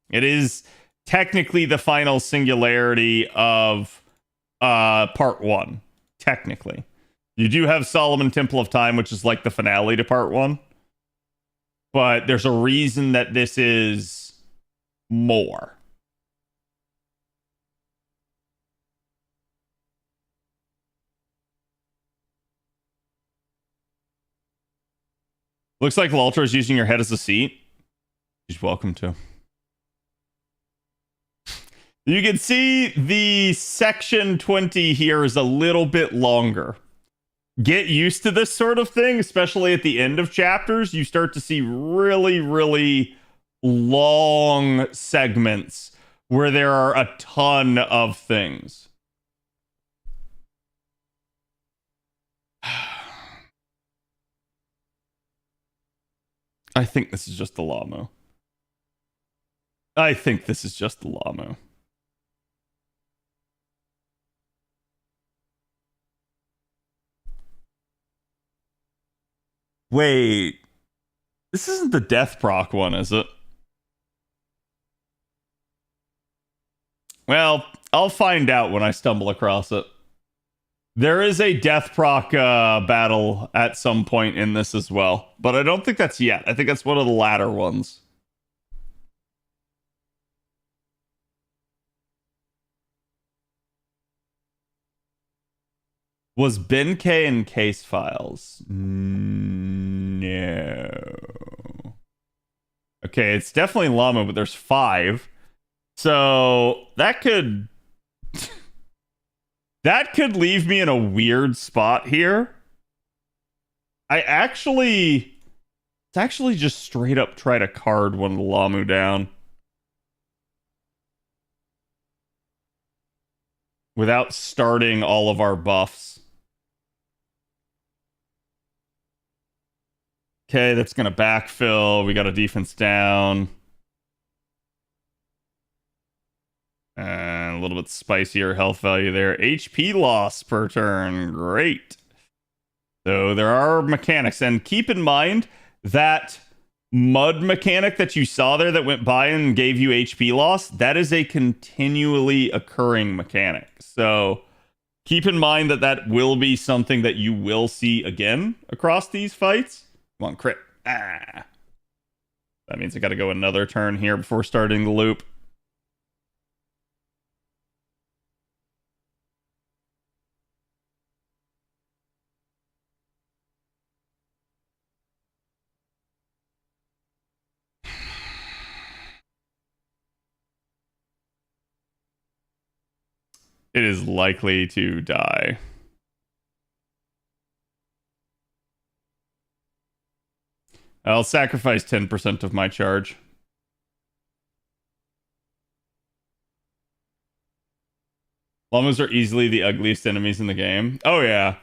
S8: It is technically the final singularity of part 1. Technically. You do have Solomon Temple of Time, which is like the finale to part 1. But there's a reason that this is more. Looks like Lalter is using your head as a seat. She's welcome to. You can see the section 20 here is a little bit longer. Get used to this sort of thing, especially at the end of chapters. You start to see really, really long segments where there are a ton of things. I think this is just the Lamu. I think this is just the Lamu. Wait. This isn't the Death Proc one, is it? Well, I'll find out when I stumble across it. There is a Death Proc battle at some point in this as well, but I don't think that's yet. I think that's one of the latter ones. Was Benkei in case files? No. Okay, it's definitely Llama, but there's 5. So that could that could leave me in a weird spot here. It's actually just straight up try to card one of the Lamu down without starting all of our buffs. Okay, that's gonna backfill. We got a defense down. And a little bit spicier health value there. HP loss per turn. Great. So there are mechanics. And keep in mind that mud mechanic that you saw there that went by and gave you HP loss, that is a continually occurring mechanic. So keep in mind that that will be something that you will see again across these fights. Come on, crit. That means I got to go another turn here before starting the loop. It is likely to die. I'll sacrifice 10% of my charge. Llamas are easily the ugliest enemies in the game. Oh, yeah.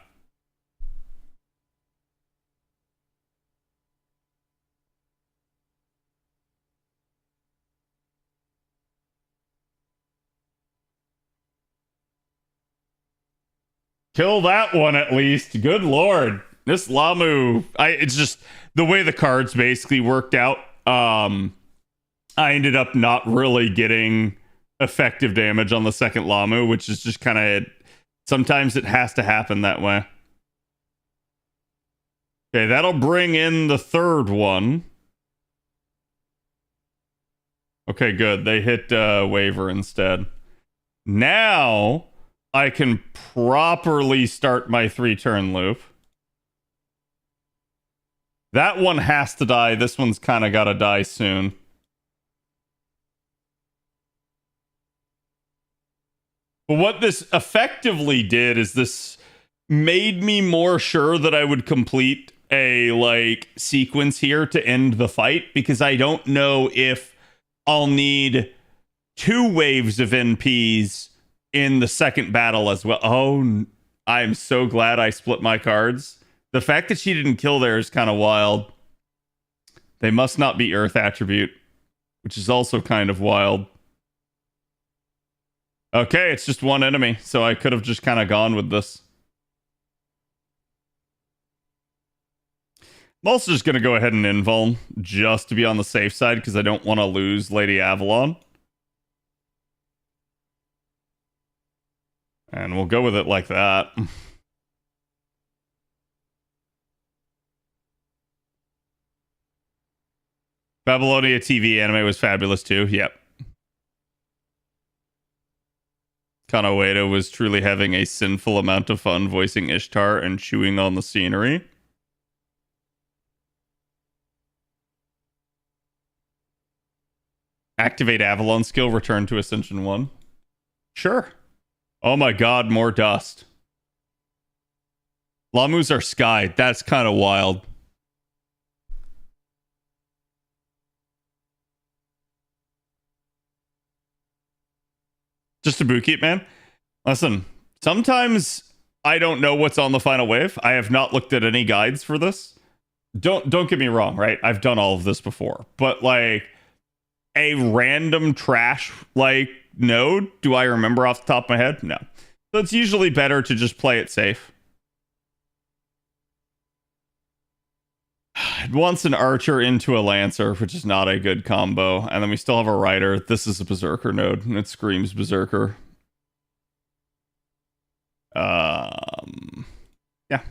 S8: Kill that one at least. Good lord. This Lamu, it's just the way the cards basically worked out. I ended up not really getting effective damage on the second Lamu, which is just kind of, sometimes it has to happen that way. Okay, that'll bring in the third one. Okay, good. They hit Waver instead. Now I can properly start my 3-turn loop. That one has to die. This one's kind of got to die soon. But what this effectively did is this made me more sure that I would complete a like sequence here to end the fight, because I don't know if I'll need 2 waves of NPs in the second battle as well. Oh, I'm so glad I split my cards. The fact that she didn't kill there is kind of wild. They must not be Earth attribute, which is also kind of wild. Okay, it's just one enemy, so I could have just kind of gone with this. I'm also just going to go ahead and invuln just to be on the safe side because I don't want to lose Lady Avalon. And we'll go with it like that. Babylonia TV anime was fabulous too. Yep. Kanaweda was truly having a sinful amount of fun voicing Ishtar and chewing on the scenery. Activate Avalon skill, return to Ascension 1. Sure. Oh my god, more dust. Lamus are sky. That's kind of wild. Just a boot keep, man. Listen, sometimes I don't know what's on the final wave. I have not looked at any guides for this. Don't get me wrong, right? I've done all of this before. But like a random trash like node, do I remember off the top of my head? No. So it's usually better to just play it safe. It wants an archer into a lancer, which is not a good combo. And then we still have a rider. This is a berserker node, and it screams berserker. Yeah.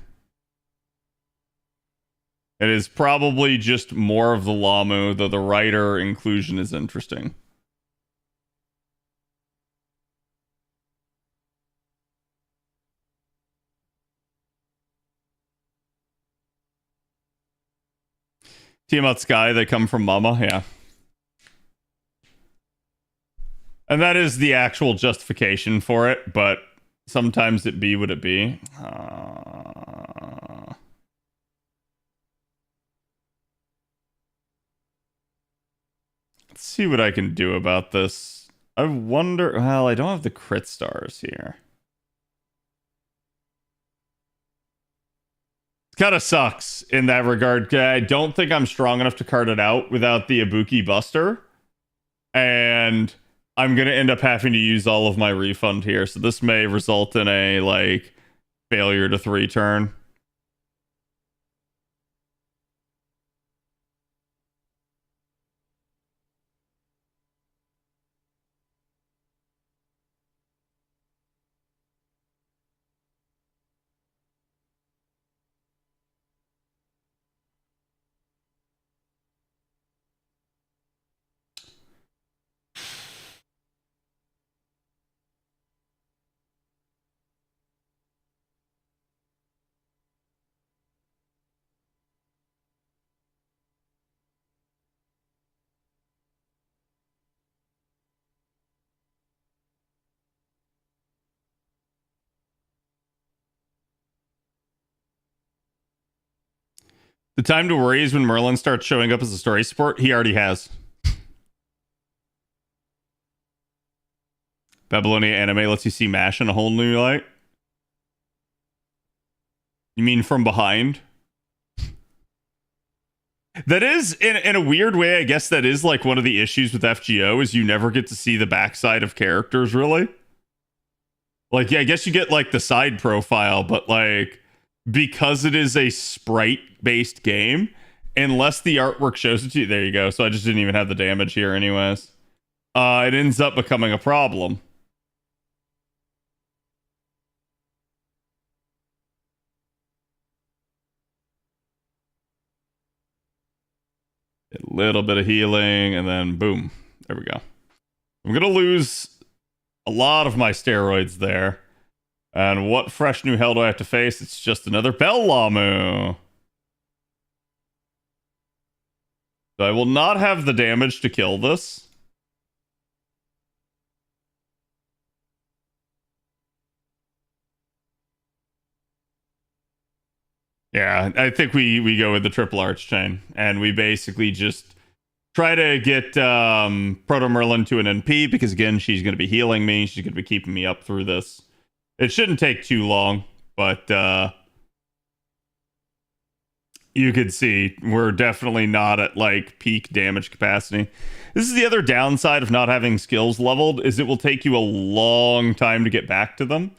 S8: It is probably just more of the Lamu, though the rider inclusion is interesting. Tiamat Sky, they come from Mama, yeah. And that is the actual justification for it, but sometimes it be what it be. Let's see what I can do about this. I wonder, well, I don't have the crit stars here. Kind of sucks in that regard. I don't think I'm strong enough to card it out without the Ibuki Buster. And I'm going to end up having to use all of my refund here. So this may result in a, like, failure to 3 turn. The time to worry is when Merlin starts showing up as a story support. He already has. Babylonia anime lets you see MASH in a whole new light. You mean from behind? That is, in a weird way, I guess that is like one of the issues with FGO is you never get to see the backside of characters, really. Like, yeah, I guess you get like the side profile, but like, because it is a sprite-based game, unless the artwork shows it to you, there you go. So I just didn't even have the damage here anyways. It ends up becoming a problem. A little bit of healing, and then boom. There we go. I'm going to lose a lot of my steroids there. And what fresh new hell do I have to face? It's just another Bellamu. So I will not have the damage to kill this. Yeah, I think we go with the triple arch chain, and we basically just try to get Proto Merlin to an NP, because again, she's going to be healing me. She's going to be keeping me up through this. It shouldn't take too long, but you could see we're definitely not at like peak damage capacity. This is the other downside of not having skills leveled, is it will take you a long time to get back to them.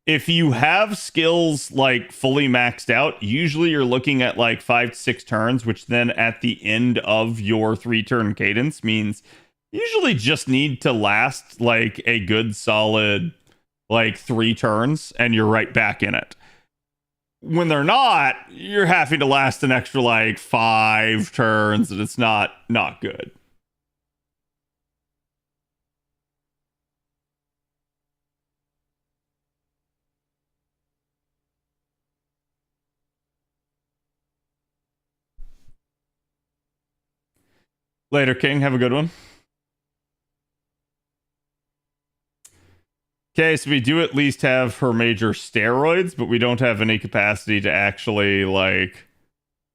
S8: If you have skills like fully maxed out, usually you're looking at like 5 to 6 turns, which then at the end of your 3-turn cadence means usually just need to last like a good solid like 3 turns and you're right back in it. When they're not, you're having to last an extra like 5 turns, and it's not good. Later, King. Have a good one. Okay, so we do at least have her major steroids, but we don't have any capacity to actually, like,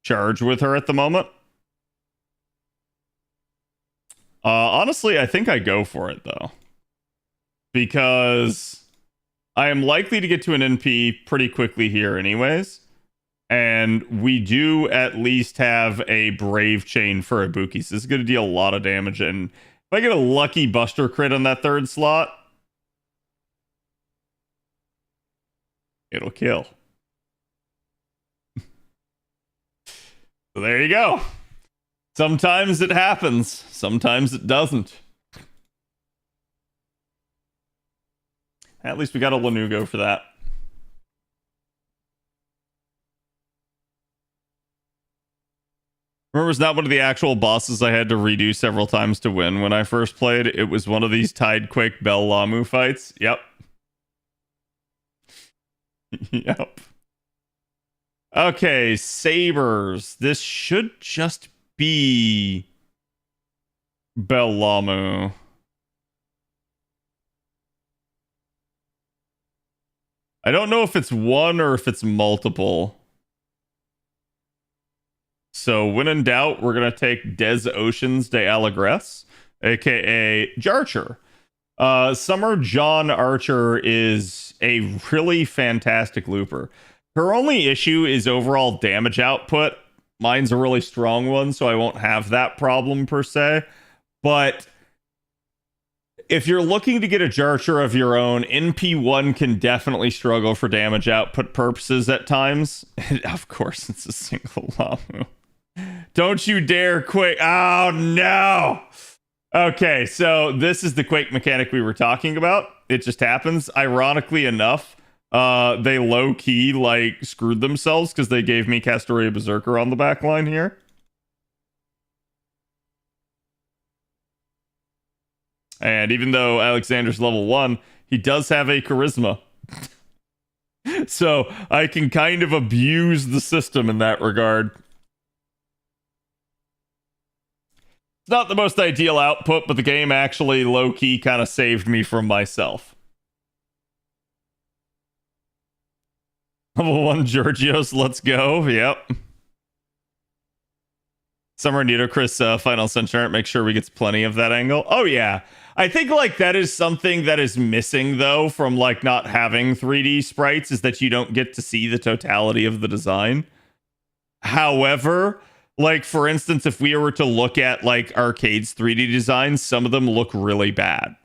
S8: charge with her at the moment. Honestly, I think I go for it, though. Because I am likely to get to an NP pretty quickly here anyways. And we do at least have a Brave Chain for Ibuki. So this is going to deal a lot of damage. And if I get a lucky Buster crit on that 3rd slot, it'll kill. So there you go. Sometimes it happens. Sometimes it doesn't. At least we got a Lanugo for that. Remember, it's not one of the actual bosses I had to redo several times to win when I first played. It was one of these Tidequake Bellamu fights. Yep. Yep. Okay, sabers. This should just be Bellamu. I don't know if it's one or if it's multiple. So when in doubt, we're going to take Des Oceans de Alegres, aka Jarcher. Summer John Archer is a really fantastic looper. Her only issue is overall damage output. Mine's a really strong one, so I won't have that problem per se. But if you're looking to get a Jarcher of your own, NP1 can definitely struggle for damage output purposes at times. And of course, it's a single Lamu. Don't you dare Quake. Oh, no. Okay, so this is the Quake mechanic we were talking about. It just happens. Ironically enough, they low-key, like, screwed themselves because they gave me Castoria Berserker on the back line here. And even though Alexander's level 1, he does have a charisma. So I can kind of abuse the system in that regard. It's not the most ideal output, but the game actually low-key kind of saved me from myself. Level 1 Georgios, let's go. Yep. Summer Ludicrous Final Centaur, make sure we get plenty of that angle. Oh yeah. I think like that is something that is missing though from like not having 3D sprites, is that you don't get to see the totality of the design. However, like for instance, if we were to look at like Arcade's 3D designs, some of them look really bad.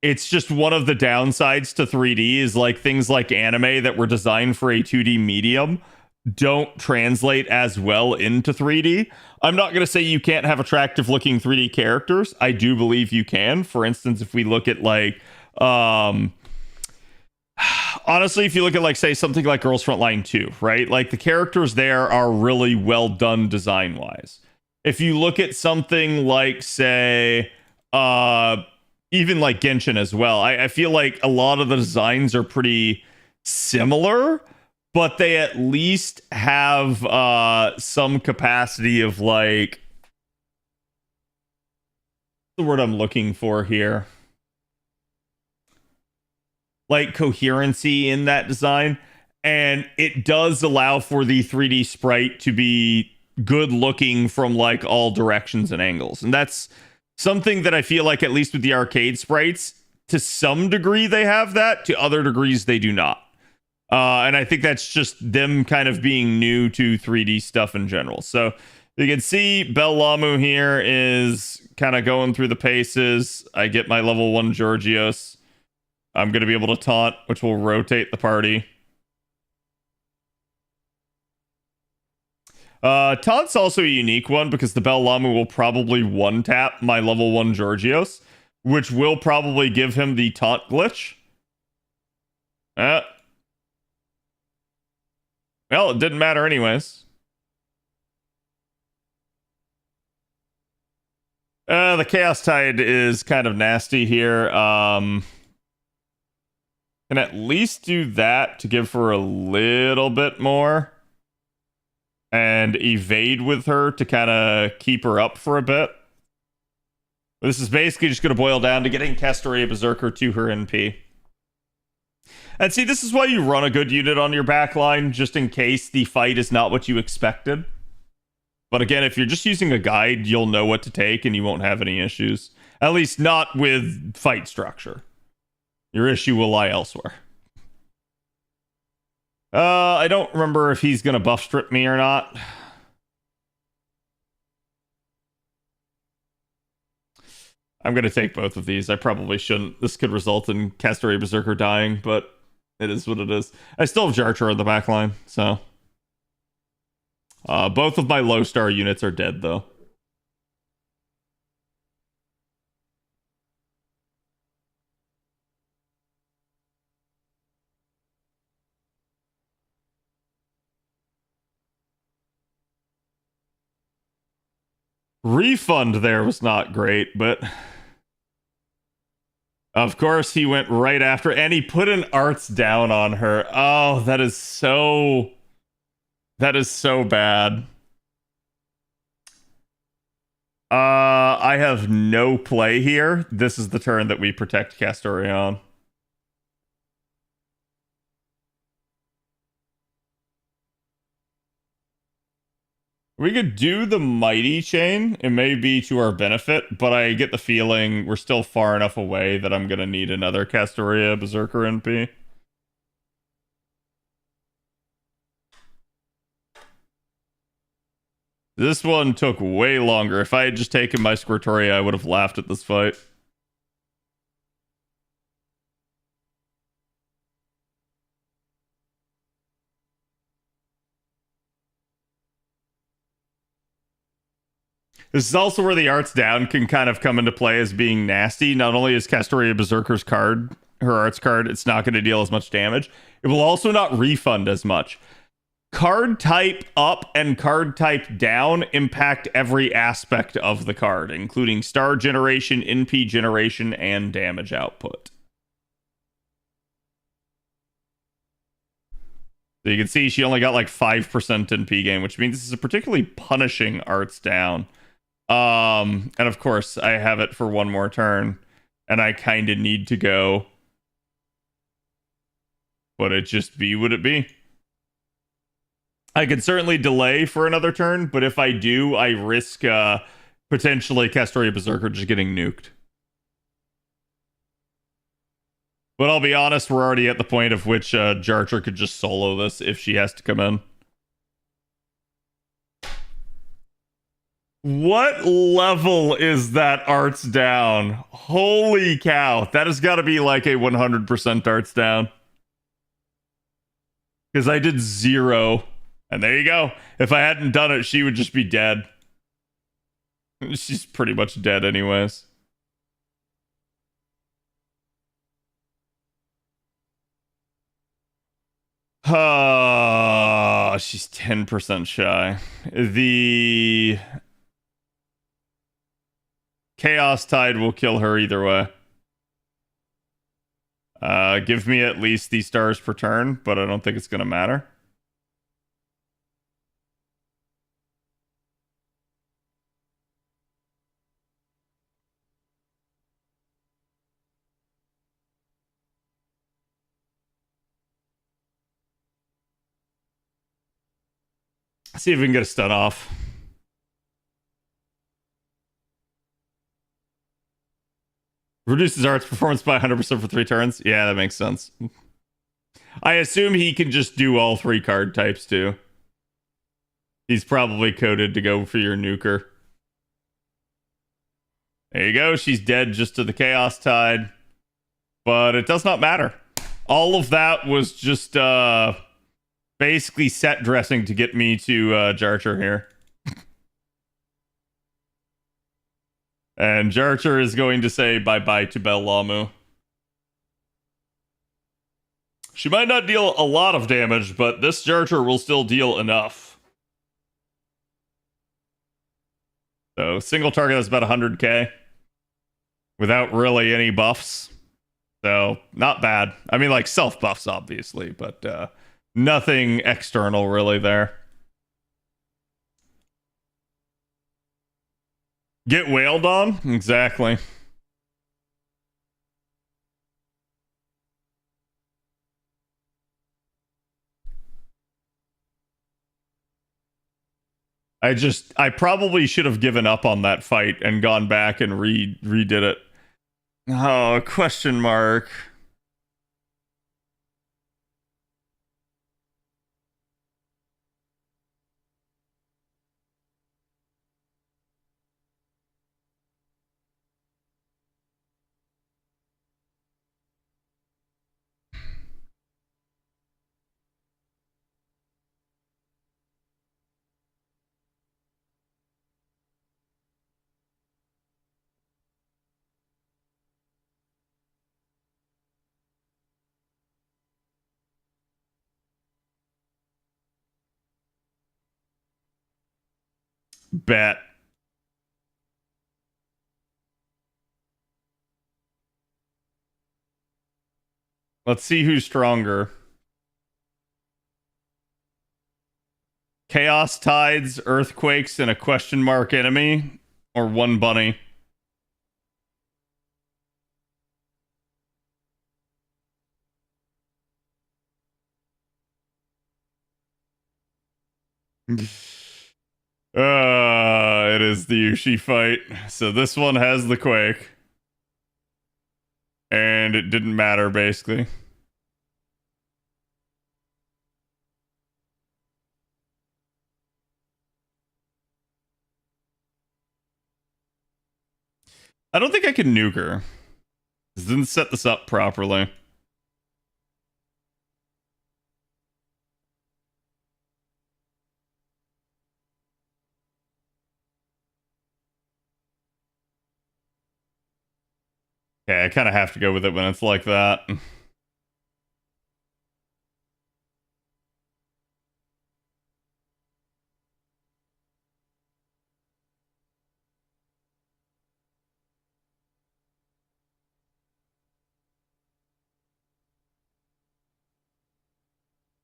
S8: It's just one of the downsides to 3D is like things like anime that were designed for a 2D medium don't translate as well into 3D. I'm not going to say you can't have attractive looking 3D characters. I do believe you can. For instance, if we look at like honestly, if you look at like say something like Girls Frontline 2, right? Like the characters there are really well done design wise. If you look at something like say even like Genshin as well, I feel like a lot of the designs are pretty similar, but they at least have some capacity of like, the word I'm looking for here, like coherency in that design. And it does allow for the 3D sprite to be good looking from like all directions and angles. And that's something that I feel like, at least with the arcade sprites, to some degree they have that, to other degrees they do not. And I think that's just them kind of being new to 3D stuff in general. So you can see Bel Lamu here is kind of going through the paces. I get my level 1 Georgios. I'm going to be able to taunt, which will rotate the party. Taunt's also a unique one because the Bel Lamu will probably one-tap my level 1 Georgios, which will probably give him the taunt glitch. Well, it didn't matter anyways. The Chaos Tide is kind of nasty here. Can at least do that to give her a little bit more. And evade with her to kind of keep her up for a bit. This is basically just going to boil down to getting Castoria Berserker to her NP. And see, this is why you run a good unit on your backline, just in case the fight is not what you expected. But again, if you're just using a guide, you'll know what to take and you won't have any issues. At least not with fight structure. Your issue will lie elsewhere. I don't remember if he's going to buff strip me or not. I'm going to take both of these. I probably shouldn't. This could result in Castoria Berserker dying, but it is what it is. I still have Jarcher on the back line, so. Both of my low star units are dead, though. Refund there was not great, but of course he went right after, and he put an arts down on her. Oh, that is so bad. I have no play here. This is the turn that we protect Castoria on. We could do the Mighty Chain. It may be to our benefit, but I get the feeling we're still far enough away that I'm going to need another Castoria Berserker NP. This one took way longer. If I had just taken my Squirtoria, I would have laughed at this fight. This is also where the arts down can kind of come into play as being nasty. Not only is Castoria Berserker's card, her arts card, it's not going to deal as much damage. It will also not refund as much. Card type up and card type down impact every aspect of the card, including star generation, NP generation, and damage output. So you can see she only got like 5% NP gain, which means this is a particularly punishing arts down. And of course, I have it for one more turn, and I kind of need to go. Would it just be what it be? I could certainly delay for another turn, but if I do, I risk potentially Castoria Berserker just getting nuked. But I'll be honest, we're already at the point of which Jarcher could just solo this if she has to come in. What level is that arts down? Holy cow. That has got to be like a 100% arts down. Because I did 0. And there you go. If I hadn't done it, she would just be dead. She's pretty much dead anyways. She's 10% shy. The Chaos Tide will kill her either way. Give me at least these stars per turn, but I don't think it's going to matter. See if we can get a stun off. Reduces arts performance by 100% for 3 turns. Yeah, that makes sense. I assume he can just do all 3 card types too. He's probably coded to go for your nuker. There you go. She's dead just to the Chaos Tide. But it does not matter. All of that was just basically set dressing to get me to Jarcher here. And Jarcher is going to say bye-bye to Bellamu. She might not deal a lot of damage, but this Jarcher will still deal enough. So, single target is about 100k. Without really any buffs. So, not bad. I mean, like, self-buffs, obviously, but nothing external really there. Get wailed on? Exactly. I probably should have given up on that fight and gone back and redid it. Oh, question mark. Bet. Let's see who's stronger. Chaos Tides, Earthquakes, and a question mark enemy, or one bunny. It is the Yushi fight. So this one has the Quake. And it didn't matter, basically. I don't think I can nuke her. This didn't set this up properly. Okay, I kind of have to go with it when it's like that.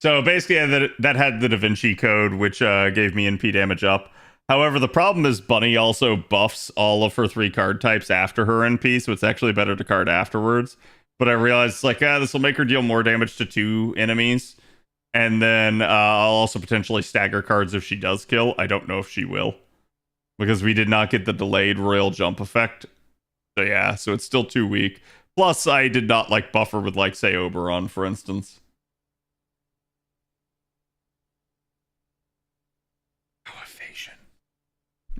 S8: So basically, that had the Da Vinci Code, which gave me NP damage up. However, the problem is Bunny also buffs all of her 3 card types after her NP, so it's actually better to card afterwards. But I realized, like, this will make her deal more damage to 2 enemies. And then I'll also potentially stagger cards if she does kill. I don't know if she will, because we did not get the delayed royal jump effect. So yeah, so it's still too weak. Plus, I did not like buffer with, like, say, Oberon, for instance. Oh, evasion.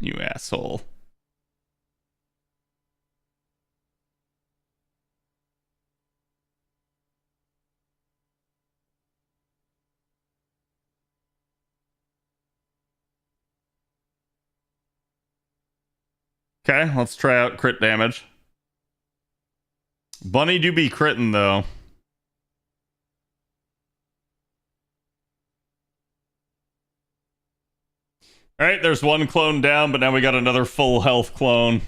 S8: You asshole. Okay, let's try out crit damage. Bunny do be critting, though. Alright, there's one clone down, but now we got another full health clone.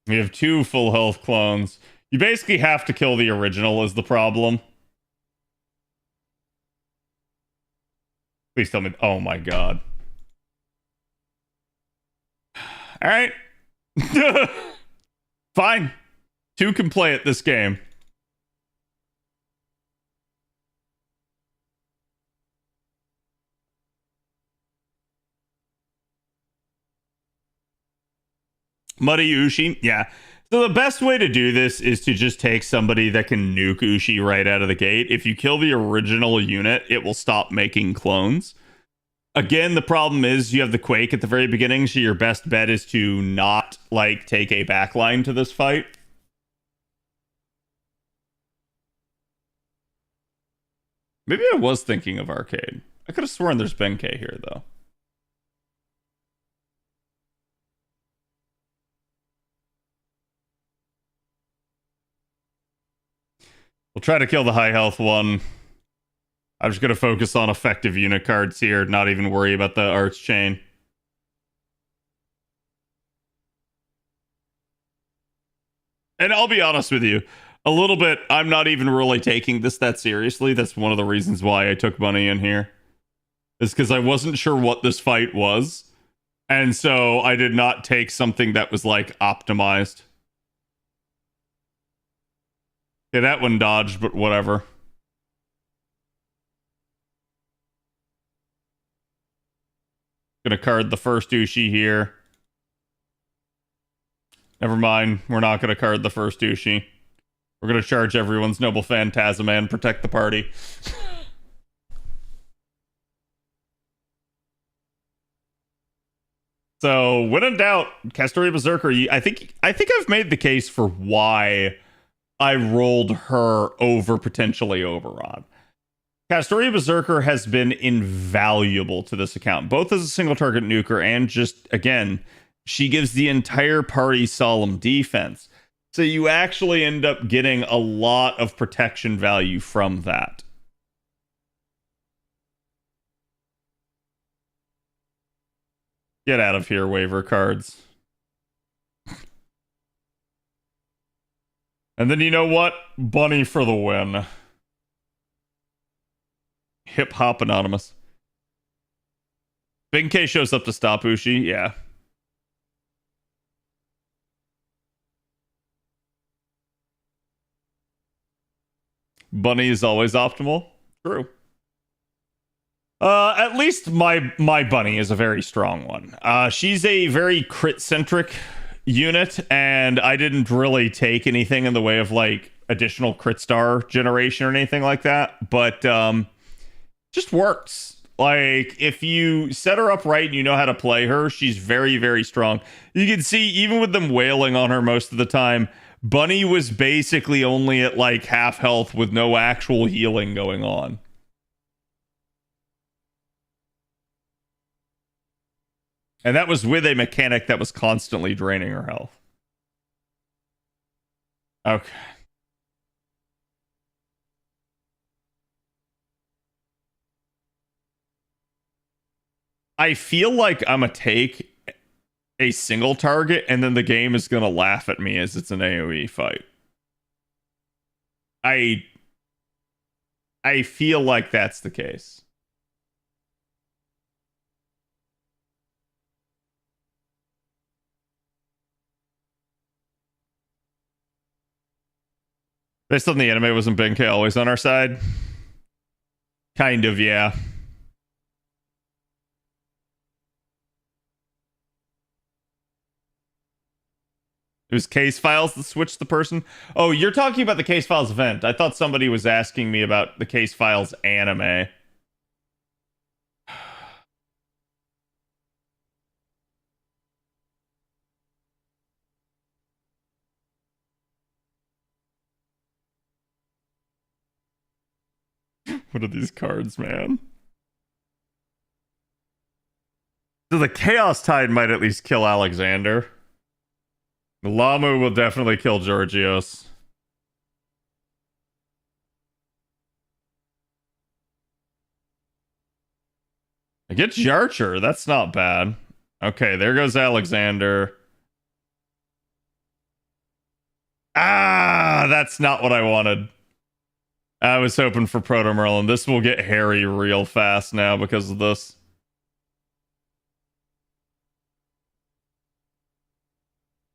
S8: We have 2 full health clones. You basically have to kill the original is the problem. Please tell me. Oh my god. Alright. Fine. 2 can play at this game. Muddy Ushi, yeah. So the best way to do this is to just take somebody that can nuke Ushi right out of the gate. If you kill the original unit, it will stop making clones. Again, the problem is you have the Quake at the very beginning, so your best bet is to not, like, take a backline to this fight. Maybe I was thinking of Arcade. I could have sworn there's Benkei here, though. We'll try to kill the high health one. I'm just going to focus on effective unit cards here, not even worry about the arch chain. And I'll be honest with you, a little bit, I'm not even really taking this that seriously. That's one of the reasons why I took Bunny in here. Is because I wasn't sure what this fight was. And so I did not take something that was, like, optimized. Yeah, that one dodged, but whatever. Gonna card the first Ushi here. Never mind, we're not gonna card the first Ushi. We're gonna charge everyone's Noble Phantasm and protect the party. So, when in doubt, Castoria Berserker, I think I've made the case for why I rolled her over potentially Oberon. Castoria Berserker has been invaluable to this account, both as a single target nuker and just, again, she gives the entire party solemn defense. So you actually end up getting a lot of protection value from that. Get out of here, waiver cards. And then you know what? Bunny for the win. Hip Hop Anonymous. Big K shows up to stop Ushi, yeah. Bunny is always optimal. True. At least my bunny is a very strong one. She's a very crit-centric unit, and I didn't really take anything in the way of, like, additional crit star generation or anything like that, but just works. Like, if you set her up right and you know how to play her, she's very, very strong. You can see, even with them wailing on her most of the time, Bunny was basically only at, like, half health with no actual healing going on. And that was with a mechanic that was constantly draining her health. Okay. I feel like I'm gonna take a single target and then the game is gonna laugh at me as it's an AoE fight. I feel like that's the case. Based on the anime, wasn't Benkei always on our side? Kind of, yeah. It was Case Files that switched the person. Oh, you're talking about the Case Files event. I thought somebody was asking me about the Case Files anime. What are these cards, man? So the Chaos Tide might at least kill Alexander. The Lamu will definitely kill Georgios. I get Jarcher. That's not bad. Okay, there goes Alexander. Ah, that's not what I wanted. I was hoping for Proto Merlin. This will get hairy real fast now because of this.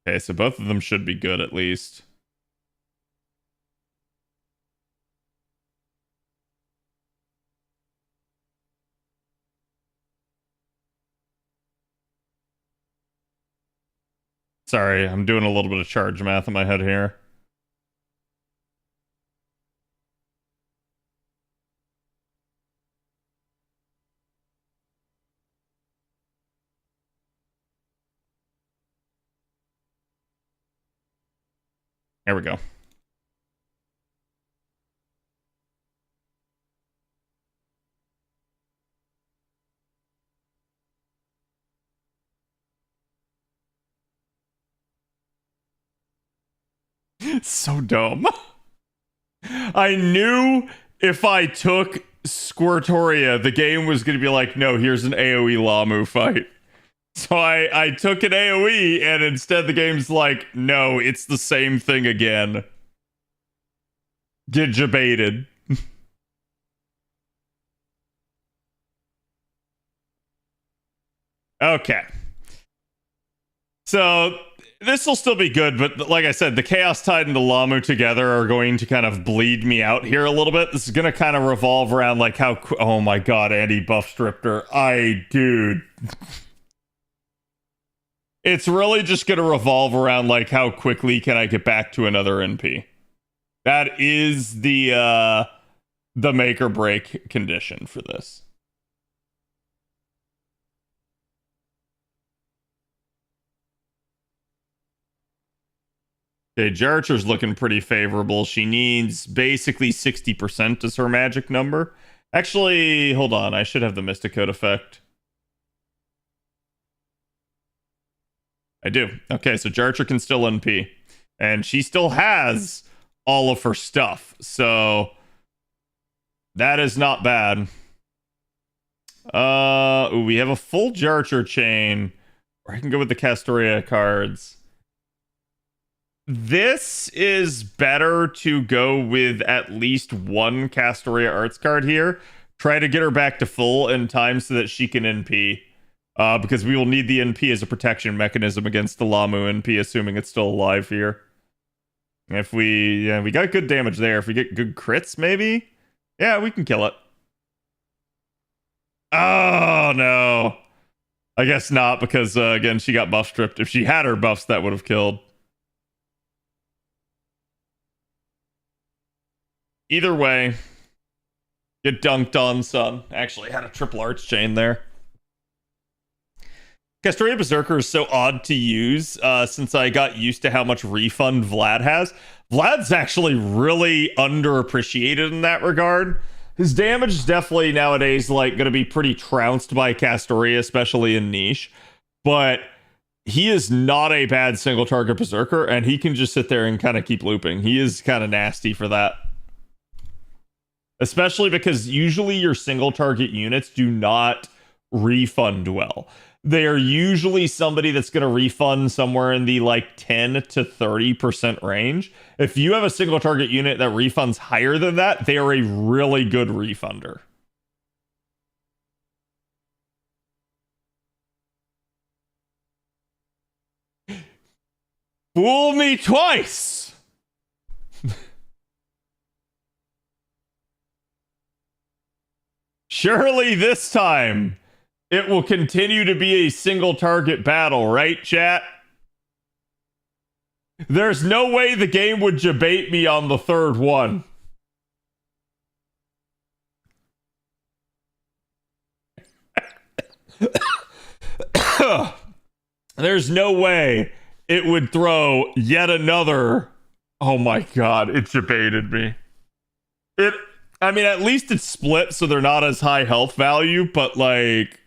S8: Okay, so both of them should be good at least. Sorry, I'm doing a little bit of charge math in my head here. There we go. So dumb. I knew if I took Squirtoria, the game was going to be like, no, here's an AoE Lamu fight. So I took an AoE, and instead the game's like, no, it's the same thing again. Get jebaited. Okay. So this will still be good, but like I said, the Chaos Tide and the Lamu together are going to kind of bleed me out here a little bit. This is going to kind of revolve around like how... Oh my god, Andy buff stripped her. Dude. It's really just going to revolve around like how quickly can I get back to another NP. That is the make or break condition for this. Okay, Jarcher's looking pretty favorable. She needs basically 60% as her magic number. Actually, hold on. I should have the Mystic Code effect. I do. Okay, so Jarcher can still NP. And she still has all of her stuff. So that is not bad. Ooh, we have a full Jarcher chain. Or I can go with the Castoria cards. This is better to go with at least one Castoria Arts card here. Try to get her back to full in time so that she can NP. Because we will need the NP as a protection mechanism against the Lamu NP, assuming it's still alive here. If we got good damage there. If we get good crits, maybe? Yeah, we can kill it. Oh, no. I guess not, because, again, she got buff stripped. If she had her buffs, that would have killed. Either way, get dunked on, son. Actually, had a triple arch chain there. Castoria Berserker is so odd to use since I got used to how much refund Vlad has. Vlad's actually really underappreciated in that regard. His damage is definitely nowadays like going to be pretty trounced by Castoria, especially in niche. But he is not a bad single target Berserker, and he can just sit there and kind of keep looping. He is kind of nasty for that. Especially because usually your single target units do not refund well. They are usually somebody that's going to refund somewhere in the like 10 to 30% range. If you have a single target unit that refunds higher than that, they are a really good refunder. Fool me twice! Surely this time it will continue to be a single target battle, right, chat? There's no way the game would debate me on the third one. There's no way it would throw yet another. Oh my god, it debated me. I mean, at least it's split, so they're not as high health value, but like,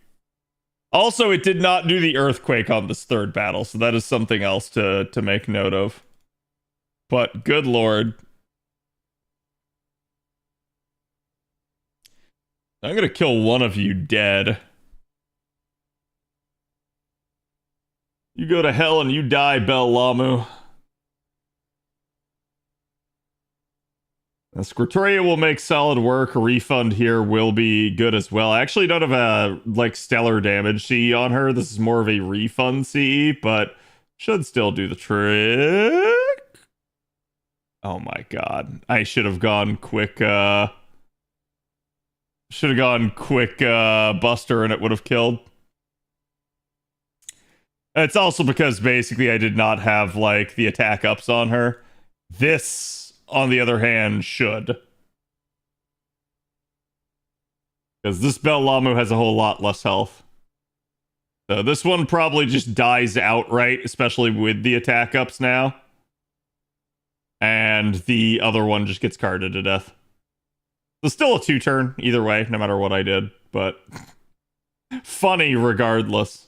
S8: also it did not do the earthquake on this third battle, so that is something else to make note of. But good lord. I'm gonna kill one of you dead. You go to hell and you die, Bel Lamu. Squirtoria will make solid work. A refund here will be good as well. I actually don't have a like stellar damage CE on her. This is more of a refund CE, but should still do the trick. Oh my god. I should have gone quick Buster and it would have killed. It's also because basically I did not have like the attack ups on her. This, on the other hand, should. Because this Bel Lamu has a whole lot less health. So this one probably just dies outright, especially with the attack ups now. And the other one just gets carded to death. So still a 2-turn, either way, no matter what I did. But funny regardless.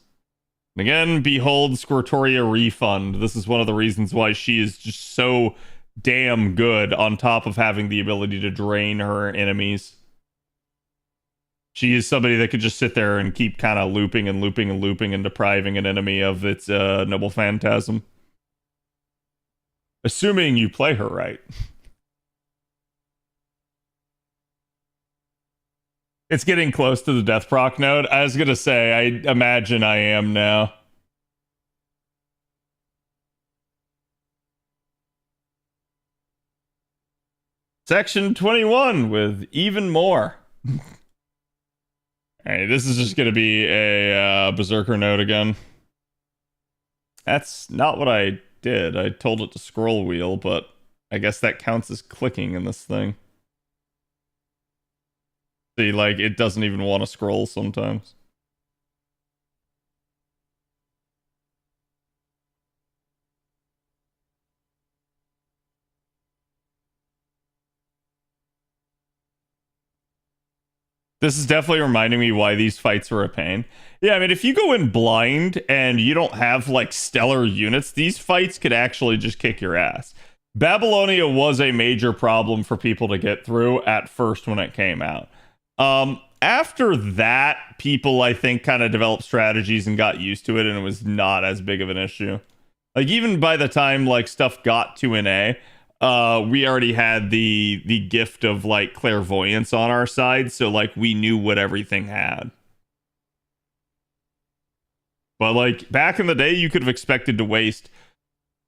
S8: And again, behold Squirtoria refund. This is one of the reasons why she is just so damn good, on top of having the ability to drain her enemies. She is somebody that could just sit there and keep kind of looping and looping and looping and depriving an enemy of its noble phantasm. Assuming you play her right. It's getting close to the death proc node. I was gonna say, I imagine I am now. Section 21 with even more. Alright, this is just gonna be a berserker node again. That's not what I did. I told it to scroll wheel, but I guess that counts as clicking in this thing. See, like, it doesn't even want to scroll sometimes. This is definitely reminding me why these fights were a pain. Yeah, I mean, if you go in blind and you don't have, like, stellar units, these fights could actually just kick your ass. Babylonia was a major problem for people to get through at first when it came out. After that, people, I think, kind of developed strategies and got used to it, and it was not as big of an issue. Like, even by the time, like, stuff got to an A, we already had the gift of, like, clairvoyance on our side, so, like, we knew what everything had. But, like, back in the day, you could have expected to waste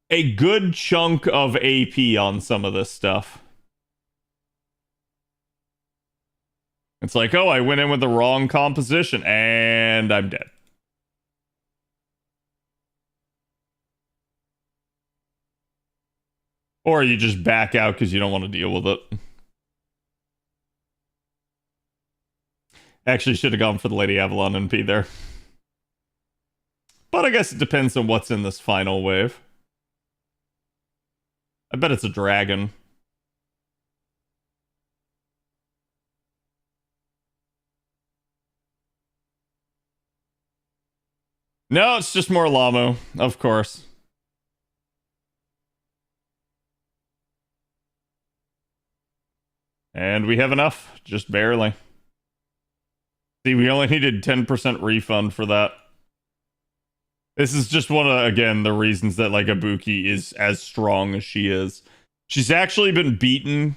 S8: a good chunk of AP on some of this stuff. It's like, oh, I went in with the wrong composition, and I'm dead. Or you just back out because you don't want to deal with it. Actually, should have gone for the Lady Avalon NP there. But I guess it depends on what's in this final wave. I bet it's a dragon. No, it's just more Lamu, of course. And we have enough, just barely. See, we only needed 10% refund for that. This is just one of, again, the reasons that, like, Ibuki is as strong as she is. She's actually been beaten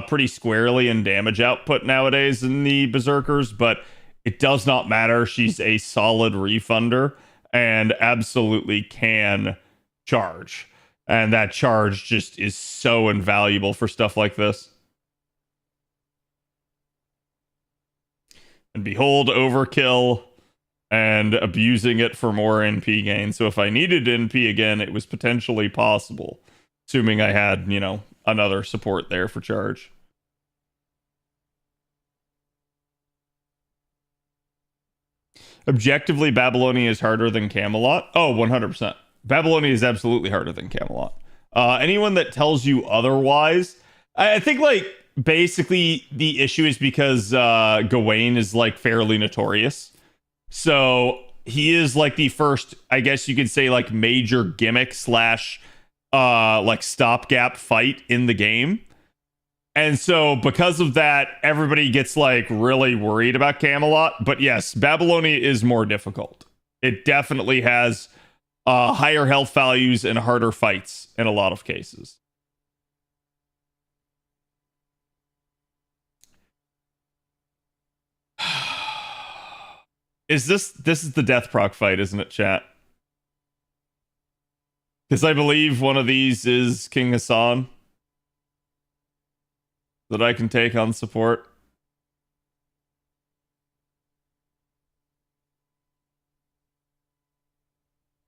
S8: pretty squarely in damage output nowadays in the Berserkers, but it does not matter. She's a solid refunder and absolutely can charge. And that charge just is so invaluable for stuff like this. And behold, overkill and abusing it for more NP gain. So if I needed NP again, it was potentially possible, assuming I had, you know, another support there for charge. Objectively, Babylonia is harder than Camelot. Oh, 100%. Babylonia is absolutely harder than Camelot. Anyone that tells you otherwise, I think, like, basically the issue is because Gawain is, like, fairly notorious. So he is, like, the first, I guess you could say, like, major gimmick slash, like, stopgap fight in the game. And so because of that, everybody gets, like, really worried about Camelot. But yes, Babylonia is more difficult. It definitely has higher health values and harder fights in a lot of cases. This is the death proc fight, isn't it, chat? Because I believe one of these is King Hassan that I can take on support.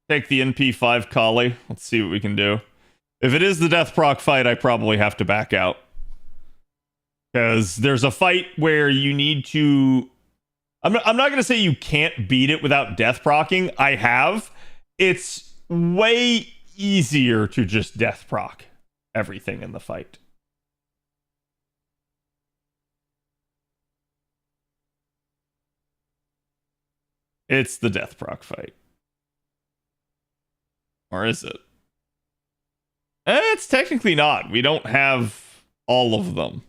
S8: Take the NP5 Kali. Let's see what we can do. If it is the death proc fight, I probably have to back out. Because there's a fight where you need to... I'm not going to say you can't beat it without death procking. I have. It's way easier to just death proc everything in the fight. It's the death proc fight. Or is it? It's technically not. We don't have all of them.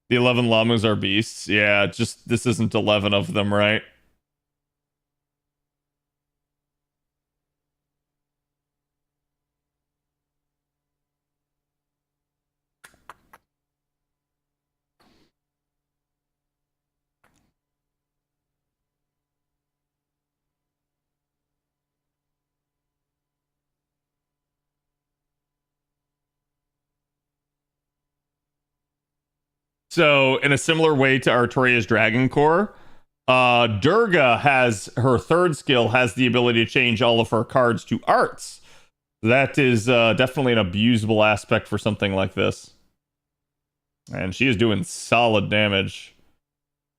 S8: The 11 llamas are beasts. Yeah, just this isn't 11 of them, right? So, in a similar way to Artoria's Dragon Core, Durga has her third skill has the ability to change all of her cards to arts. That is definitely an abusable aspect for something like this. And she is doing solid damage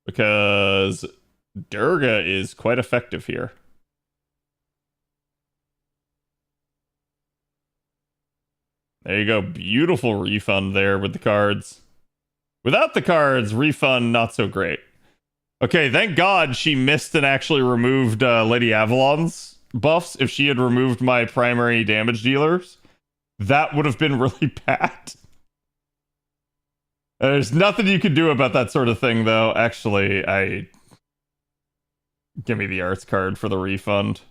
S8: because Durga is quite effective here. There you go. Beautiful refund there with the cards. Without the cards, refund not so great. Okay, thank God she missed and actually removed Lady Avalon's buffs. If she had removed my primary damage dealers, that would have been really bad. There's nothing you can do about that sort of thing, though. Actually, give me the arts card for the refund.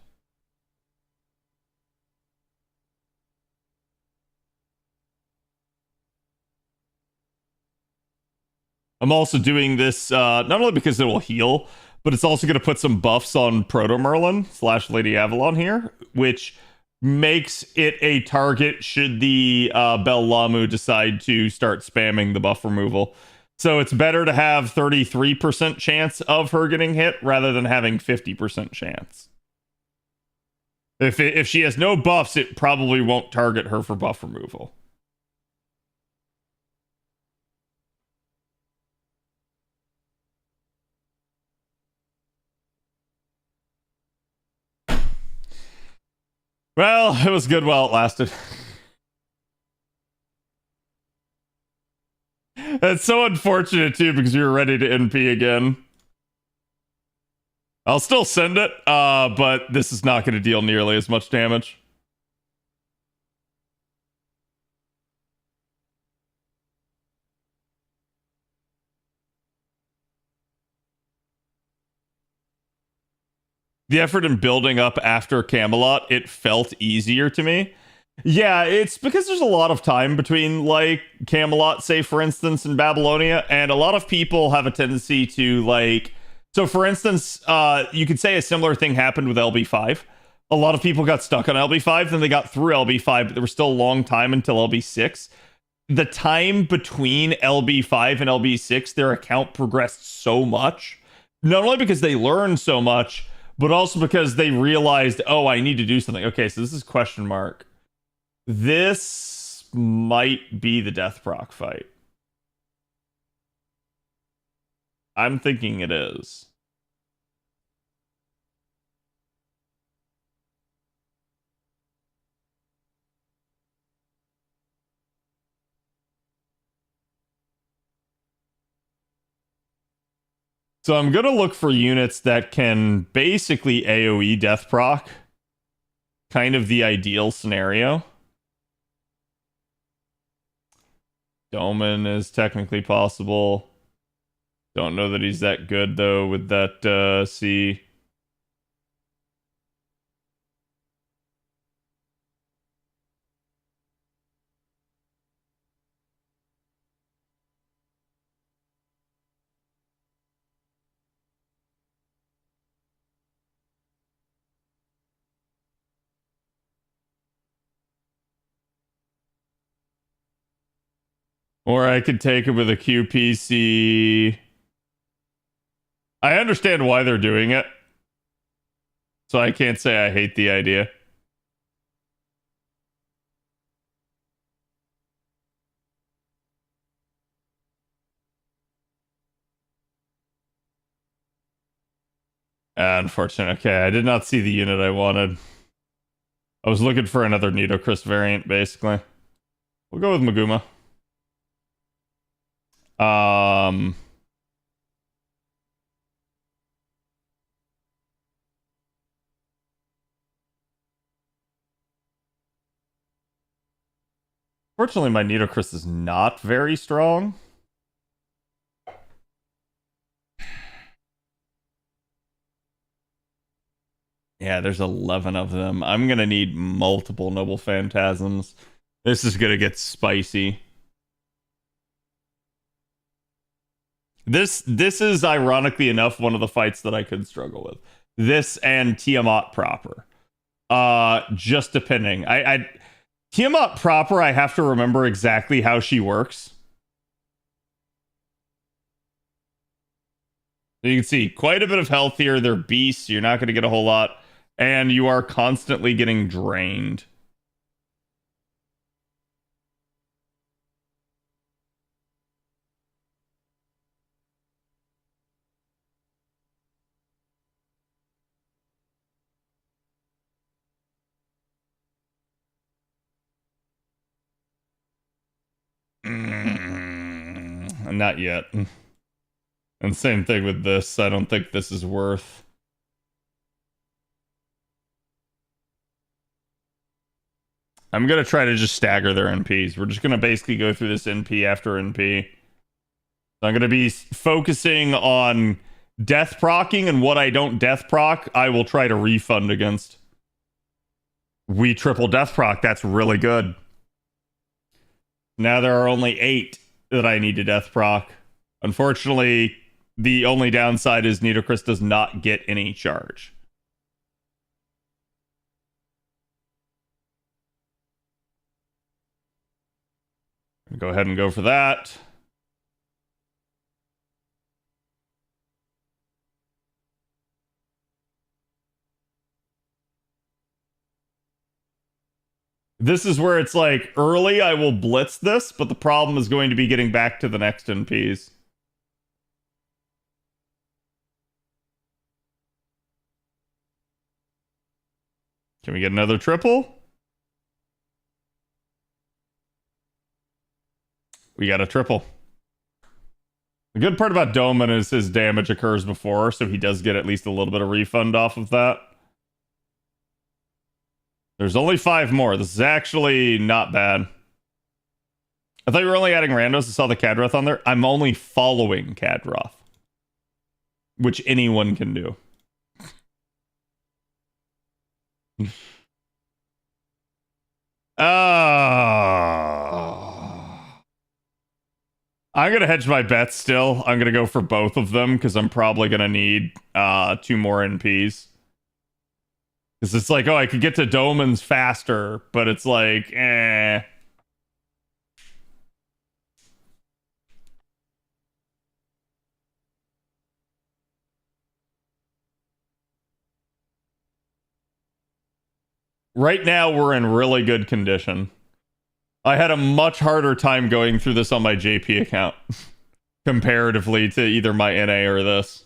S8: I'm also doing this not only because it will heal, but it's also going to put some buffs on Proto Merlin / Lady Avalon here, which makes it a target should the Bel Lamu decide to start spamming the buff removal. So it's better to have 33% chance of her getting hit rather than having 50% chance. If she has no buffs, it probably won't target her for buff removal. Well, it was good while it lasted. It's so unfortunate, too, because we were ready to NP again. I'll still send it, but this is not going to deal nearly as much damage. The effort in building up after Camelot, it felt easier to me. Yeah, it's because there's a lot of time between, like, Camelot, say, for instance, and Babylonia, and a lot of people have a tendency to, like... So, for instance, you could say a similar thing happened with LB5. A lot of people got stuck on LB5, then they got through LB5, but there was still a long time until LB6. the time between LB5 and LB6, their account progressed so much. Not only because they learned so much, but also because they realized, oh, I need to do something. Okay, so this is question mark. This might be the death proc fight. I'm thinking it is. So I'm going to look for units that can basically AoE death proc. Kind of the ideal scenario. Doman is technically possible. Don't know that he's that good, though, with that C. Or I could take it with a QPC. I understand why they're doing it. So I can't say I hate the idea. Unfortunate. Okay, I did not see the unit I wanted. I was looking for another Nidochrist variant, basically. We'll go with Maguma. Fortunately, my Nidochrist is not very strong. Yeah, there's 11 of them. I'm gonna need multiple Noble Phantasms. This is gonna get spicy. This is ironically enough one of the fights that I could struggle with. This and Tiamat proper. Just depending. I Tiamat proper, I have to remember exactly how she works. You can see quite a bit of health here. They're beasts. You're not going to get a whole lot. And you are constantly getting drained. Not yet. And same thing with this. I don't think this is worth. I'm going to try to just stagger their NPs. We're just going to basically go through this NP after NP. So I'm going to be focusing on death procking, and what I don't death proc, I will try to refund against. We triple death proc. That's really good. Now there are only 8 that I need to death proc. Unfortunately, the only downside is Nidochrist does not get any charge. Go ahead and go for that. This is where it's like, early I will blitz this, but the problem is going to be getting back to the next NPs. Can we get another triple? We got a triple. The good part about Doman is his damage occurs before, so he does get at least a little bit of refund off of that. There's only 5 more. This is actually not bad. I thought you were only adding randos. I saw the Kadroth on there. I'm only following Kadroth, which anyone can do. I'm going to hedge my bets still. I'm going to go for both of them because I'm probably going to need 2 more NPs. Because it's like, oh, I could get to Doman's faster, but it's like, eh. Right now, we're in really good condition. I had a much harder time going through this on my JP account comparatively to either my NA or this.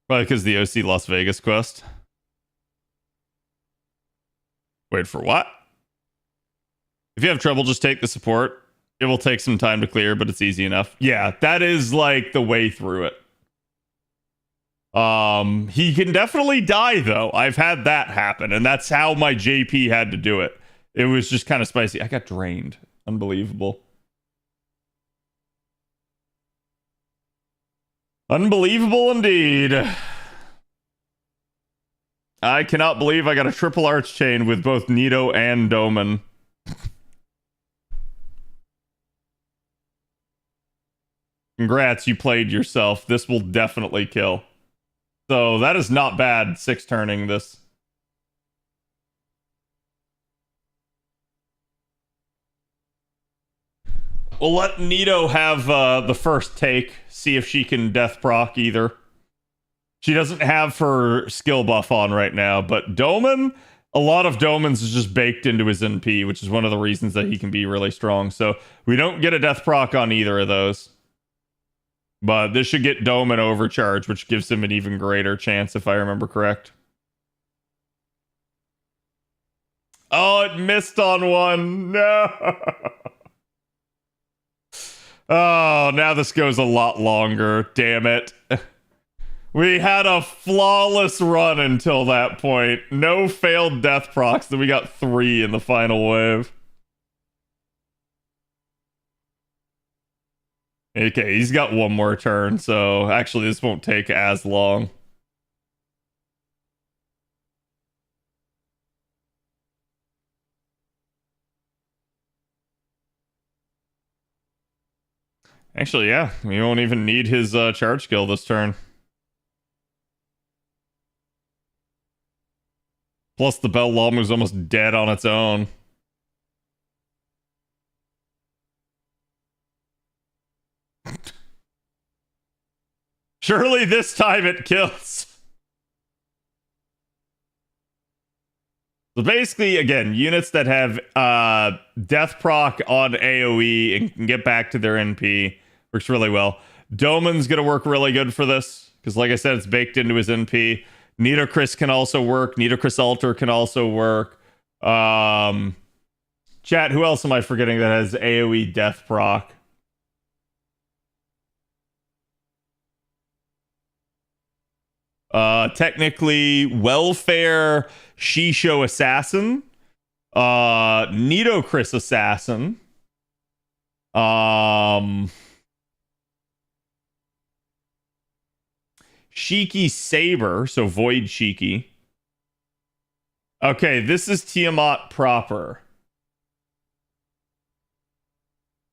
S8: Probably because the OC Las Vegas quest. Wait for what? If you have trouble, just take the support. It will take some time to clear, but it's easy enough. Yeah, that is like the way through it. He can definitely die though. I've had that happen, and that's how my JP had to do it. It was just kind of spicy. I got drained. Unbelievable. Unbelievable indeed. I cannot believe I got a triple arch chain with both Nito and Doman. Congrats, you played yourself. This will definitely kill. So that is not bad, 6 turning this. We'll let Nito have the first take, see if she can death proc either. She doesn't have her skill buff on right now, but Doman, a lot of Doman's is just baked into his NP, which is one of the reasons that he can be really strong. So we don't get a death proc on either of those. But this should get Doman overcharge, which gives him an even greater chance, if I remember correct. Oh, it missed on one. No. Oh, now this goes a lot longer. Damn it. We had a flawless run until that point. No failed death procs. Then we got 3 in the final wave. Okay, he's got one more turn, so actually this won't take as long. Actually, yeah, we won't even need his charge skill this turn. Plus, the Bell Lamu's almost dead on its own. Surely this time it kills. So basically, again, units that have death proc on AoE and can get back to their NP works really well. Doman's going to work really good for this because, like I said, it's baked into his NP. Nitocris can also work. Nitocris Alter can also work. Chat, who else am I forgetting that has AoE death proc? Technically, Welfare Shisho Assassin. Nitocris Assassin. Shiki Saber, so Void Shiki. Okay, this is Tiamat proper.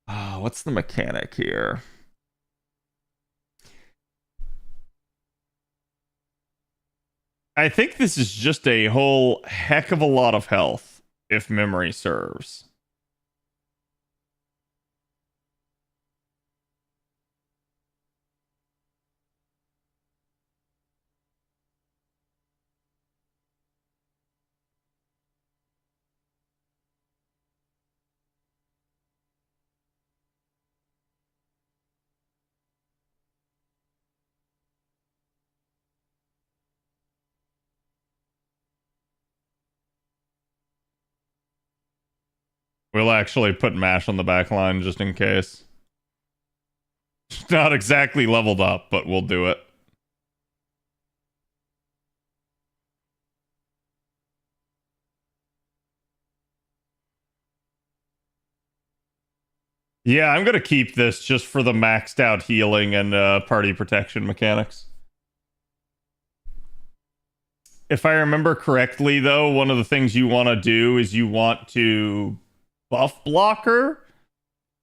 S8: What's the mechanic here? I think this is just a whole heck of a lot of health, if memory serves. We'll actually put MASH on the back line just in case. Not exactly leveled up, but we'll do it. Yeah, I'm going to keep this just for the maxed out healing and party protection mechanics. If I remember correctly, though, one of the things you want to do is you want to buff blocker,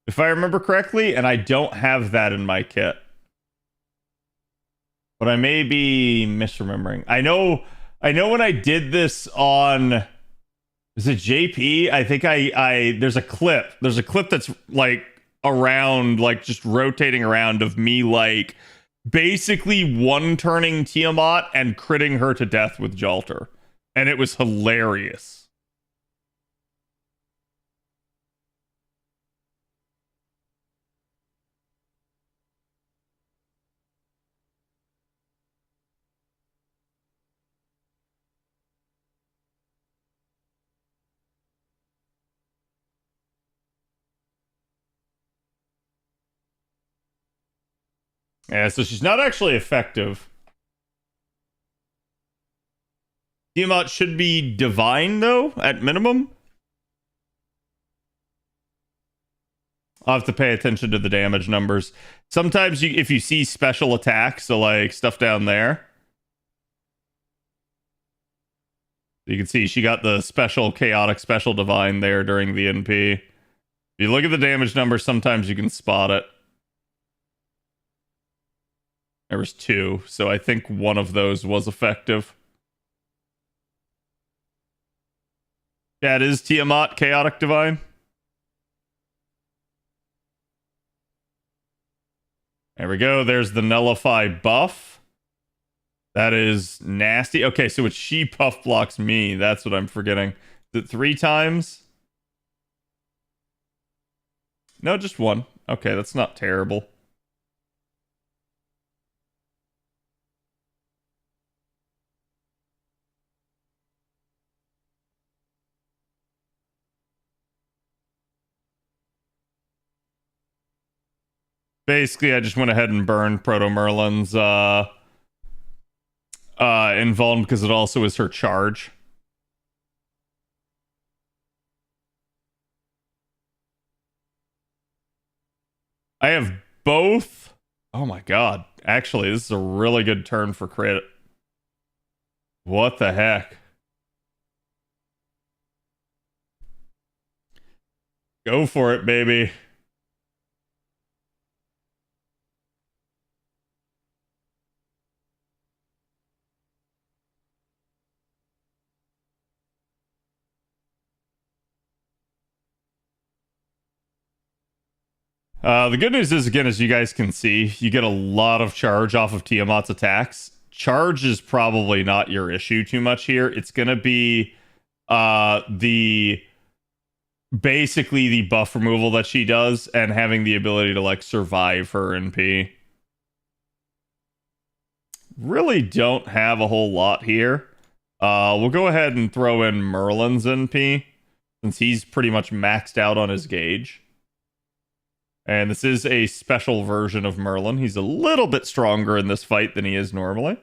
S8: if I remember correctly, and I don't have that in my kit. but I may be misremembering. I know when I did this on, is it JP? I think I there's a clip that's like around, like just rotating around of me like basically one-turning Tiamat and critting her to death with Jalter. And it was hilarious. Yeah, so she's not actually effective. Tiamat should be divine, though, at minimum. I'll have to pay attention to the damage numbers. Sometimes if you see special attacks, so like stuff down there, you can see she got the special chaotic special divine there during the NP. If you look at the damage numbers, sometimes you can spot it. There was 2, so I think one of those was effective. That is Tiamat Chaotic Divine. There we go. There's the Nullify buff. That is nasty. Okay, so it's she puff blocks me. That's what I'm forgetting. Is it 3 times? No, just 1. Okay, that's not terrible. Basically, I just went ahead and burned Proto Merlin's Invuln because it also is her charge. I have both. Oh my god. Actually, this is a really good turn for crit. What the heck? Go for it, baby. The good news is, again, as you guys can see, you get a lot of charge off of Tiamat's attacks. Charge is probably not your issue too much here. It's going to be basically the buff removal that she does and having the ability to like survive her NP. Really don't have a whole lot here. We'll go ahead and throw in Merlin's NP since he's pretty much maxed out on his gauge. And this is a special version of Merlin. He's a little bit stronger in this fight than he is normally.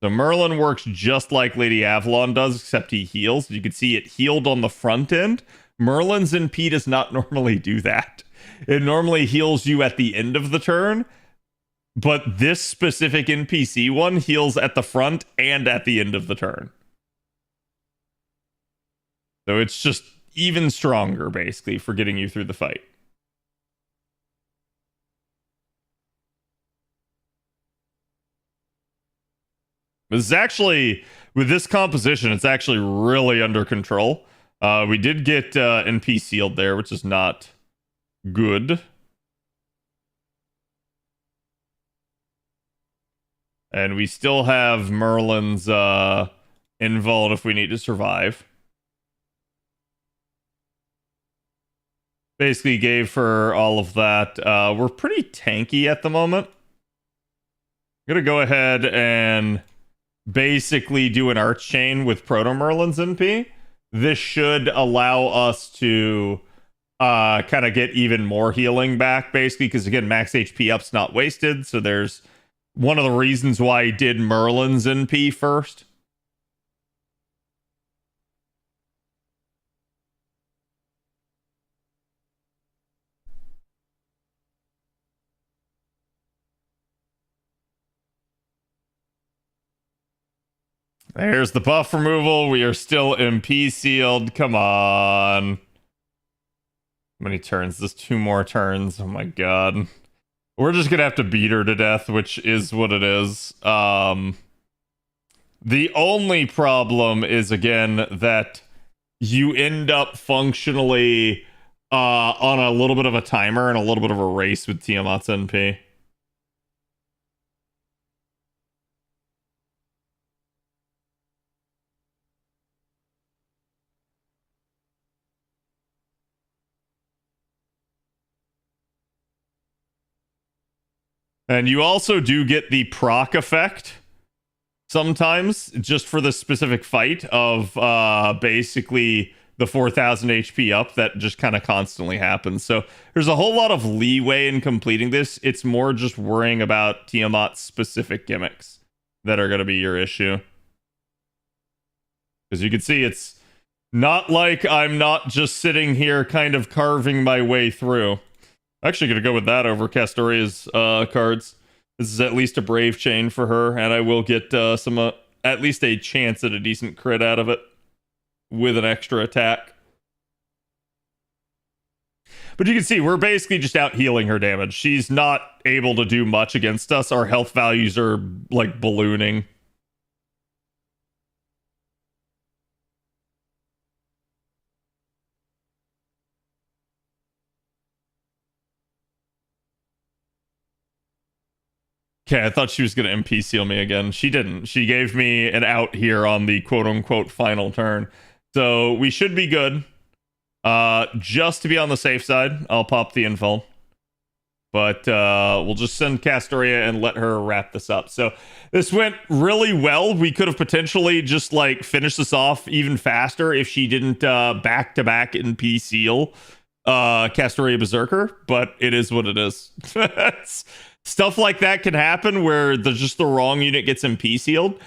S8: So Merlin works just like Lady Avalon does, except he heals. You can see it healed on the front end. Merlin's NP does not normally do that. It normally heals you at the end of the turn. But this specific NPC one heals at the front and at the end of the turn. So it's just even stronger, basically, for getting you through the fight. This is actually, with this composition, it's actually really under control. We did get NP sealed there, which is not good. And we still have Merlin's Invuln if we need to survive. Basically gave her all of that. We're pretty tanky at the moment. I'm going to go ahead and basically do an Arch Chain with Proto Merlin's NP. This should allow us to kind of get even more healing back, basically, because again, max HP up's not wasted. So there's one of the reasons why I did Merlin's NP first. There's the buff removal. We are still MP sealed. Come on. How many turns? Just 2 more turns. Oh my god. We're just gonna have to beat her to death, which is what it is. The only problem is, again, that you end up functionally on a little bit of a timer and a little bit of a race with Tiamat's NP. And you also do get the proc effect sometimes, just for the specific fight of basically the 4,000 HP up that just kind of constantly happens. So there's a whole lot of leeway in completing this. It's more just worrying about Tiamat's specific gimmicks that are going to be your issue. Because you can see it's not like I'm not just sitting here kind of carving my way through. Actually going to go with that over Castoria's cards. This is at least a brave chain for her, and I will get some at least a chance at a decent crit out of it with an extra attack. But you can see we're basically just out healing her damage. She's not able to do much against us. Our health values are like ballooning. Okay, I thought she was going to MP seal me again. She didn't. She gave me an out here on the quote-unquote final turn. So we should be good. Just to be on the safe side, I'll pop the info. But we'll just send Castoria and let her wrap this up. So this went really well. We could have potentially just like finished this off even faster if she didn't back-to-back MP seal Castoria Berserker. But it is what it is. Stuff like that can happen where just the wrong unit gets MP sealed.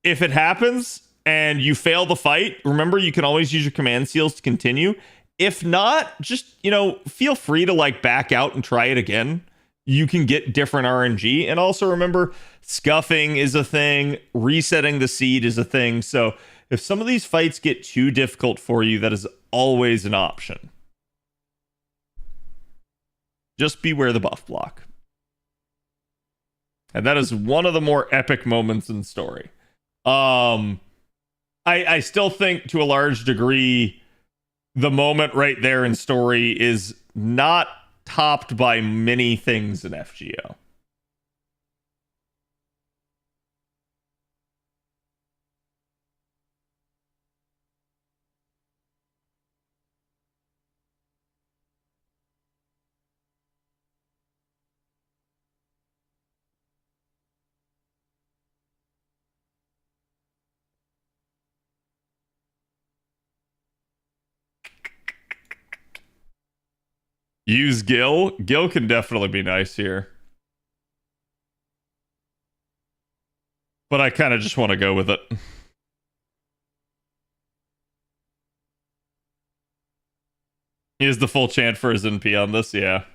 S8: If it happens and you fail the fight, remember you can always use your command seals to continue. If not, just, feel free to like back out and try it again. You can get different RNG. And also remember, scuffing is a thing. Resetting the seed is a thing. So if some of these fights get too difficult for you, that is always an option. Just beware the buff block. And that is one of the more epic moments in the story. I still think to a large degree, the moment right there in story is not topped by many things in FGO. Use Gil. Gil can definitely be nice here. But I kind of just want to go with it. He has the full chant for his NP on this, yeah.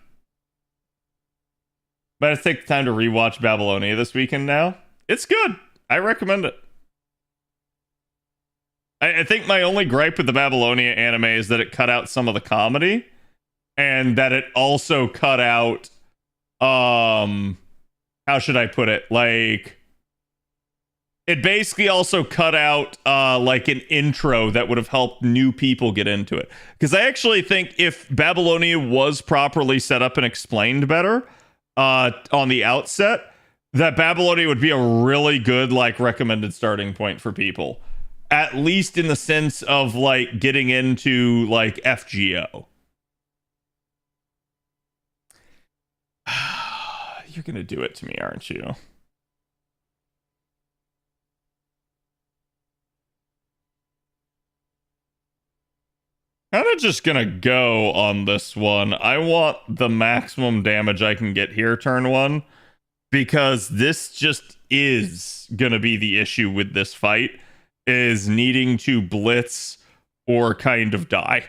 S8: But I take the time to rewatch Babylonia this weekend now. It's good. I recommend it. I think my only gripe with the Babylonia anime is that it cut out some of the comedy. And that it also cut out, how should I put it? Like, it basically also cut out, like an intro that would have helped new people get into it. Because I actually think if Babylonia was properly set up and explained better, on the outset, that Babylonia would be a really good, like, recommended starting point for people. At least in the sense of, like, getting into, like, FGO. You're gonna do it to me, aren't you? Kind of just gonna go on this one. I want the maximum damage I can get here turn one, because this just is gonna be the issue with this fight, is needing to blitz or kind of die.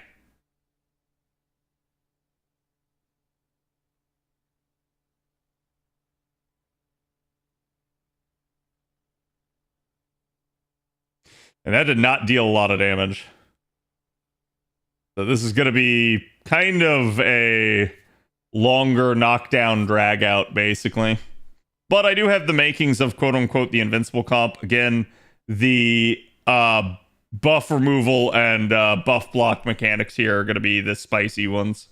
S8: And that did not deal a lot of damage. So this is going to be kind of a longer knockdown drag out, basically. But I do have the makings of quote unquote the invincible comp. Again, the buff removal and buff block mechanics here are going to be the spicy ones.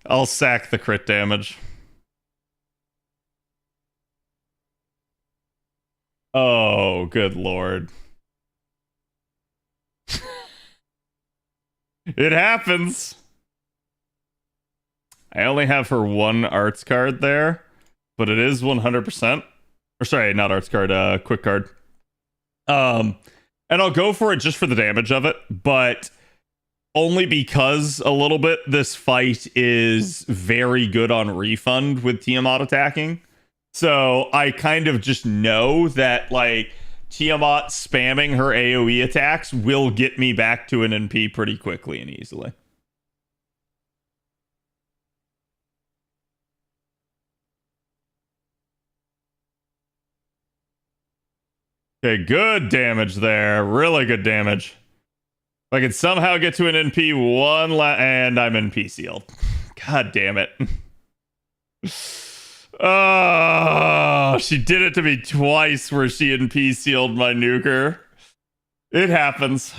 S8: I'll sack the crit damage. Oh, good lord. It happens. I only have her one arts card there, but it is 100%. Or sorry, not arts card, quick card. And I'll go for it just for the damage of it, but only because a little bit this fight is very good on refund with Tiamat attacking. So I kind of just know that like Tiamat spamming her AoE attacks will get me back to an NP pretty quickly and easily. Okay, good damage there. Really good damage. If I can somehow get to an NP and I'm NP sealed. God damn it. Oh, she did it to me twice where she NP sealed my nuker. It happens.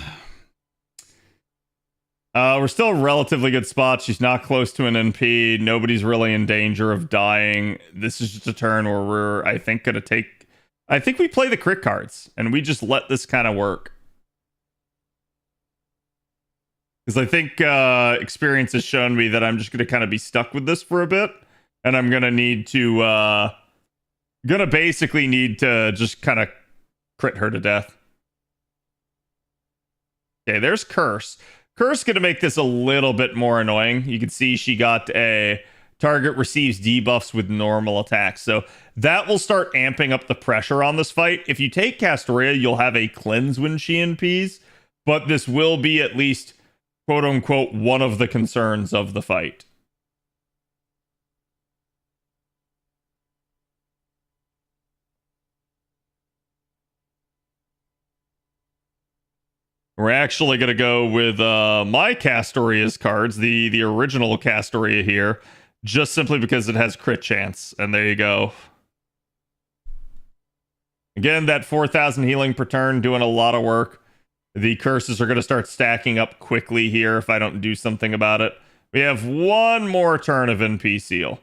S8: We're still a relatively good spot. She's not close to an NP. Nobody's really in danger of dying. This is just a turn where we're, I think, going to take... I think we play the crit cards, and we just let this kind of work. Because I think experience has shown me that I'm just going to kind of be stuck with this for a bit. And I'm going to need to... gonna basically need to just kind of crit her to death. Okay, there's Curse. Curse going to make this a little bit more annoying. You can see she got a... Target receives debuffs with normal attacks. So that will start amping up the pressure on this fight. If you take Castoria, you'll have a cleanse when she NPs, but this will be at least, quote unquote, one of the concerns of the fight. We're actually going to go with my Castoria's cards, the original Castoria here. Just simply because it has crit chance. And there you go. Again, that 4,000 healing per turn doing a lot of work. The curses are going to start stacking up quickly here if I don't do something about it. We have one more turn of NP seal.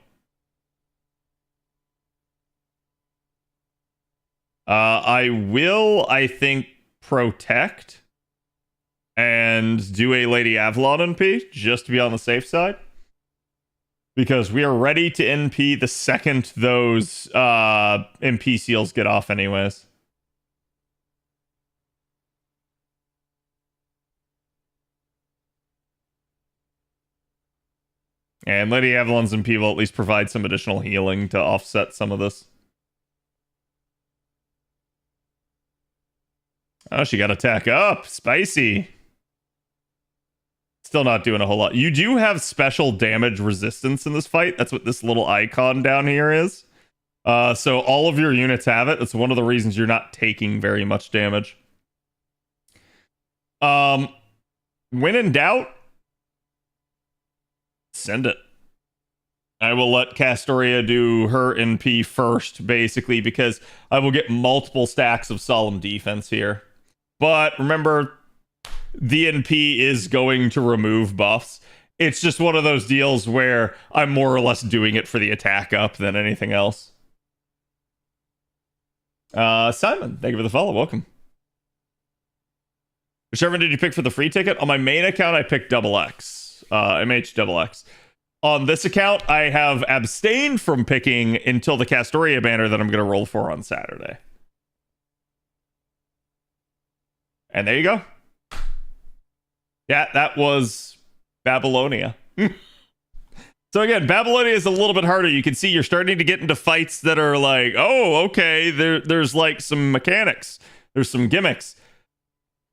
S8: I will, I think, protect and do a Lady Avalon NP just to be on the safe side. Because we are ready to NP the second those NP seals get off anyways. And Lady Avalon's NP will at least provide some additional healing to offset some of this. Oh, she got attack up. Spicy. Still not doing a whole lot. You do have special damage resistance in this fight. That's what this little icon down here is. So all of your units have it. That's one of the reasons you're not taking very much damage. When in doubt, send it. I will let Castoria do her NP first, basically, because I will get multiple stacks of solemn defense here. But remember, the NP is going to remove buffs. It's just one of those deals where I'm more or less doing it for the attack up than anything else. Simon, thank you for the follow. Welcome. Whichever did you pick for the free ticket? On my main account, I picked XX. MH XX. On this account, I have abstained from picking until the Castoria banner that I'm going to roll for on Saturday. And there you go. Yeah, that was Babylonia. So again, Babylonia is a little bit harder. You can see you're starting to get into fights that are like, oh, okay, there's like some mechanics. There's some gimmicks.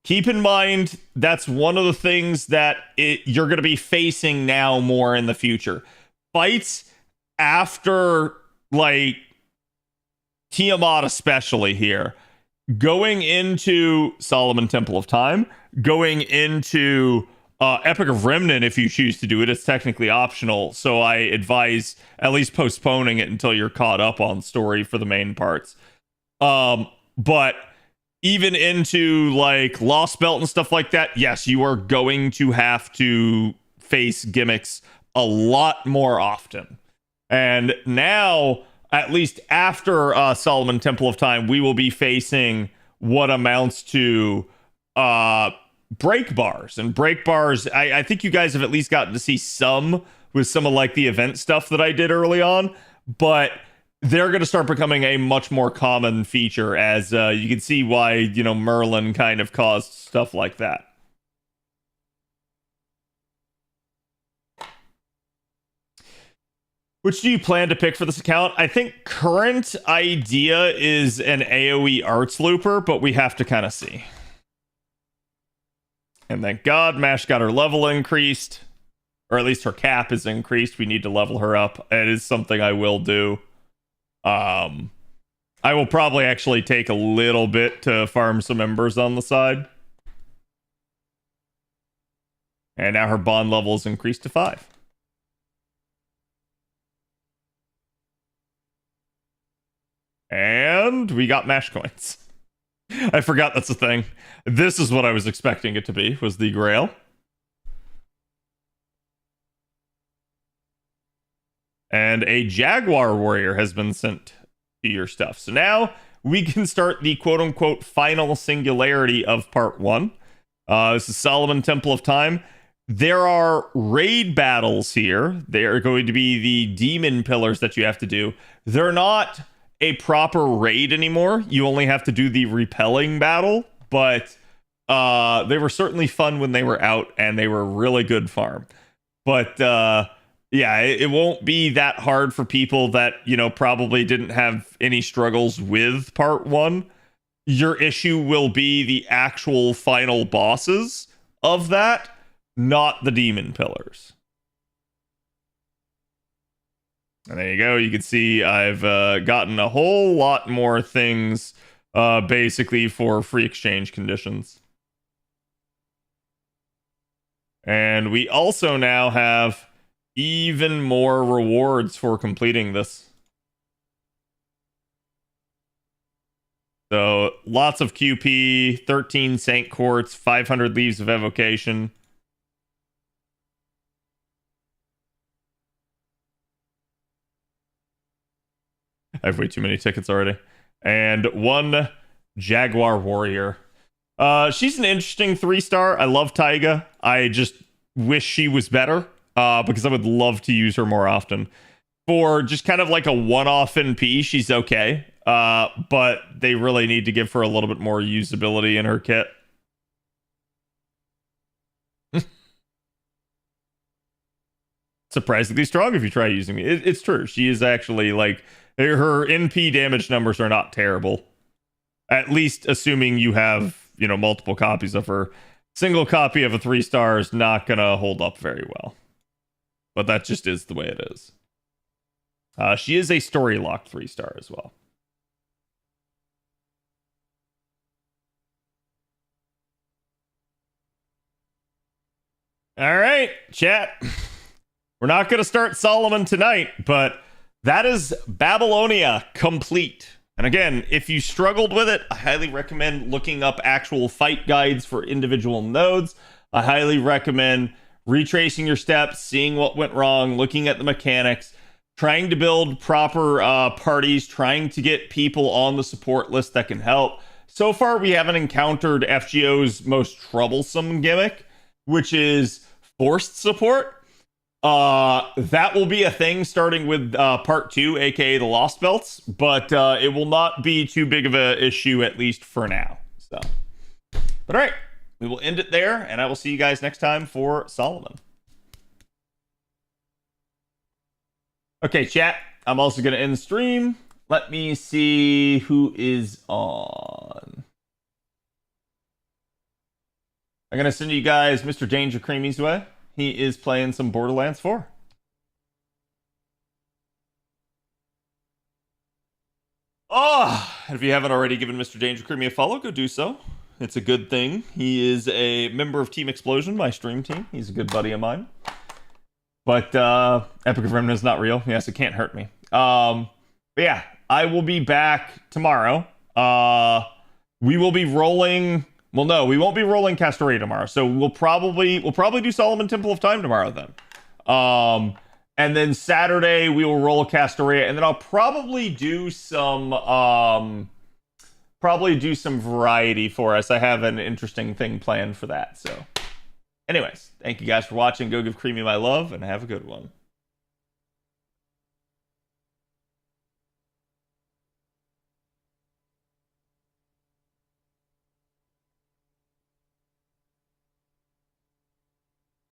S8: Keep in mind, that's one of the things that you're going to be facing now more in the future. Fights after, like, Tiamat especially here, going into Solomon Temple of Time, going into Epic of Remnant, if you choose to do it, it's technically optional. So I advise at least postponing it until you're caught up on story for the main parts. But even into like Lost Belt and stuff like that, yes, you are going to have to face gimmicks a lot more often. And now, at least after Solomon Temple of Time, we will be facing what amounts to break bars. And break bars, I think you guys have at least gotten to see some with some of like the event stuff that I did early on, but they're going to start becoming a much more common feature, as you can see why, you know, Merlin kind of caused stuff like that. Which do you plan to pick for this account? I think current idea is an AoE arts looper, but we have to kind of see. And thank God Mash got her level increased, or at least her cap is increased. We need to level her up. It is something I will do. I will probably actually take a little bit to farm some embers on the side. And now her bond level is increased to 5. And we got Mash coins. I forgot that's a thing. This is what I was expecting it to be, was the Grail. And a Jaguar Warrior has been sent to your stuff. So now we can start the quote-unquote final singularity of part 1. This is Solomon Temple of Time. There are raid battles here. They are going to be the demon pillars that you have to do. They're not a proper raid anymore. You only have to do the repelling battle, but they were certainly fun when they were out, and they were really good farm. But yeah, it won't be that hard for people that, you know, probably didn't have any struggles with part 1. Your issue will be the actual final bosses of that, not the demon pillars. And there you go. You can see I've gotten a whole lot more things basically for free exchange conditions. And we also now have even more rewards for completing this. So lots of QP, 13 Saint Quartz, 500 Leaves of Evocation. I have way too many tickets already. And 1 Jaguar Warrior. She's an interesting 3-star. I love Taiga. I just wish she was better. Because I would love to use her more often. For just kind of like a one-off NP, she's okay. But they really need to give her a little bit more usability in her kit. Surprisingly strong if you try using it. It's true. She is actually like, her NP damage numbers are not terrible. At least assuming you have, you know, multiple copies of her. Single copy of a 3-star is not gonna hold up very well. But that just is the way it is. She is a story locked 3-star as well. All right, chat. We're not going to start Solomon tonight, but that is Babylonia complete. And again, if you struggled with it, I highly recommend looking up actual fight guides for individual nodes. I highly recommend retracing your steps, seeing what went wrong, looking at the mechanics, trying to build proper parties, trying to get people on the support list that can help. So far, we haven't encountered FGO's most troublesome gimmick, which is forced support. That will be a thing starting with part 2, aka the Lost Belts, but it will not be too big of an issue, at least for now. So, but all right. We will end it there, and I will see you guys next time for Solomon. Okay, chat. I'm also going to end the stream. Let me see who is on. I'm going to send you guys Mr. Danger Creamy's way. He is playing some Borderlands 4. Oh, and if you haven't already given Mr. Danger Creamy a follow, go do so. It's a good thing. He is a member of Team Explosion, my stream team. He's a good buddy of mine. But Epic of Remnant is not real. Yes, it can't hurt me. But yeah, I will be back tomorrow. We will be rolling. Well, no, we won't be rolling Castoria tomorrow. So we'll probably do Solomon Temple of Time tomorrow then. And then Saturday we will roll Castoria, and then I'll probably do some variety for us. I have an interesting thing planned for that. So anyways, thank you guys for watching. Go give Creamy my love and have a good one.